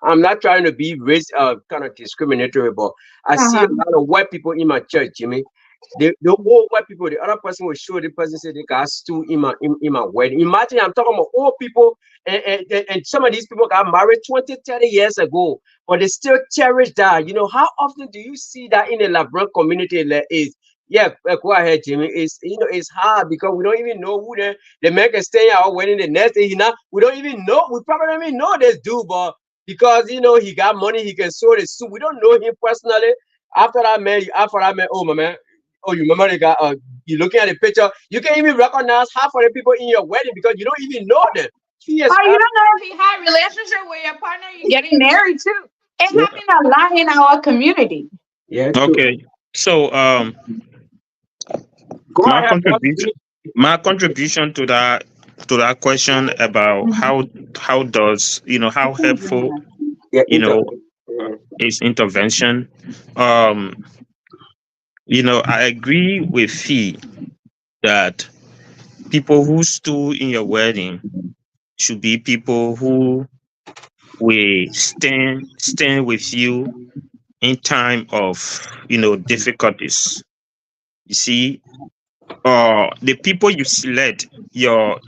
Speaker 3: I'm not trying to be race kind of discriminatory, but I see a
Speaker 4: Uh-huh.
Speaker 3: lot of white people in my church, Jimmy. The old white people, the other person will show the person say they got stool in my wedding. Imagine I'm talking about old people and some of these people got married 20, 30 years ago, but they still cherish that. You know, how often do you see that in the LeBron community? Like, is yeah, go ahead, Jimmy. It's it's hard because we don't even know who the man can stay at our wedding the next day. We don't even know. We probably don't even know this dude, but because he got money, he can sort the suit. We don't know him personally. After that man, oh my man, oh, you remember the guy? You looking at the picture, you can't even recognize half of the people in your wedding because you don't even know them. He is
Speaker 4: Oh, you don't know if you had relationship with your partner, you're getting married too. It
Speaker 3: yeah,
Speaker 4: happened a lot in our community.
Speaker 3: yeah, true.
Speaker 2: Okay. So
Speaker 3: Go
Speaker 2: my
Speaker 3: ahead, boss.
Speaker 2: contribution my contribution to that question about
Speaker 4: Mhm.
Speaker 2: how does how helpful
Speaker 3: Yeah,
Speaker 2: you know
Speaker 3: yeah.
Speaker 2: is intervention. I agree with Fee that people who stood in your wedding should be people who will stand with you in time of difficulties. You see, the people you select, your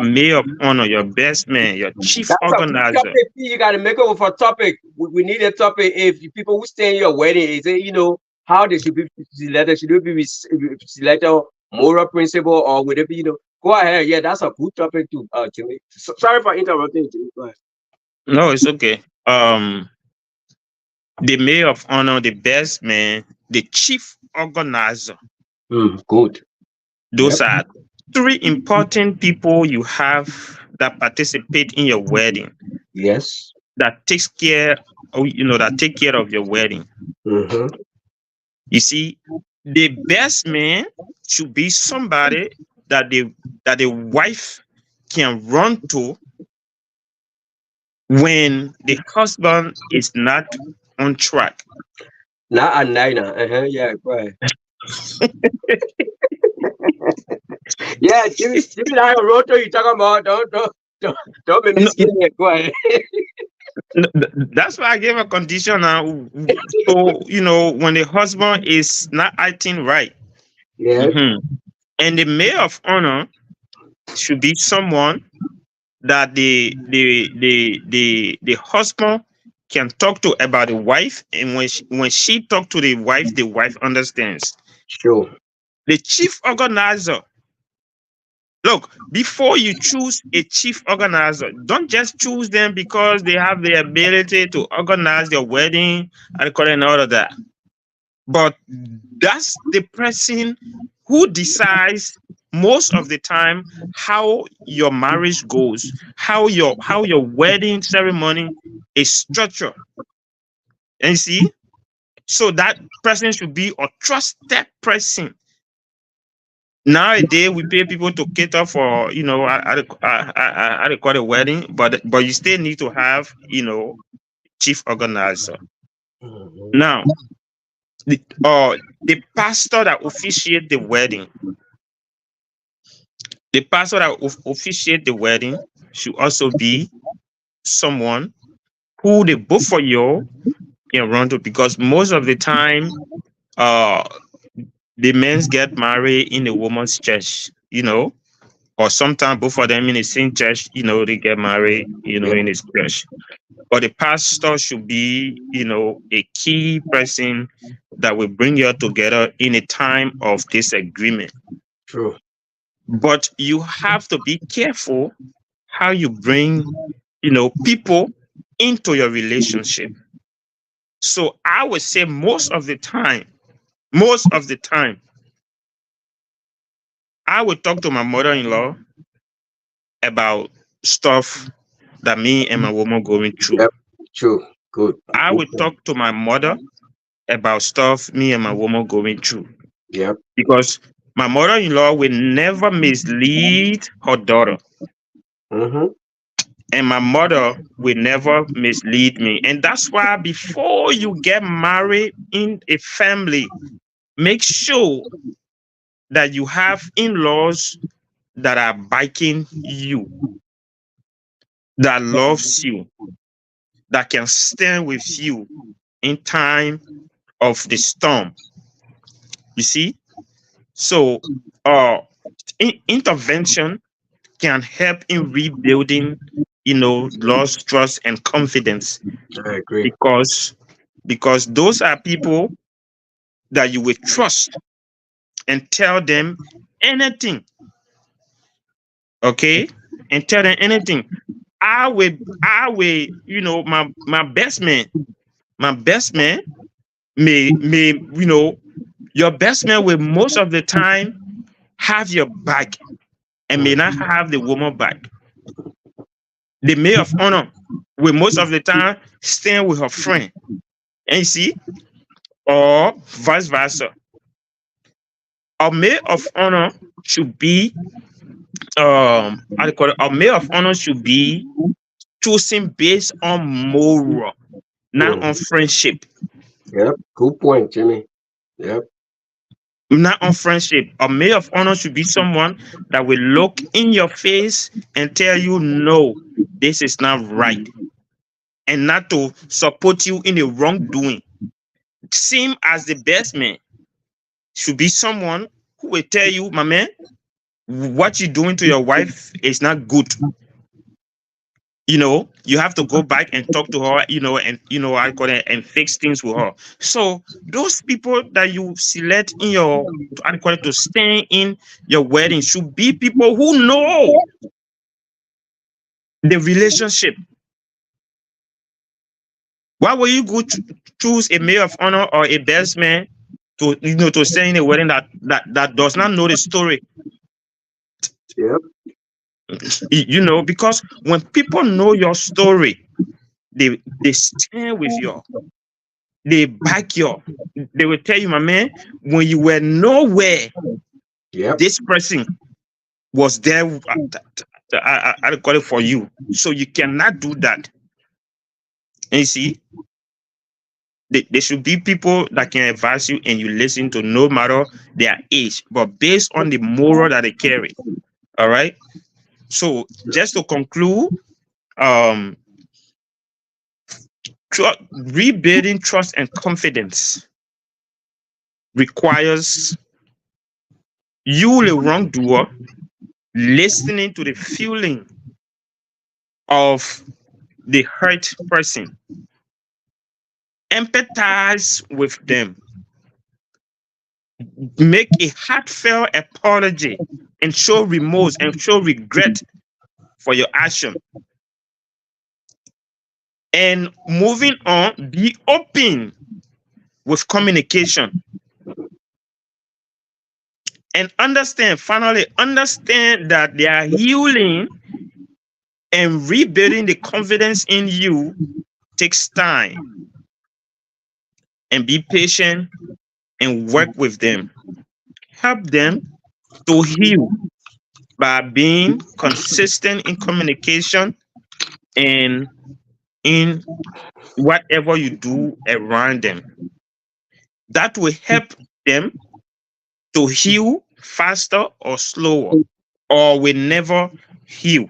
Speaker 2: mayor of honor, your best man, your chief
Speaker 3: That's a good
Speaker 2: organizer.
Speaker 3: topic. You got to make it with a topic. We need a topic. If people who stay in your wedding, is it how they should be selected? Should it be selected moral principle or would it be Go ahead. Yeah, that's a good topic too, Jimmy. Sorry for interrupting, Jimmy. Go ahead.
Speaker 2: No, it's okay. The mayor of honor, the best man, the chief organizer.
Speaker 3: Good.
Speaker 2: Those
Speaker 3: Yep.
Speaker 2: are three important people you have that participate in your wedding,
Speaker 3: Yes.
Speaker 2: that that take care of your wedding.
Speaker 3: Mm-hmm.
Speaker 2: You see, the best man should be somebody that the wife can run to when the husband is not on track.
Speaker 3: Not a niner. Yeah, go ahead. Yeah, Jimmy, that rotor you talking about? Don't make me
Speaker 2: No,
Speaker 3: scared. Go ahead.
Speaker 2: that's why I gave a condition now. So, when the husband is not acting right,
Speaker 3: Yeah.
Speaker 2: mhm, and the mayor of honor should be someone that the husband can talk to about the wife, and when she talk to the wife understands.
Speaker 3: Sure.
Speaker 2: The chief organizer. Look, before you choose a chief organizer, don't just choose them because they have the ability to organize your wedding and all of that. But that's the person who decides most of the time how your marriage goes, how your wedding ceremony is structured. And you see, so that person should be a trusted person. Nowadays, we pay people to cater for, I call it wedding, but you still need to have, chief organizer.
Speaker 3: Mhm.
Speaker 2: Now, the pastor that officiate the wedding should also be someone who the both of you can run to, because most of the time, uh, the men get married in the woman's church, or sometimes both of them in the same church, they get married,
Speaker 3: Yeah.
Speaker 2: in his church. But the pastor should be, a key person that will bring you together in a time of disagreement.
Speaker 3: True.
Speaker 2: But you have to be careful how you bring, people into your relationship. So I would say most of the time, I would talk to my mother-in-law about stuff that me and my woman going through.
Speaker 3: Yep. True. Good.
Speaker 2: I would talk to my mother about stuff me and my woman going through,
Speaker 3: Yep.
Speaker 2: because my mother-in-law will never mislead her daughter.
Speaker 3: Mm-hmm.
Speaker 2: and my mother will never mislead me. And that's why before you get married in a family, make sure that you have in-laws that are backing you, that loves you, that can stand with you in time of the storm. You see? So intervention can help in rebuilding, lost trust and confidence,
Speaker 3: I agree.
Speaker 2: because those are people that you will trust and tell them anything. Okay? And tell them anything. I will, my best man may, your best man will most of the time have your back and may not have the woman back. The maid of honor will most of the time stand with her friend. And you see, or vice versa. A maid of honor should be how do you call it? A maid of honor should be choosing based on moral, not on friendship.
Speaker 3: Yep. Good point, Jimmy. Yep.
Speaker 2: Not on friendship. A maid of honor should be someone that will look in your face and tell you, no, this is not right. And not to support you in the wrongdoing. Same as the best man should be someone who will tell you, my man, what you're doing to your wife is not good. You have to go back and talk to her, I call it, and fix things with her. So those people that you select in your, I call it, to stay in your wedding should be people who know the relationship. Why will you go choose a maid of honor or a best man to stay in a wedding that does not know the story?
Speaker 3: Yep.
Speaker 2: Because when people know your story, they stand with you, they back you. They will tell you, my man, when you were nowhere,
Speaker 3: Yep.
Speaker 2: this person was there. I call it for you, so you cannot do that. And you see, they should be people that can advise you and you listen to, no matter their age, but based on the moral that they carry. All right. So just to conclude, rebuilding trust and confidence requires you, the wrongdoer, listening to the feeling of the hurt person, empathize with them, make a heartfelt apology, and show remorse and show regret for your action. And moving on, be open with communication. And finally understand that they are healing and rebuilding the confidence in you takes time. And be patient and work with them. Help them to heal by being consistent in communication and in whatever you do around them. That will help them to heal faster or slower, or will never heal.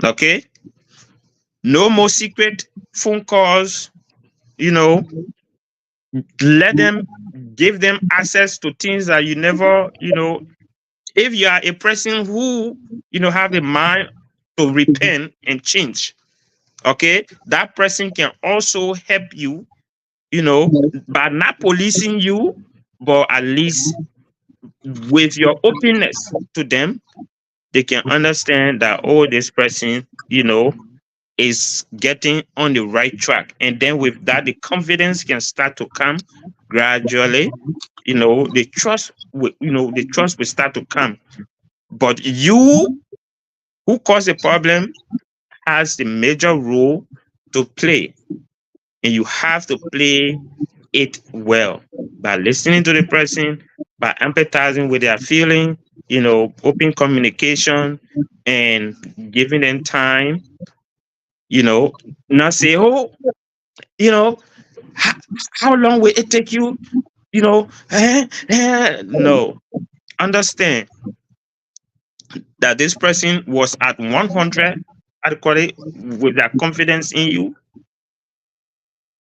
Speaker 2: Okay? No more secret phone calls, let them, give them access to things that you never, if you are a person who, have a mind to repent and change, okay, that person can also help you, by not policing you, but at least with your openness to them, they can understand that, oh, this person, is getting on the right track. And then with that, the confidence can start to come gradually. The trust will start to come. But you who caused the problem has the major role to play. And you have to play it well by listening to the person, by empathizing with their feeling, open communication and giving them time, not say, oh, you know, how, how long will it take you? No, understand that this person was at 100 adequately with that confidence in you,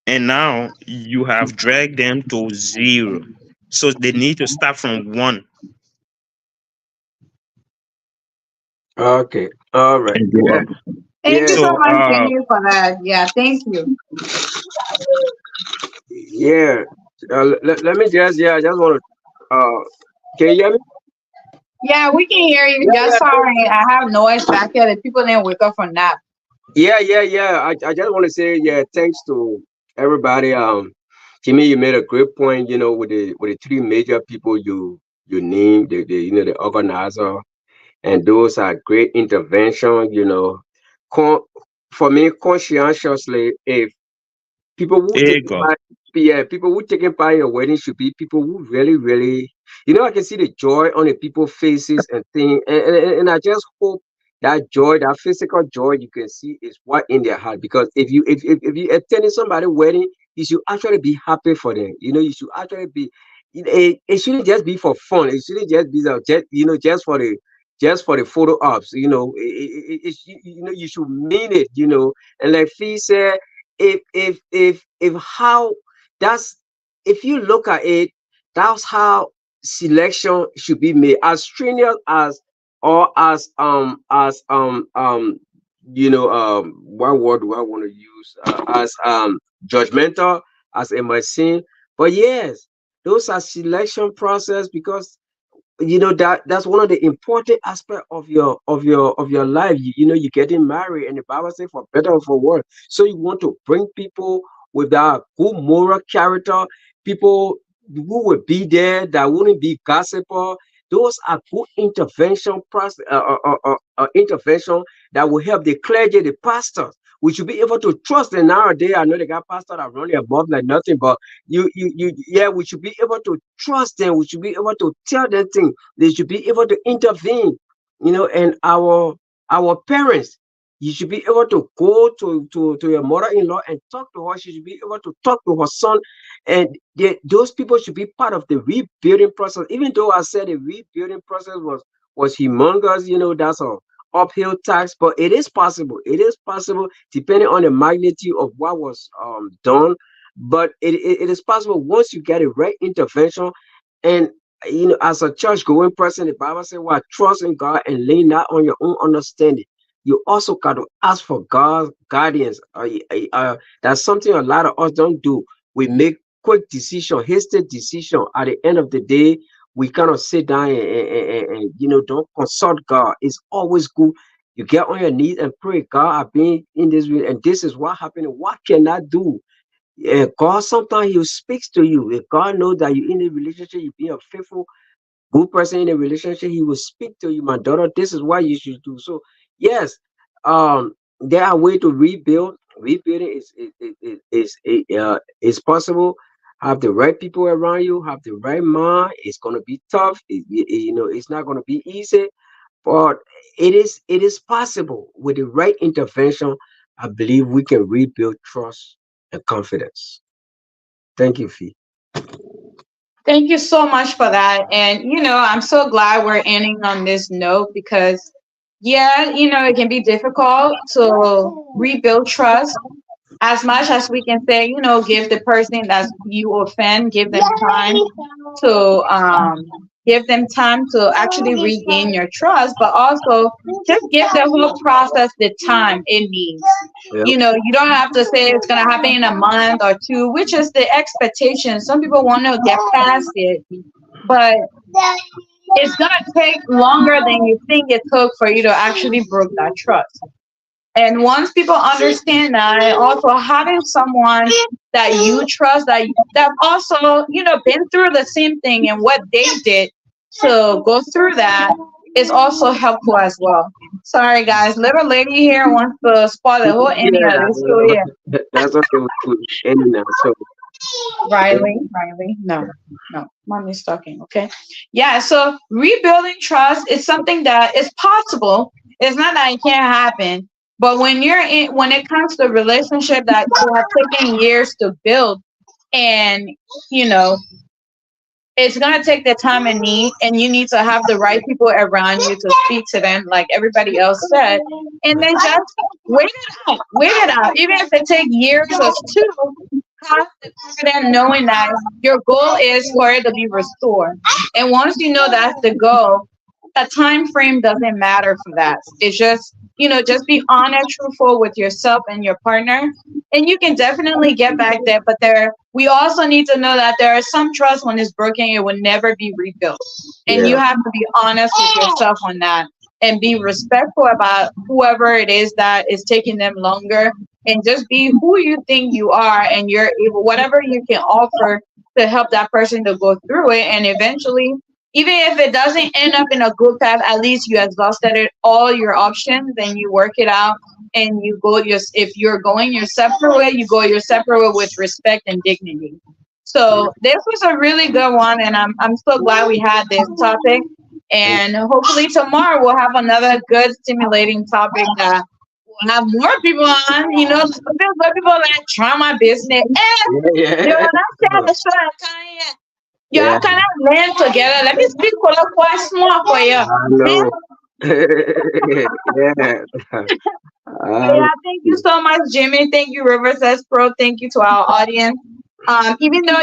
Speaker 2: and now you have dragged them to zero. So they need to start from one.
Speaker 3: Okay. All right.
Speaker 2: And go
Speaker 3: Yeah.
Speaker 2: up.
Speaker 4: Thank you
Speaker 3: Yeah.
Speaker 4: so
Speaker 2: So,
Speaker 4: much, Jamie, for that. Yeah, thank you.
Speaker 3: Yeah. Let me just, yeah, I just want to, can you hear me?
Speaker 4: Yeah, we can hear you.
Speaker 3: Yeah,
Speaker 4: Just sorry, I have noise back here. The people didn't wake up from nap.
Speaker 3: yeah. I just want to say, yeah, thanks to everybody. Jimmy, you made a great point, with the three major people you named, the organizer, and those are great intervention, Con- for me, conscientiously, if people who
Speaker 2: there you
Speaker 3: taking
Speaker 2: go.
Speaker 3: part, yeah, people who taking part in your wedding should be people who really, really, I can see the joy on the people's faces and things, and I just hope that joy, that physical joy you can see is what in their heart. Because if you attending somebody's wedding, you should actually be happy for them. You should actually be. It shouldn't just be for fun. It shouldn't just be just for the photo ops. You should mean it. And like Fee said, if how that's if you look at it, that's how selection should be made, as strenuous as or as what word do I want to use, as judgmental as it might seem. But yes, those are selection process, because that's one of the important aspect of your life. You're getting married, and the Bible says for better or for worse. So you want to bring people with that good moral character, people who will be there, that wouldn't be gossiper. Those are good intervention process, intervention that will help the clergy, the pastors. We should be able to trust them nowadays. I know they got pastors that run their mouth like nothing, but yeah, we should be able to trust them. We should be able to tell them things. They should be able to intervene. And our parents, you should be able to go to your mother-in-law and talk to her. She should be able to talk to her son, and those people should be part of the rebuilding process. Even though I said the rebuilding process was humongous, that's a uphill task, but it is possible. It is possible, depending on the magnitude of what was done. But it is possible once you get a right intervention. And as a church going person, the Bible says, well, trust in God and lean not on your own understanding. You also got to ask for God's guidance. That's something a lot of us don't do. We make quick decision, hasty decision. At the end of the day, we kind of sit down and don't consult God. It's always good. You get on your knees and pray, God, I've been in this way, and this is what happened. What can I do? Yeah, God, sometimes He speaks to you. If God knows that you're in a relationship, you be a faithful, good person in a relationship, He will speak to you, my daughter. This is what you should do. So, yes, there are ways to rebuild. Rebuilding is possible. Have the right people around you. Have the right mind. It's gonna be tough. It's not gonna be easy, but it is possible with the right intervention. I believe we can rebuild trust and confidence. Thank you, Fee.
Speaker 4: Thank you so much for that. And, I'm so glad we're ending on this note because, yeah, it can be difficult to rebuild trust as much as we can say, give the person that you offend, give them time to actually regain your trust, but also just give the whole process the time it needs.
Speaker 3: Yeah.
Speaker 4: You don't have to say it's going to happen in a month or two, which is the expectation. Some people want to get past it, but it's going to take longer than you think it took for you to actually broke that trust. And once people understand that, and also having someone that you trust, that also, been through the same thing and what they did to go through that is also helpful as well. Sorry guys, little lady here wants to spoil the whole ending
Speaker 3: Yeah,
Speaker 4: of this show here.
Speaker 3: that's okay with ending now. So
Speaker 4: Riley, no, mommy's talking. Okay, yeah. So rebuilding trust is something that is possible. It's not that it can't happen, but when it comes to a relationship that you have taken years to build, and you know it's gonna take the time and need, and you need to have the right people around you to speak to them, like everybody else said, and then just wait it out, even if it takes years or two. Have the confidence knowing that your goal is for it to be restored, and once you know that's the goal, a time frame doesn't matter for that. It's just just be honest, truthful with yourself and your partner, and you can definitely get back there. But we also need to know that there are some trust when it's broken, it will never be rebuilt, and you
Speaker 3: Yeah.
Speaker 4: have to be honest with yourself on that, and be respectful about whoever it is that is taking them longer, and just be who you think you are, and you're able, whatever you can offer to help that person to go through it, and eventually, even if it doesn't end up in a good path, at least you exhausted all your options and you work it out, and you go if you're going your separate way, you go your separate way with respect and dignity. So this was a really good one, and I'm so glad we had this topic. And hopefully tomorrow we'll have another good stimulating topic that we'll have more people on. There's more people like try my business.
Speaker 3: Yeah.
Speaker 4: Yo,
Speaker 3: Yeah.
Speaker 4: that's the show. Y'all
Speaker 3: Yeah.
Speaker 4: kind of land together. Let me speak quite small for you.
Speaker 3: I know. Yeah.
Speaker 4: But yeah, thank you so much, Jimmy. Thank you, Rivers S Pro. Thank you to our audience. Even though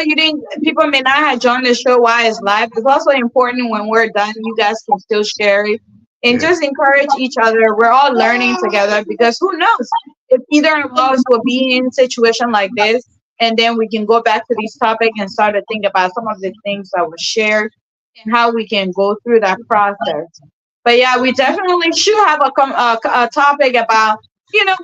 Speaker 4: people may not have joined the show while it's live, it's also important when we're done, you guys can still share it and
Speaker 3: Yeah.
Speaker 4: just encourage each other. We're all learning together, because who knows if either of us will be in a situation like this, and then we can go back to these topics and start to think about some of the things that were shared and how we can go through that process. But yeah, we definitely should have a topic about,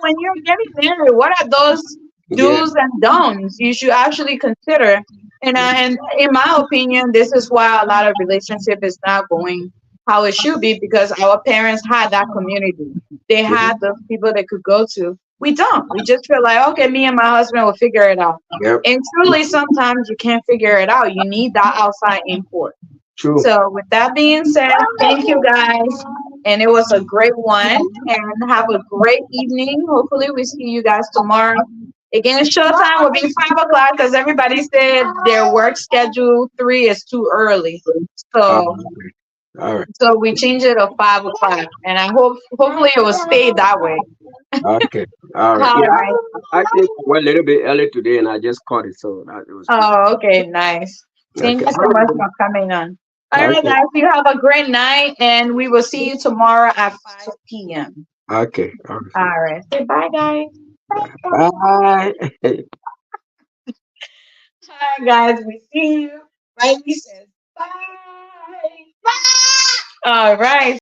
Speaker 4: when you're getting married, what are those
Speaker 3: Yeah.
Speaker 4: do's and don'ts you should actually consider. And in my opinion, this is why a lot of relationship is not going how it should be, because our parents had that community. They
Speaker 3: Mhm.
Speaker 4: had those people they could go to. We don't. We just feel like, okay, me and my husband will figure it out.
Speaker 3: Yep.
Speaker 4: And truly, sometimes you can't figure it out. You need that outside input.
Speaker 3: True.
Speaker 4: So, with that being said, thank you guys. And it was a great one. And have a great evening. Hopefully, we see you guys tomorrow. Again, showtime will be 5 o'clock, because everybody said their work schedule 3 is too early. So,
Speaker 3: Okay. All right.
Speaker 4: so we changed it to 5 o'clock. And hopefully it will stay that way.
Speaker 3: Okay. All right.
Speaker 4: All
Speaker 3: Yeah.
Speaker 4: right.
Speaker 3: I actually went a little bit early today, and I just caught it, so it was good.
Speaker 4: Oh, okay. Nice. Thank
Speaker 3: Okay.
Speaker 4: you so much for coming on. All right,
Speaker 3: Okay.
Speaker 4: guys. You have a great night, and we will see you tomorrow at 5 p.m.
Speaker 3: Okay. All
Speaker 4: All right. Say bye, guys.
Speaker 3: right. Bye.
Speaker 4: All right, guys. We see you. Riley says bye. Bye. All right.